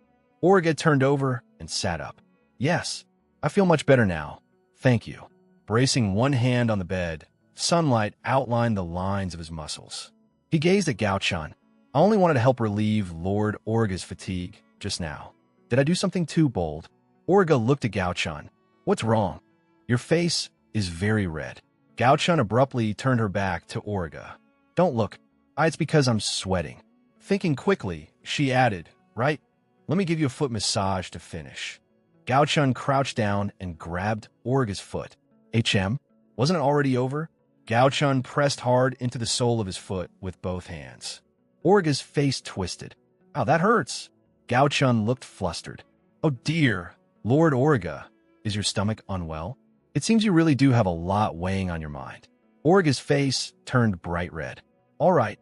Orga turned over and sat up. Yes, I feel much better now. Thank you. Bracing one hand on the bed, sunlight outlined the lines of his muscles. He gazed at Gao Chun. I only wanted to help relieve Lord Orga's fatigue just now. Did I do something too bold? Orga looked at Gao Chun. What's wrong? Your face is very red. Gao Chun abruptly turned her back to Orga. Don't look. It's because I'm sweating. Thinking quickly, she added, right? Let me give you a foot massage to finish. Gao Chun crouched down and grabbed Orga's foot. Wasn't it already over? Gao Chun pressed hard into the sole of his foot with both hands. Orga's face twisted. Ow, that hurts. Gao Chun looked flustered. Oh dear, Lord Orga, is your stomach unwell? It seems you really do have a lot weighing on your mind. Orga's face turned bright red. All right,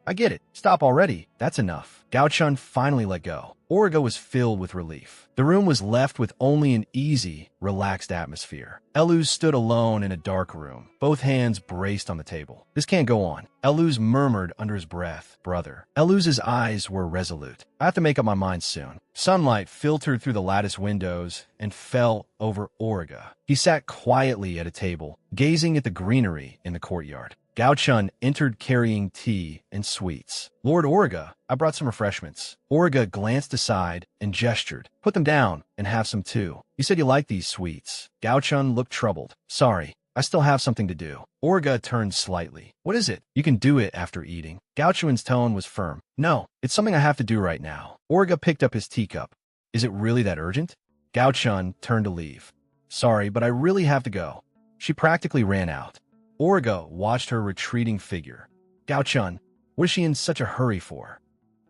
I get it. Stop already. That's enough. Gao-chun finally let go. Origa was filled with relief. The room was left with only an easy, relaxed atmosphere. Eluz stood alone in a dark room, both hands braced on the table. This can't go on. Eluz murmured under his breath, "Brother." Eluz's eyes were resolute. I have to make up my mind soon. Sunlight filtered through the lattice windows and fell over Origa. He sat quietly at a table, gazing at the greenery in the courtyard. Gao-chun entered carrying tea and sweets. "Lord Origa, I brought some refreshments." Origa glanced aside and gestured. "Put them down and have some too. You said you liked these sweets." Gao-chun looked troubled. "Sorry, I still have something to do." Origa turned slightly. "What is it?" "You can do it after eating." Gao-chun's tone was firm. "No, it's something I have to do right now." Origa picked up his teacup. "Is it really that urgent?" Gao-chun turned to leave. "Sorry, but I really have to go." She practically ran out. Origa watched her retreating figure. "Gao-chun, what is she in such a hurry for?"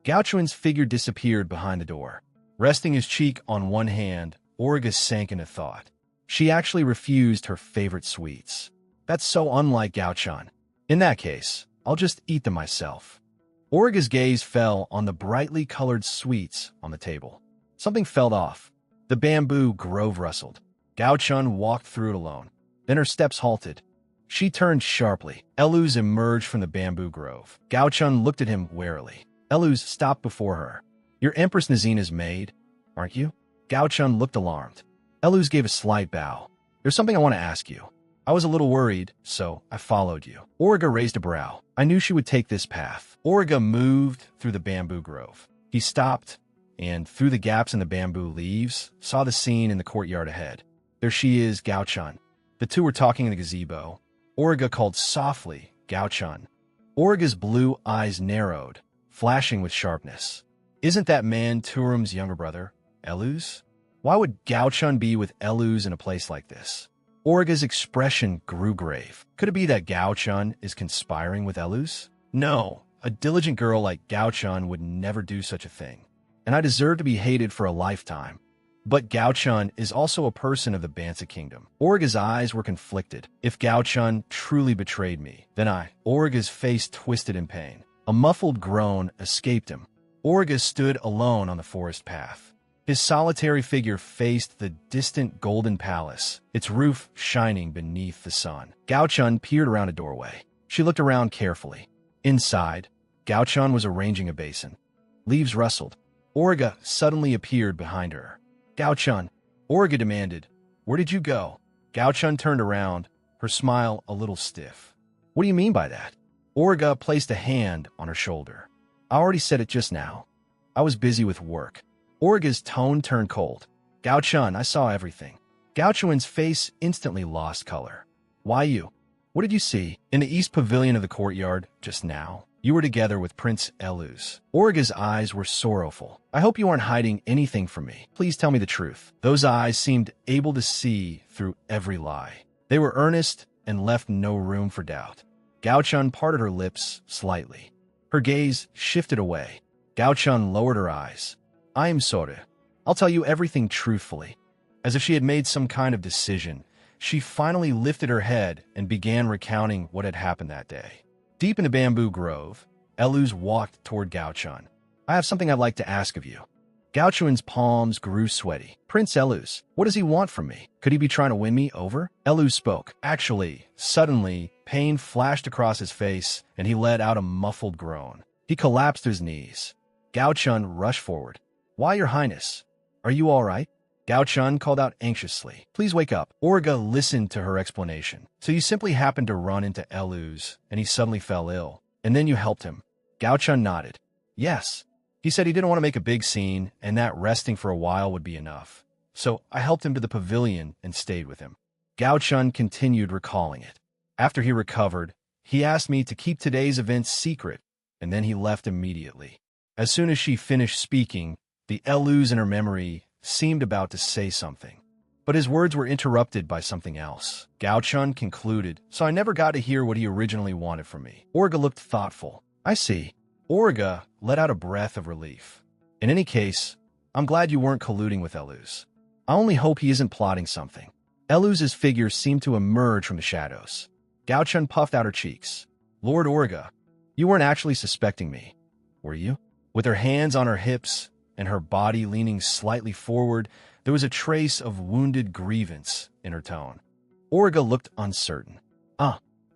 Gao-chun's figure disappeared behind the door. Resting his cheek on one hand, Origa sank into thought. She actually refused her favorite sweets. That's so unlike Gao-chun. In that case, I'll just eat them myself. Origa's gaze fell on the brightly colored sweets on the table. Something fell off. The bamboo grove rustled. Gao-chun walked through it alone. Then her steps halted. She turned sharply. Eluz emerged from the bamboo grove. Gao-chun looked at him warily. Eluz stopped before her. "You're Empress Nizina's maid, aren't you?" Gao-chun looked alarmed. Eluz gave a slight bow. "There's something I want to ask you. I was a little worried, so I followed you." Origa raised a brow. "I knew she would take this path." Origa moved through the bamboo grove. He stopped, and through the gaps in the bamboo leaves, saw the scene in the courtyard ahead. There she is, Gao-chun. The two were talking in the gazebo. Origa called softly, "Gao-chun." Origa's blue eyes narrowed, flashing with sharpness. "Isn't that man Turum's younger brother, Eluz? Why would Gao-chun be with Eluz in a place like this?" Origa's expression grew grave. Could it be that Gao-chun is conspiring with Eluz? No, a diligent girl like Gao-chun would never do such a thing. And I deserve to be hated for a lifetime. But Gao-chun is also a person of the Bansa kingdom. Origa's eyes were conflicted. If Gao-chun truly betrayed me, then Origa's face twisted in pain. A muffled groan escaped him. Origa stood alone on the forest path. His solitary figure faced the distant golden palace, its roof shining beneath the sun. Gao-chun peered around a doorway. She looked around carefully. Inside, Gao-chun was arranging a basin. Leaves rustled. Origa suddenly appeared behind her. "Gao-chun," Origa demanded, "where did you go?" Gao-chun turned around, her smile a little stiff. "What do you mean by that?" Origa placed a hand on her shoulder. "I already said it just now. I was busy with work." Origa's tone turned cold. "Gao-chun, I saw everything." Gao-chun's face instantly lost color. "Why you? What did you see?" "In the east pavilion of the courtyard, just now. You were together with Prince Eluz." Origa's eyes were sorrowful. "I hope you aren't hiding anything from me. Please tell me the truth." Those eyes seemed able to see through every lie. They were earnest and left no room for doubt. Gao-chun parted her lips slightly. Her gaze shifted away. Gao-chun lowered her eyes. "I am sorry. I'll tell you everything truthfully." As if she had made some kind of decision, she finally lifted her head and began recounting what had happened that day. Deep in the bamboo grove, Eluz walked toward Gao-chun. "I have something I'd like to ask of you." Gao-chun's palms grew sweaty. "Prince Eluz, what does he want from me? Could he be trying to win me over?" Eluz spoke. Suddenly, pain flashed across his face, and he let out a muffled groan. He collapsed to his knees. Gao-chun rushed forward. "Why, Your Highness? Are you all right?" Gao-chun called out anxiously. "Please wake up." Origa listened to her explanation. "So you simply happened to run into Eluz, and he suddenly fell ill. And then you helped him." Gao-chun nodded. "Yes. He said he didn't want to make a big scene, and that resting for a while would be enough. So I helped him to the pavilion and stayed with him." Gao-chun continued recalling it. "After he recovered, he asked me to keep today's events secret, and then he left immediately." As soon as she finished speaking, the Eluz in her memory seemed about to say something. But his words were interrupted by something else. Gao-chun concluded, "So I never got to hear what he originally wanted from me." Origa looked thoughtful. "I see." Origa let out a breath of relief. "In any case, I'm glad you weren't colluding with Eluz. I only hope he isn't plotting something." Eluz's figure seemed to emerge from the shadows. Gao-chun puffed out her cheeks. "Lord Origa, You weren't actually suspecting me, were you? With her hands on her hips and her body leaning slightly forward, there was a trace of wounded grievance in her tone. Orga looked uncertain.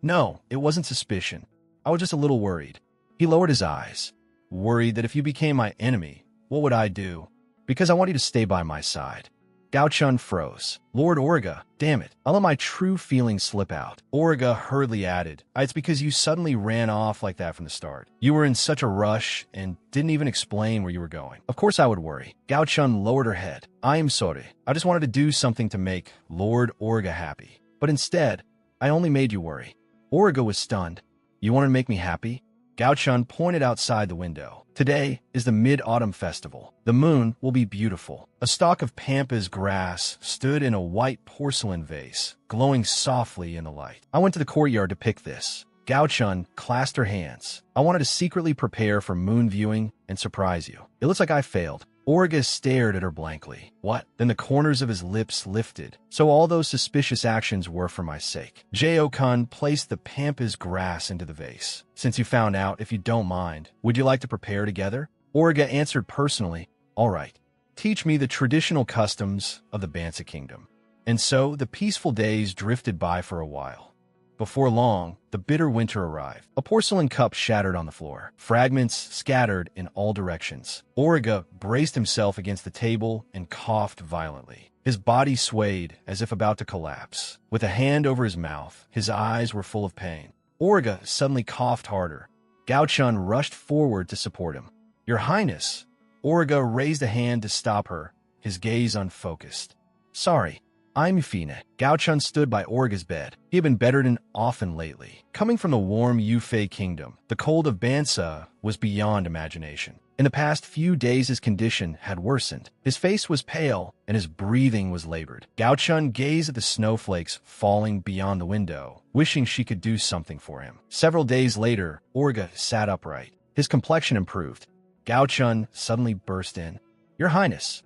No, it wasn't suspicion. I was just a little worried. He lowered his eyes. Worried that if you became my enemy, what would I do? Because I want you to stay by my side. Gao Chun froze. Lord Orga, damn it, I let my true feelings slip out. Orga hurriedly added, it's because you suddenly ran off like that from the start. You were in such a rush and didn't even explain where you were going. Of course I would worry. Gao Chun lowered her head. I am sorry. I just wanted to do something to make Lord Orga happy. But instead, I only made you worry. Orga was stunned. You wanted to make me happy? Gao Chun pointed outside the window. Today is the Mid-Autumn Festival. The moon will be beautiful. A stalk of pampas grass stood in a white porcelain vase, glowing softly in the light. I went to the courtyard to pick this. Gao Chun clasped her hands. I wanted to secretly prepare for moon viewing and surprise you. It looks like I failed. Orga stared at her blankly. What? Then the corners of his lips lifted. So all those suspicious actions were for my sake. Jo-kun placed the pampas grass into the vase. Since you found out, if you don't mind, would you like to prepare together? Orga answered personally, all right. Teach me the traditional customs of the Bansa kingdom. And so the peaceful days drifted by for a while. Before long, the bitter winter arrived. A porcelain cup shattered on the floor. Fragments scattered in all directions. Orga braced himself against the table and coughed violently. His body swayed as if about to collapse. With a hand over his mouth, his eyes were full of pain. Orga suddenly coughed harder. Gao Chun rushed forward to support him. Your Highness! Orga raised a hand to stop her, his gaze unfocused. Sorry. I'm Yufine. Gao Chun stood by Orga's bed. He had been bedridden often lately. Coming from the warm Yufei kingdom, the cold of Bansa was beyond imagination. In the past few days his condition had worsened. His face was pale and his breathing was labored. Gao Chun gazed at the snowflakes falling beyond the window, wishing she could do something for him. Several days later, Orga sat upright. His complexion improved. Gao Chun suddenly burst in. Your Highness.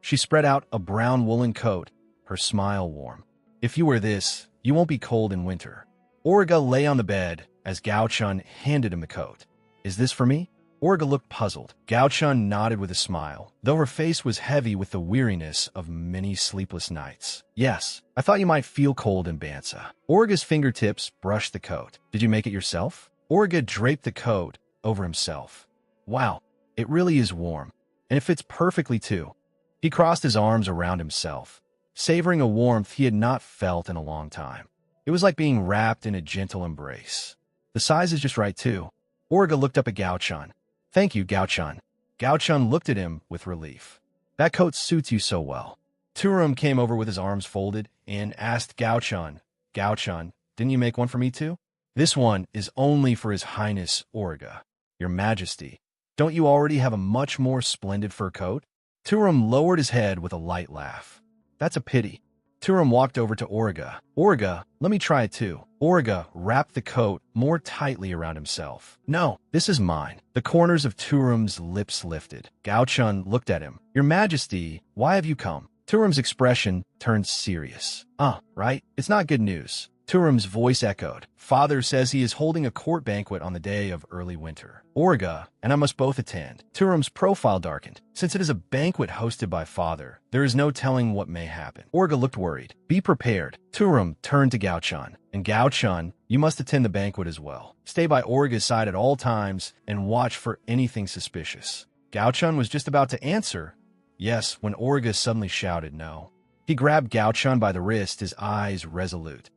She spread out a brown woolen coat, her smile warm. If you wear this, you won't be cold in winter. Orga lay on the bed as Gao Chun handed him the coat. Is this for me? Orga looked puzzled. Gao Chun nodded with a smile, though her face was heavy with the weariness of many sleepless nights. Yes, I thought you might feel cold in Bansa. Orga's fingertips brushed the coat. Did you make it yourself? Orga draped the coat over himself. Wow, it really is warm, and it fits perfectly too. He crossed his arms around himself, savoring a warmth he had not felt in a long time. It was like being wrapped in a gentle embrace. The size is just right, too. Orga looked up at Gao Chun. Thank you, Gao Chun. Gao Chun looked at him with relief. That coat suits you so well. Turum came over with his arms folded and asked Gao Chun, didn't you make one for me too? This one is only for His Highness Orga. Your Majesty, don't you already have a much more splendid fur coat? Turum lowered his head with a light laugh. That's a pity. Turum walked over to Orga. Orga, let me try it too. Orga wrapped the coat more tightly around himself. No, this is mine. The corners of Turum's lips lifted. Gao Chun looked at him. Your Majesty, why have you come? Turum's expression turned serious. Right? It's not good news. Turum's voice echoed. Father says he is holding a court banquet on the day of early winter. Orga and I must both attend. Turum's profile darkened. Since it is a banquet hosted by Father, there is no telling what may happen. Orga looked worried. Be prepared. Turum turned to Gao Chun. And Gao Chun, you must attend the banquet as well. Stay by Orga's side at all times and watch for anything suspicious. Gao Chun was just about to answer yes when Orga suddenly shouted no. He grabbed Gao Chun by the wrist, his eyes resolute.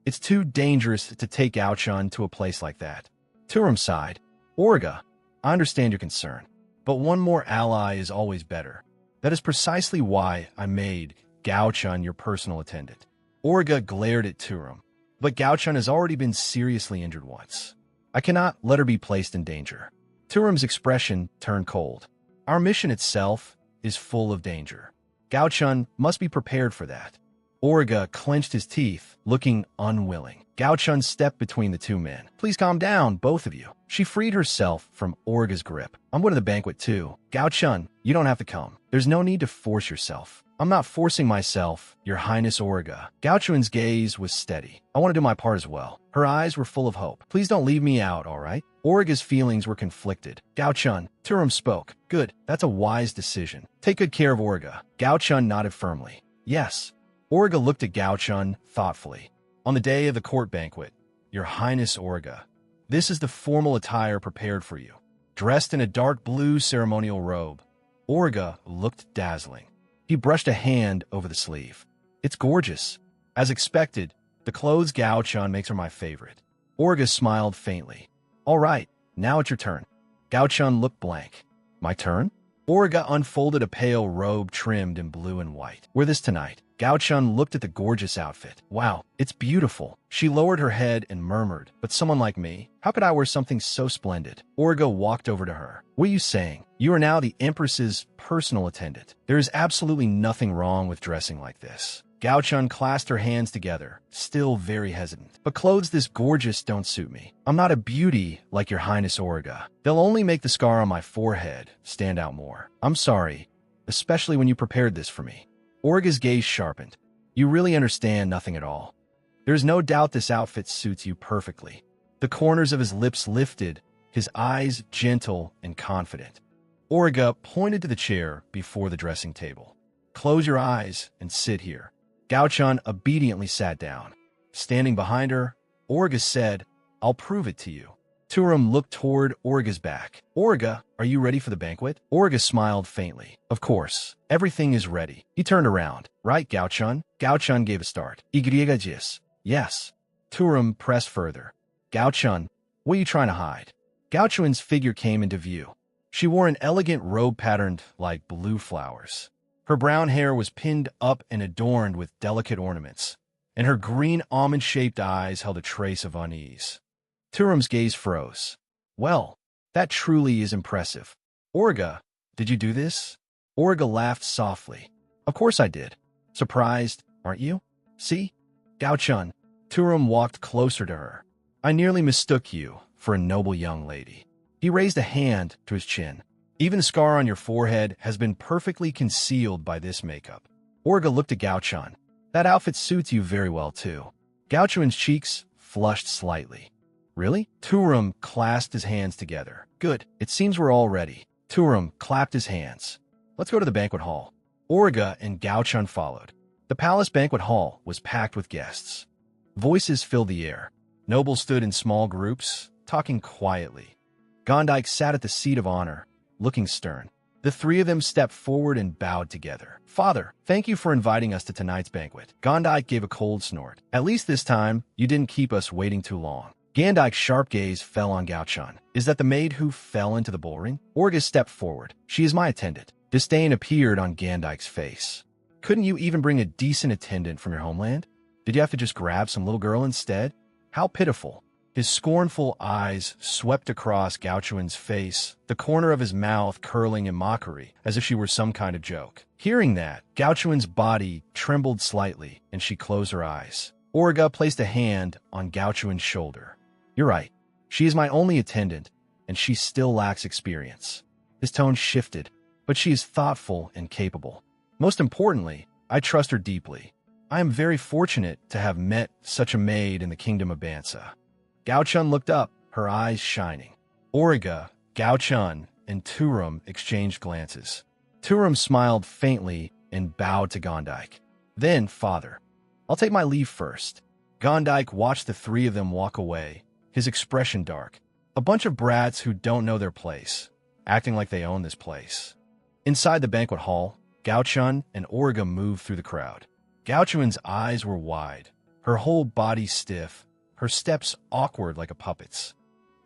It's too dangerous to take Gao Chun to a place like that. Turum sighed. Orga, I understand your concern, but one more ally is always better. That is precisely why I made Gao Chun your personal attendant. Orga glared at Turum, but Gao Chun has already been seriously injured once. I cannot let her be placed in danger. Turum's expression turned cold. Our mission itself is full of danger. Gao Chun must be prepared for that. Orga clenched his teeth, looking unwilling. Gao Chun stepped between the two men. Please calm down, both of you. She freed herself from Orga's grip. I'm going to the banquet too. Gao Chun, you don't have to come. There's no need to force yourself. I'm not forcing myself, Your Highness Origa. Gao Chuan's gaze was steady. I want to do my part as well. Her eyes were full of hope. Please don't leave me out, all right? Origa's feelings were conflicted. Gao Chun, Turum spoke. Good, that's a wise decision. Take good care of Origa. Gao Chun nodded firmly. Yes. Origa looked at Gao Chun thoughtfully. On the day of the court banquet, Your Highness Origa, this is the formal attire prepared for you. Dressed in a dark blue ceremonial robe, Origa looked dazzling. He brushed a hand over the sleeve. It's gorgeous. As expected, the clothes Gao Chun makes are my favorite. Origa smiled faintly. All right, now it's your turn. Gao Chun looked blank. My turn? Origa unfolded a pale robe trimmed in blue and white. Wear this tonight. Gao Chun looked at the gorgeous outfit. Wow, it's beautiful. She lowered her head and murmured, but someone like me, how could I wear something so splendid? Origa walked over to her. What are you saying? You are now the Empress's personal attendant. There is absolutely nothing wrong with dressing like this. Gao Chun clasped her hands together, still very hesitant. But clothes this gorgeous don't suit me. I'm not a beauty like Your Highness Origa. They'll only make the scar on my forehead stand out more. I'm sorry, especially when you prepared this for me. Origa's gaze sharpened. You really understand nothing at all. There's no doubt this outfit suits you perfectly. The corners of his lips lifted, his eyes gentle and confident. Origa pointed to the chair before the dressing table. Close your eyes and sit here. Gao Chun obediently sat down. Standing behind her, Origa said, I'll prove it to you. Turum looked toward Origa's back. Origa, are you ready for the banquet? Origa smiled faintly. Of course. Everything is ready. He turned around. Right, Gao Chun? Gao Chun gave a start. Yes. Turum pressed further. Gao Chun, what are you trying to hide? Gao Chun's figure came into view. She wore an elegant robe patterned like blue flowers. Her brown hair was pinned up and adorned with delicate ornaments, and her green almond-shaped eyes held a trace of unease. Turum's gaze froze. Well, that truly is impressive. Origa, did you do this? Origa laughed softly. Of course I did. Surprised, aren't you? See? Gao Chun. Turum walked closer to her. I nearly mistook you for a noble young lady. He raised a hand to his chin. Even the scar on your forehead has been perfectly concealed by this makeup. Origa looked at Gao Chun. That outfit suits you very well, too. Gao Chun's cheeks flushed slightly. Really? Turum clasped his hands together. Good. It seems we're all ready. Turum clapped his hands. Let's go to the banquet hall. Origa and Gao Chun followed. The palace banquet hall was packed with guests. Voices filled the air. Nobles stood in small groups, talking quietly. Gondike sat at the seat of honor, looking stern. The three of them stepped forward and bowed together. Father, thank you for inviting us to tonight's banquet. Gondike gave a cold snort. At least this time, you didn't keep us waiting too long. Gandike's sharp gaze fell on Gao Chun. Is that the maid who fell into the bullring? Origa stepped forward. She is my attendant. Disdain appeared on Gandike's face. Couldn't you even bring a decent attendant from your homeland? Did you have to just grab some little girl instead? How pitiful. His scornful eyes swept across Gao Chun's face, the corner of his mouth curling in mockery, as if she were some kind of joke. Hearing that, Gao Chun's body trembled slightly, and she closed her eyes. Origa placed a hand on Gao Chun's shoulder. You're right. She is my only attendant, and she still lacks experience. His tone shifted, but she is thoughtful and capable. Most importantly, I trust her deeply. I am very fortunate to have met such a maid in the kingdom of Bansa. Gao Chun looked up, her eyes shining. Origa, Gao Chun, and Turum exchanged glances. Turum smiled faintly and bowed to Gondike. Then, Father, I'll take my leave first. Gondike watched the three of them walk away, his expression dark. A bunch of brats who don't know their place, acting like they own this place. Inside the banquet hall, Gao Chun and Origa moved through the crowd. Gao Chun's eyes were wide, her whole body stiff, her steps awkward like a puppet's.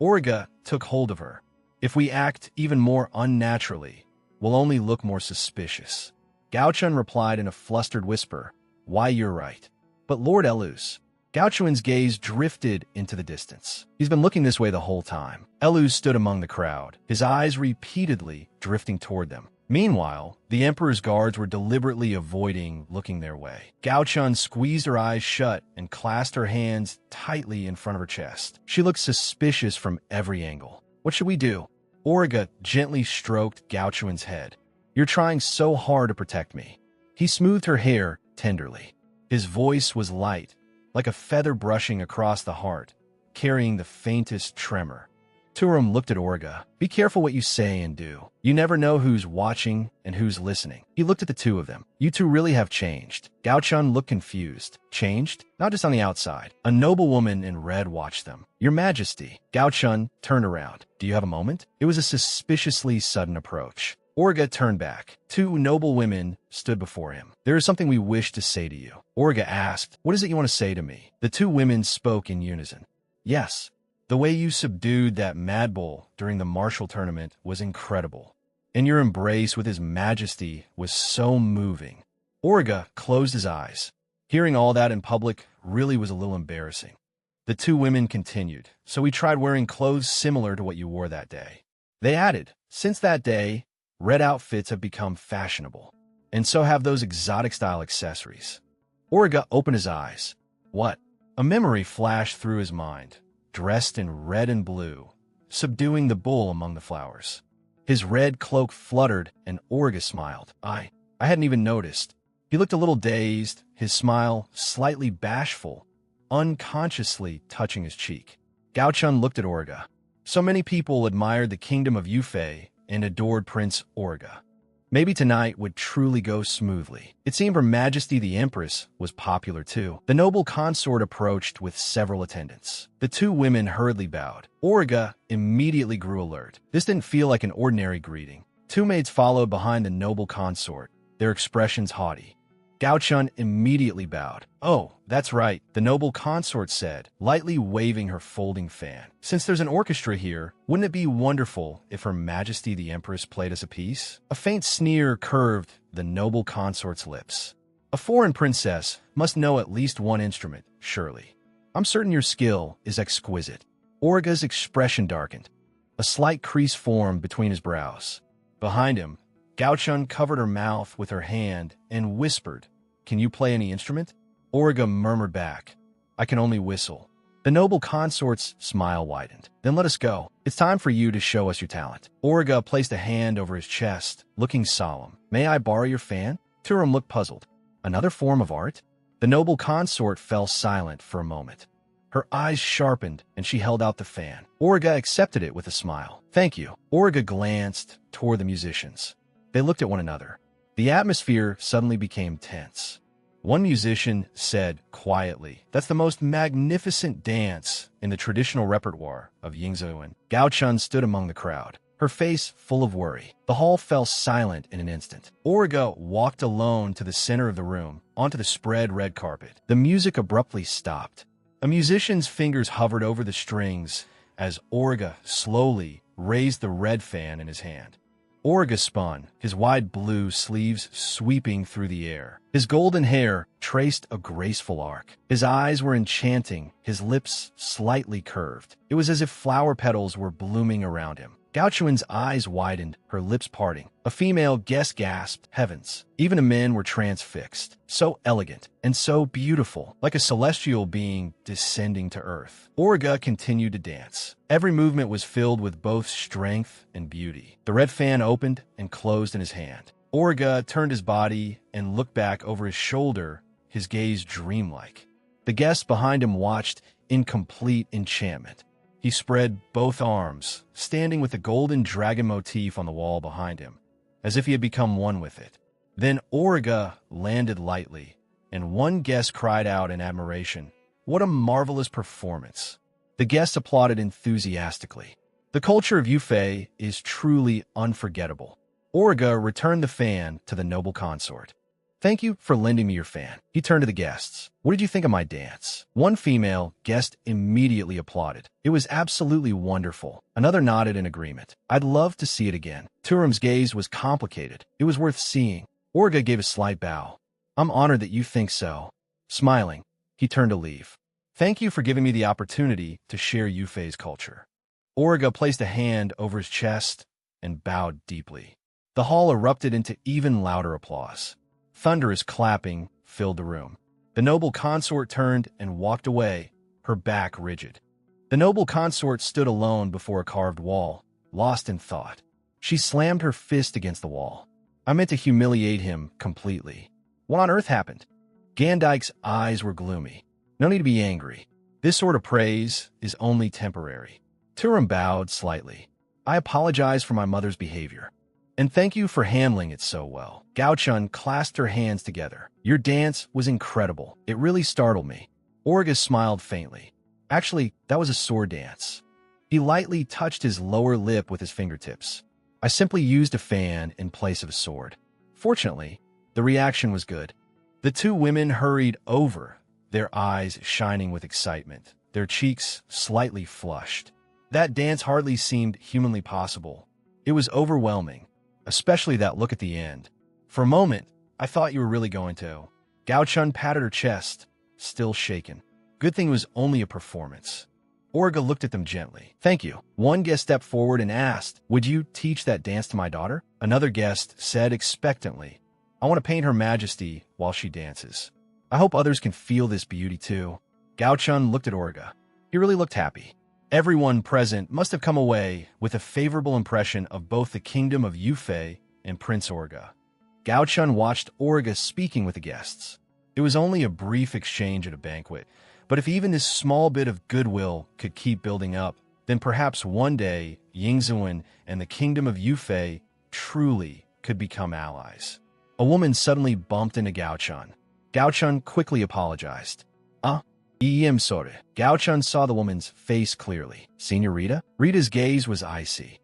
Origa took hold of her. If we act even more unnaturally, we'll only look more suspicious. Gao Chun replied in a flustered whisper, Why, you're right. But Lord Eluz. Gao Chun's gaze drifted into the distance. He's been looking this way the whole time. Eluz stood among the crowd, his eyes repeatedly drifting toward them. Meanwhile, the Emperor's guards were deliberately avoiding looking their way. Gao Chun squeezed her eyes shut and clasped her hands tightly in front of her chest. She looked suspicious from every angle. What should we do? Origa gently stroked Gao Chun's head. You're trying so hard to protect me. He smoothed her hair tenderly. His voice was light, like a feather brushing across the heart, carrying the faintest tremor. Turum looked at Orga. Be careful what you say and do. You never know who's watching and who's listening. He looked at the two of them. You two really have changed. Gao-chun looked confused. Changed? Not just on the outside. A noblewoman in red watched them. Your Majesty. Gao-chun turned around. Do you have a moment? It was a suspiciously sudden approach. Orga turned back. Two noble women stood before him. There is something we wish to say to you. Orga asked, what is it you want to say to me? The two women spoke in unison. Yes. The way you subdued that mad bull during the martial tournament was incredible, and your embrace with His Majesty was so moving. Orga closed his eyes. Hearing all that in public really was a little embarrassing. The two women continued, so we tried wearing clothes similar to what you wore that day. They added, since that day, red outfits have become fashionable, and so have those exotic-style accessories. Orga opened his eyes. What? A memory flashed through his mind. Dressed in red and blue, subduing the bull among the flowers. His red cloak fluttered, and Orga smiled. I hadn't even noticed. He looked a little dazed, his smile slightly bashful, unconsciously touching his cheek. Gao-chun looked at Orga. So many people admired the kingdom of Yufei and adored Prince Orga. Maybe tonight would truly go smoothly. It seemed Her Majesty the Empress was popular too. The noble consort approached with several attendants. The two women hurriedly bowed. Orga immediately grew alert. This didn't feel like an ordinary greeting. Two maids followed behind the noble consort, their expressions haughty. Gao-chun immediately bowed. Oh, that's right, the noble consort said, lightly waving her folding fan. Since there's an orchestra here, wouldn't it be wonderful if Her Majesty the Empress played us a piece? A faint sneer curved the noble consort's lips. A foreign princess must know at least one instrument, surely. I'm certain your skill is exquisite. Orga's expression darkened. A slight crease formed between his brows. Behind him, Gao-chun covered her mouth with her hand and whispered, Can you play any instrument? Orga murmured back, I can only whistle. The noble consort's smile widened. Then let us go. It's time for you to show us your talent. Orga placed a hand over his chest, looking solemn. May I borrow your fan? Turum looked puzzled. Another form of art? The noble consort fell silent for a moment. Her eyes sharpened, and she held out the fan. Orga accepted it with a smile. Thank you. Orga glanced toward the musicians. They looked at one another. The atmosphere suddenly became tense. One musician said quietly, That's the most magnificent dance in the traditional repertoire of Yingzhou. Gao-chun stood among the crowd, her face full of worry. The hall fell silent in an instant. Orga walked alone to the center of the room, onto the spread red carpet. The music abruptly stopped. A musician's fingers hovered over the strings as Orga slowly raised the red fan in his hand. Orga spun, his wide blue sleeves sweeping through the air. His golden hair traced a graceful arc. His eyes were enchanting, his lips slightly curved. It was as if flower petals were blooming around him. Gao-chun's eyes widened, her lips parting. A female guest gasped, Heavens! Even the men were transfixed. So elegant and so beautiful, like a celestial being descending to earth. Orga continued to dance. Every movement was filled with both strength and beauty. The red fan opened and closed in his hand. Orga turned his body and looked back over his shoulder, his gaze dreamlike. The guests behind him watched in complete enchantment. He spread both arms, standing with the golden dragon motif on the wall behind him, as if he had become one with it. Then Orga landed lightly, and one guest cried out in admiration, What a marvelous performance! The guests applauded enthusiastically. The culture of Yufei is truly unforgettable. Orga returned the fan to the noble consort. Thank you for lending me your fan. He turned to the guests. What did you think of my dance? One female guest immediately applauded. It was absolutely wonderful. Another nodded in agreement. I'd love to see it again. Turum's gaze was complicated. It was worth seeing. Orga gave a slight bow. I'm honored that you think so. Smiling, he turned to leave. Thank you for giving me the opportunity to share Yufei's culture. Orga placed a hand over his chest and bowed deeply. The hall erupted into even louder applause. Thunderous clapping filled the room. The noble consort turned and walked away, her back rigid. The noble consort stood alone before a carved wall, lost in thought. She slammed her fist against the wall. I meant to humiliate him completely. What on earth happened? Gandike's eyes were gloomy. No need to be angry. This sort of praise is only temporary. Turum bowed slightly. I apologize for my mother's behavior. And thank you for handling it so well. Gao-chun clasped her hands together. Your dance was incredible. It really startled me. Orga smiled faintly. Actually, that was a sword dance. He lightly touched his lower lip with his fingertips. I simply used a fan in place of a sword. Fortunately, the reaction was good. The two women hurried over, their eyes shining with excitement, their cheeks slightly flushed. That dance hardly seemed humanly possible. It was overwhelming, especially that look at the end. For a moment, I thought you were really going to. Gao-chun patted her chest, still shaken. Good thing it was only a performance. Orga looked at them gently. Thank you. One guest stepped forward and asked, would you teach that dance to my daughter? Another guest said expectantly, I want to paint Her Majesty while she dances. I hope others can feel this beauty too. Gao-chun looked at Orga. He really looked happy. Everyone present must have come away with a favorable impression of both the kingdom of Yufei and Prince Orga. Gao-chun watched Orga speaking with the guests. It was only a brief exchange at a banquet, but if even this small bit of goodwill could keep building up, then perhaps one day Yingzhuan and the kingdom of Yufei truly could become allies. A woman suddenly bumped into Gao-chun. Gao-chun quickly apologized. I'm sorry. Gao-chun saw the woman's face clearly. Senorita? Rita's gaze was icy.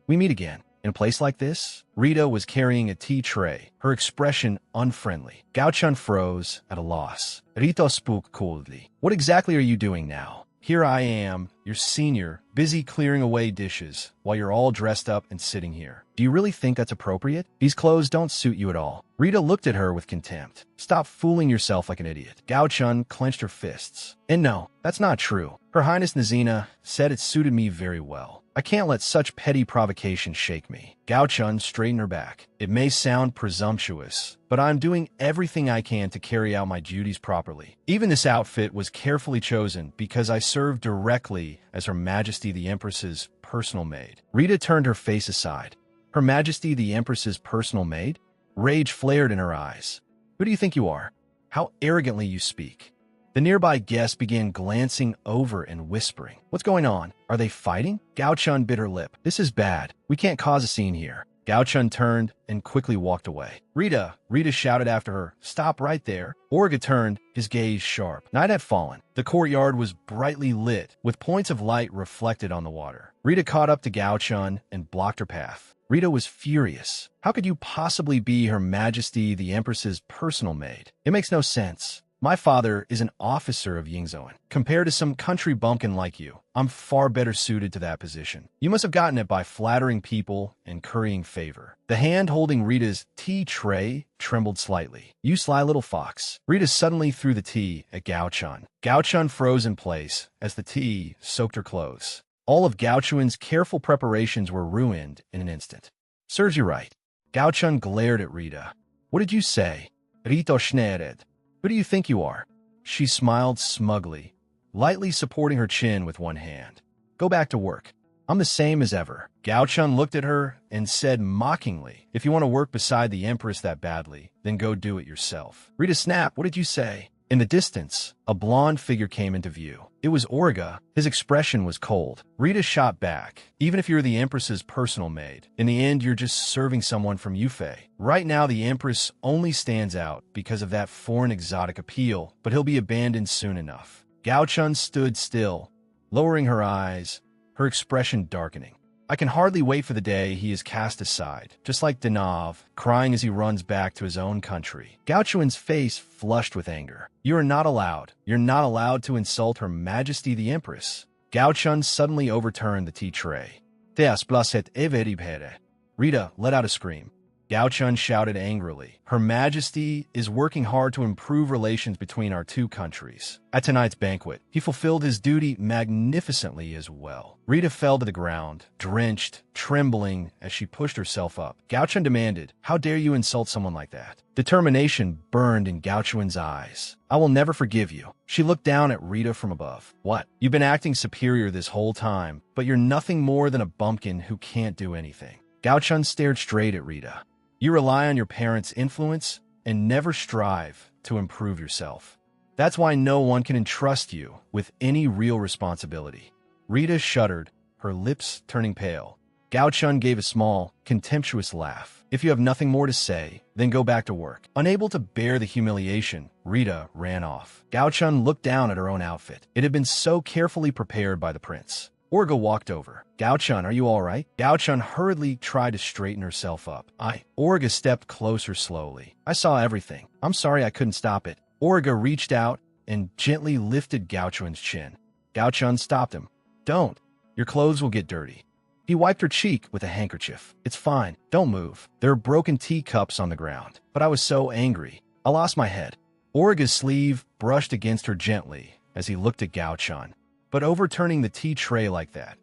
We meet again. In a place like this? Rita was carrying a tea tray, her expression unfriendly. Gao-chun froze, at a loss. Rita spoke coldly. What exactly are you doing now? Here I am, your senior, busy clearing away dishes, while you're all dressed up and sitting here. Do you really think that's appropriate? These clothes don't suit you at all. Rita looked at her with contempt. Stop fooling yourself like an idiot. Gao-chun clenched her fists. And no, that's not true. Her Highness Nazina said it suited me very well. I can't let such petty provocation shake me. Gao-chun straightened her back. It may sound presumptuous, but I'm doing everything I can to carry out my duties properly. Even this outfit was carefully chosen because I serve directly as Her Majesty the Empress's personal maid. Rita turned her face aside. Her Majesty the Empress's personal maid? Rage flared in her eyes. Who do you think you are? How arrogantly you speak. The nearby guests began glancing over and whispering. What's going on? Are they fighting? Gao-chun bit her lip. This is bad. We can't cause a scene here. Gao-chun turned and quickly walked away. Rita shouted after her. Stop right there. Orga turned, his gaze sharp. Night had fallen. The courtyard was brightly lit, with points of light reflected on the water. Rita caught up to Gao-chun and blocked her path. Rita was furious. How could you possibly be Her Majesty the Empress's personal maid? It makes no sense. My father is an officer of Yingzhuan. Compared to some country bumpkin like you, I'm far better suited to that position. You must have gotten it by flattering people and currying favor. The hand holding Rita's tea tray trembled slightly. You sly little fox. Rita suddenly threw the tea at Gao-chun. Gao-chun froze in place as the tea soaked her clothes. All of Gao-chun's careful preparations were ruined in an instant. Serves you right. Gao-chun glared at Rita. What did you say? Rita schnered. Who do you think you are? She smiled smugly, lightly supporting her chin with one hand. Go back to work. I'm the same as ever. Gao-chun looked at her and said mockingly, if you want to work beside the Empress that badly, then go do it yourself. Rita snapped, what did you say? In the distance, a blonde figure came into view. It was Orga. His expression was cold. Rita shot back. Even if you're the Empress's personal maid, in the end, you're just serving someone from Yufei. Right now, the Empress only stands out because of that foreign exotic appeal, but he'll be abandoned soon enough. Gao-chun stood still, lowering her eyes, her expression darkening. I can hardly wait for the day he is cast aside, just like Danav, crying as he runs back to his own country. Gao-chun's face flushed with anger. You are not allowed. You're not allowed to insult Her Majesty the Empress. Gao-chun suddenly overturned the tea tray. Rita let out a scream. Gao-chun shouted angrily. Her Majesty is working hard to improve relations between our two countries. At tonight's banquet, he fulfilled his duty magnificently as well. Rita fell to the ground, drenched, trembling as she pushed herself up. Gao-chun demanded, how dare you insult someone like that? Determination burned in Gao-chun's eyes. I will never forgive you. She looked down at Rita from above. What? You've been acting superior this whole time, but you're nothing more than a bumpkin who can't do anything. Gao-chun stared straight at Rita. You rely on your parents' influence and never strive to improve yourself. That's why no one can entrust you with any real responsibility. Rita shuddered, her lips turning pale. Gao Chun gave a small, contemptuous laugh. If you have nothing more to say, then go back to work. Unable to bear the humiliation, Rita ran off. Gao Chun looked down at her own outfit. It had been so carefully prepared by the prince. Orga walked over. Gao Chun, are you all right? Gao Chun hurriedly tried to straighten herself up. Orga stepped closer slowly. I saw everything. I'm sorry I couldn't stop it. Orga reached out and gently lifted Gao Chun's chin. Gao Chun stopped him. Don't. Your clothes will get dirty. He wiped her cheek with a handkerchief. It's fine. Don't move. There are broken teacups on the ground. But I was so angry. I lost my head. Orga's sleeve brushed against her gently as he looked at Gao Chun. But overturning the tea tray like that,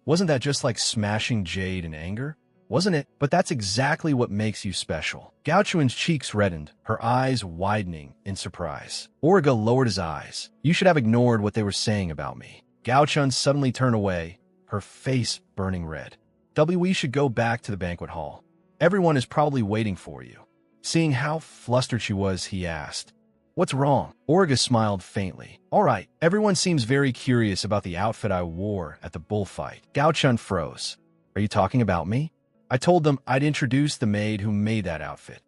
wasn't that just like smashing jade in anger? Wasn't it? But that's exactly what makes you special. Gao Chun's cheeks reddened, her eyes widening in surprise. Orga lowered his eyes. You should have ignored what they were saying about me. Gao Chun suddenly turned away, her face burning red. We should go back to the banquet hall. Everyone is probably waiting for you. Seeing how flustered she was, he asked, What's wrong? Orga smiled faintly. All right, everyone seems very curious about the outfit I wore at the bullfight. Gao Chun froze. Are you talking about me? I told them I'd introduce the maid who made that outfit.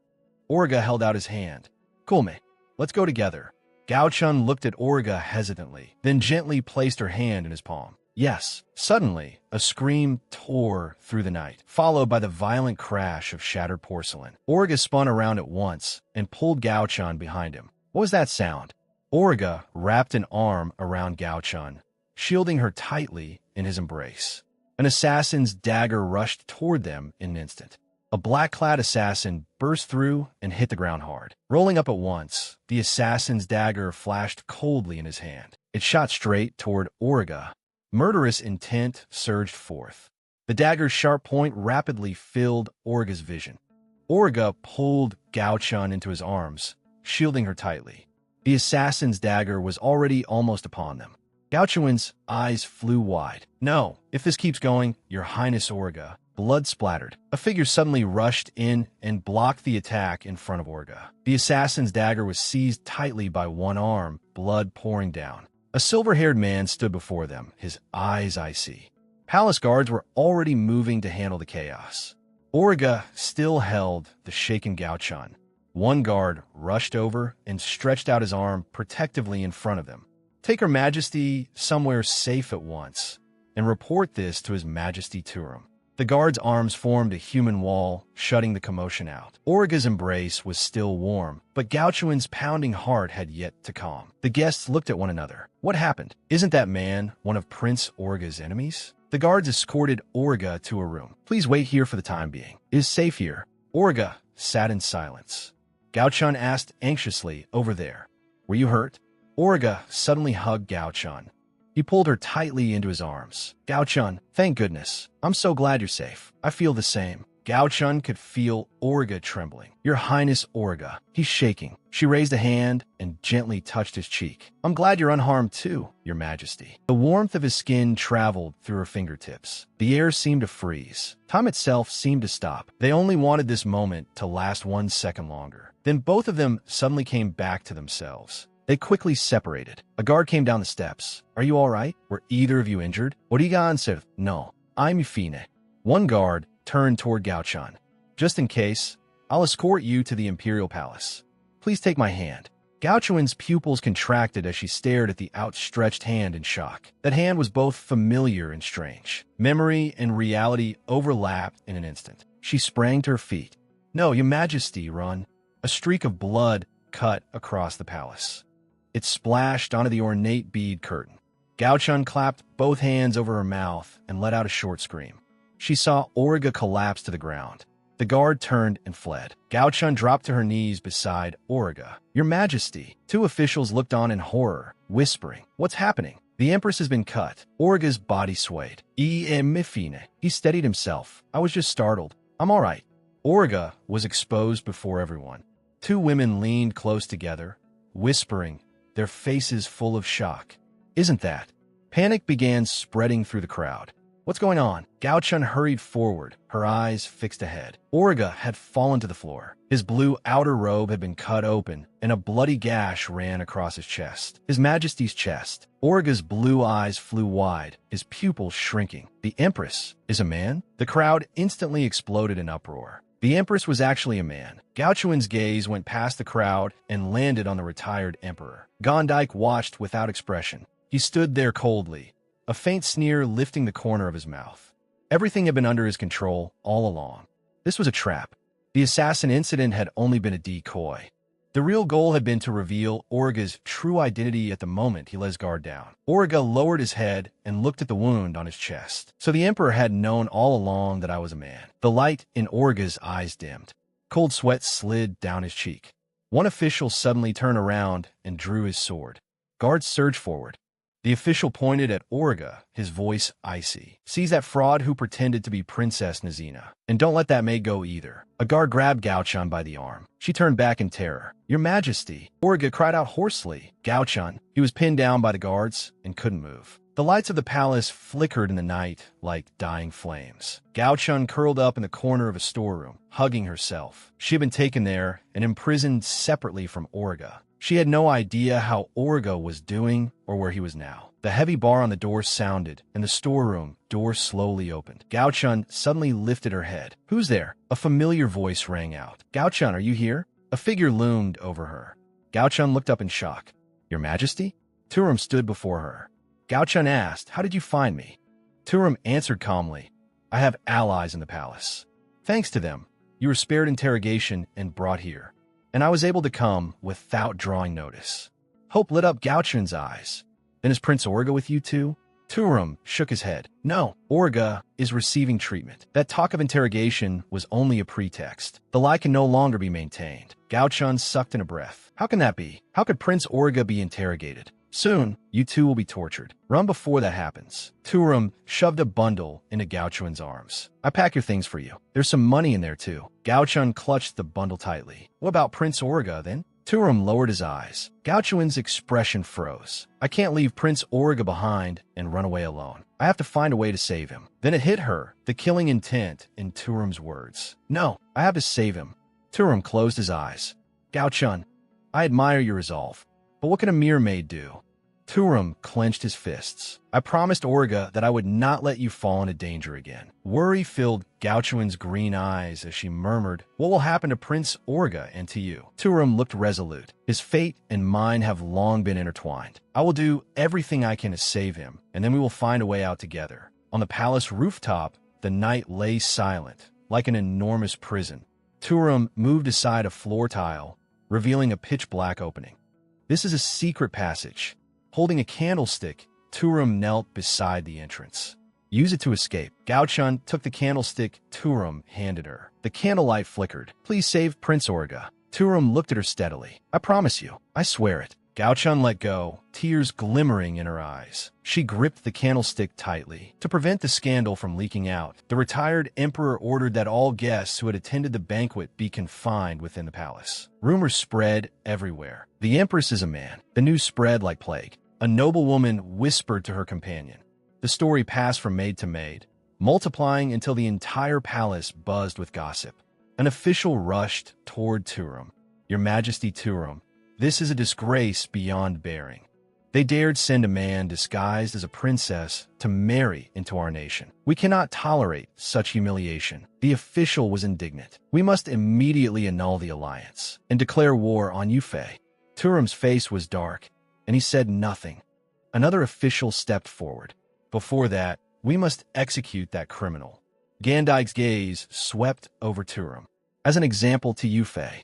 Orga held out his hand. Cool, me. Let's go together. Gao Chun looked at Orga hesitantly, then gently placed her hand in his palm. Yes. Suddenly, a scream tore through the night, followed by the violent crash of shattered porcelain. Orga spun around at once and pulled Gao Chun behind him. What was that sound? Orga wrapped an arm around Gao Chun, shielding her tightly in his embrace. An assassin's dagger rushed toward them in an instant. A black-clad assassin burst through and hit the ground hard. Rolling up at once, the assassin's dagger flashed coldly in his hand. It shot straight toward Orga. Murderous intent surged forth. The dagger's sharp point rapidly filled Orga's vision. Orga pulled Gao Chun into his arms, shielding her tightly. The assassin's dagger was already almost upon them. Gao Chun's eyes flew wide. No, if this keeps going, Your Highness Orga. Blood splattered. A figure suddenly rushed in and blocked the attack in front of Orga. The assassin's dagger was seized tightly by one arm, blood pouring down. A silver-haired man stood before them, his eyes icy. Palace guards were already moving to handle the chaos. Orga still held the shaken Gao Chun. One guard rushed over and stretched out his arm protectively in front of them. Take Her Majesty somewhere safe at once, and report this to His Majesty Turum. The guard's arms formed a human wall, shutting the commotion out. Orga's embrace was still warm, but Gao Chun's pounding heart had yet to calm. The guests looked at one another. What happened? Isn't that man one of Prince Orga's enemies? The guards escorted Orga to a room. Please wait here for the time being. It is safe here. Orga sat in silence. Gao Chun asked anxiously, over there. Were you hurt? Orga suddenly hugged Gao Chun. He pulled her tightly into his arms. Gao Chun, thank goodness. I'm so glad you're safe. I feel the same. Gao Chun could feel Orga trembling. Your Highness Orga. He's shaking. She raised a hand and gently touched his cheek. I'm glad you're unharmed too, Your Majesty. The warmth of his skin traveled through her fingertips. The air seemed to freeze. Time itself seemed to stop. They only wanted this moment to last 1 second longer. Then both of them suddenly came back to themselves. They quickly separated. A guard came down the steps. Are you all right? Were either of you injured? Origa answered, No, I'm fine. One guard turned toward Gao Chun. Just in case, I'll escort you to the Imperial Palace. Please take my hand. Gao Chun's pupils contracted as she stared at the outstretched hand in shock. That hand was both familiar and strange. Memory and reality overlapped in an instant. She sprang to her feet. No, Your Majesty, run. A streak of blood cut across the palace. It splashed onto the ornate bead curtain. Gao Chun clapped both hands over her mouth and let out a short scream. She saw Orga collapse to the ground. The guard turned and fled. Gao Chun dropped to her knees beside Orga. Your Majesty. 2 officials looked on in horror, whispering, What's happening? The Empress has been cut. Orga's body swayed. He steadied himself. I was just startled. I'm all right. Orga was exposed before everyone. 2 women leaned close together, whispering, their faces full of shock. Isn't that? Panic began spreading through the crowd. What's going on? Gao Chun hurried forward, her eyes fixed ahead. Orga had fallen to the floor. His blue outer robe had been cut open, and a bloody gash ran across his chest. His Majesty's chest. Orga's blue eyes flew wide, his pupils shrinking. The Empress is a man? The crowd instantly exploded in uproar. The Empress was actually a man. Gao Chun's gaze went past the crowd and landed on the retired emperor. Gondike watched without expression. He stood there coldly, a faint sneer lifting the corner of his mouth. Everything had been under his control all along. This was a trap. The assassin incident had only been a decoy. The real goal had been to reveal Orga's true identity at the moment he let his guard down. Orga lowered his head and looked at the wound on his chest. So the Emperor had known all along that I was a man. The light in Orga's eyes dimmed. Cold sweat slid down his cheek. One official suddenly turned around and drew his sword. Guards surged forward. The official pointed at Orga, his voice icy. "Seize that fraud who pretended to be Princess Nazina. And don't let that maid go either." A guard grabbed Gao Chun by the arm. She turned back in terror. "Your Majesty!" Orga cried out hoarsely. Gao Chun, he was pinned down by the guards and couldn't move. The lights of the palace flickered in the night like dying flames. Gao Chun curled up in the corner of a storeroom, hugging herself. She had been taken there and imprisoned separately from Orga. She had no idea how Orga was doing or where he was now. The heavy bar on the door sounded, and the storeroom door slowly opened. Gao Chun suddenly lifted her head. "Who's there?" A familiar voice rang out. "Gao Chun, are you here?" A figure loomed over her. Gao Chun looked up in shock. "Your Majesty?" Turum stood before her. Gao Chun asked, "How did you find me?" Turum answered calmly, "I have allies in the palace. Thanks to them, you were spared interrogation and brought here. And I was able to come without drawing notice." Hope lit up Gao Chun's eyes. "Then is Prince Orga with you too?" Turum shook his head. "No, Orga is receiving treatment. That talk of interrogation was only a pretext. The lie can no longer be maintained." Gao Chun sucked in a breath. "How can that be? How could Prince Orga be interrogated? Soon, you two will be tortured. Run before that happens." Turum shoved a bundle into Gao Chun's arms. "I pack your things for you. There's some money in there too." Gao Chun clutched the bundle tightly. "What about Prince Orga then?" Turum lowered his eyes. Gao Chun's expression froze. "I can't leave Prince Orga behind and run away alone. I have to find a way to save him." Then it hit her, the killing intent in Turum's words. "No, I have to save him." Turum closed his eyes. "Gao Chun, I admire your resolve. But what can a mere maid do?" Turum clenched his fists. "I promised Orga that I would not let you fall into danger again." Worry filled Gao Chun's green eyes as she murmured, "What will happen to Prince Orga and to you?" Turum looked resolute. "His fate and mine have long been intertwined. I will do everything I can to save him, and then we will find a way out together." On the palace rooftop, the night lay silent, like an enormous prison. Turum moved aside a floor tile, revealing a pitch-black opening. "This is a secret passage." Holding a candlestick, Turum knelt beside the entrance. "Use it to escape." Gao Chun took the candlestick Turum handed her. The candlelight flickered. "Please save Prince Orga." Turum looked at her steadily. "I promise you. I swear it." Gao Chun let go, tears glimmering in her eyes. She gripped the candlestick tightly. To prevent the scandal from leaking out, the retired emperor ordered that all guests who had attended the banquet be confined within the palace. Rumors spread everywhere. "The Empress is a man." The news spread like plague. A noblewoman whispered to her companion. The story passed from maid to maid, multiplying until the entire palace buzzed with gossip. An official rushed toward Turum. "Your Majesty Turum, this is a disgrace beyond bearing. They dared send a man disguised as a princess to marry into our nation. We cannot tolerate such humiliation." The official was indignant. "We must immediately annul the alliance and declare war on Yufei." Turum's face was dark, and he said nothing. Another official stepped forward. "Before that, we must execute that criminal." Gandike's gaze swept over Turum. "As an example to Yufei."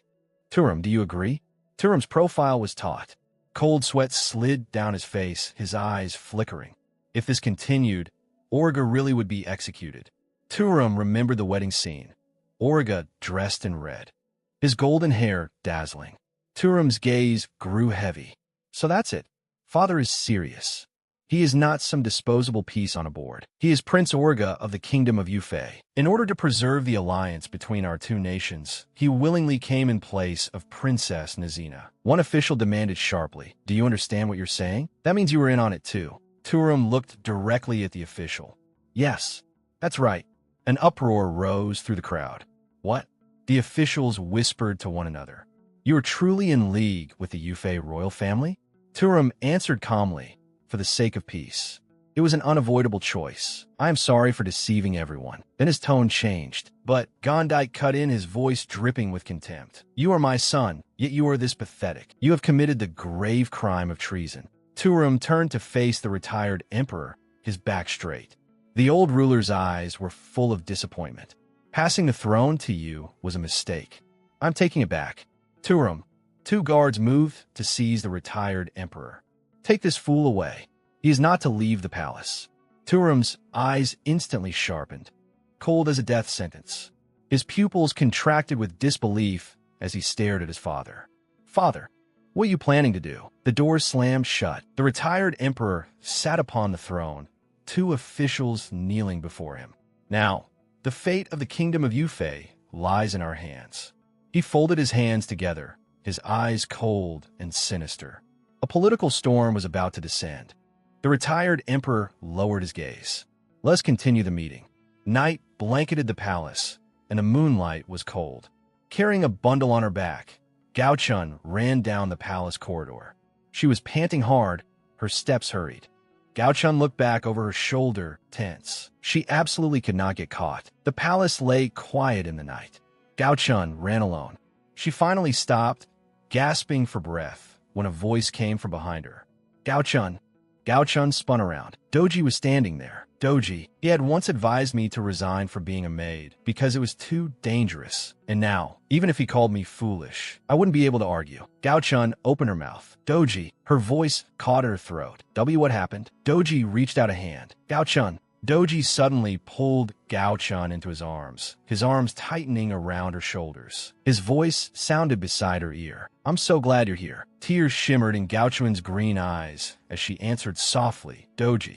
"Turum, do you agree?" Turum's profile was taut. Cold sweat slid down his face, his eyes flickering. If this continued, Orga really would be executed. Turum remembered the wedding scene. Orga dressed in red, his golden hair dazzling. Turum's gaze grew heavy. "So that's it. Father is serious. He is not some disposable piece on a board. He is Prince Orga of the Kingdom of Yufei. In order to preserve the alliance between our two nations, he willingly came in place of Princess Nazina." One official demanded sharply, "Do you understand what you're saying? That means you were in on it too." Turum looked directly at the official. Yes, that's right. An uproar rose through the crowd. What? The officials whispered to one another. You are truly in league with the Yufei royal family? Turum answered calmly, for the sake of peace. It was an unavoidable choice. I am sorry for deceiving everyone. Then his tone changed, but Gondike cut in, his voice dripping with contempt. You are my son, yet you are this pathetic. You have committed the grave crime of treason. Turum turned to face the retired emperor, his back straight. The old ruler's eyes were full of disappointment. Passing the throne to you was a mistake. I'm taking it back. Turum. Two guards moved to seize the retired emperor. Take this fool away. He is not to leave the palace. Turum's eyes instantly sharpened, cold as a death sentence. His pupils contracted with disbelief as he stared at his father. Father, what are you planning to do? The doors slammed shut. The retired emperor sat upon the throne, two officials kneeling before him. Now, the fate of the kingdom of Yufei lies in our hands. He folded his hands together, his eyes cold and sinister. A political storm was about to descend. The retired emperor lowered his gaze. Let's continue the meeting. Night blanketed the palace, and the moonlight was cold. Carrying a bundle on her back, Gao Chun ran down the palace corridor. She was panting hard, her steps hurried. Gao Chun looked back over her shoulder, tense. She absolutely could not get caught. The palace lay quiet in the night. Gao Chun ran alone. She finally stopped, gasping for breath, when a voice came from behind her. Gao Chun. Gao Chun spun around. Doji was standing there. Doji, he had once advised me to resign from being a maid because it was too dangerous. And now, even if he called me foolish, I wouldn't be able to argue. Gao Chun opened her mouth. Doji, her voice caught her throat. What happened? Doji reached out a hand. Gao Chun. Doji suddenly pulled Gao Chun into his arms tightening around her shoulders. His voice sounded beside her ear. I'm so glad you're here. Tears shimmered in Gao Chun's green eyes as she answered softly, Doji.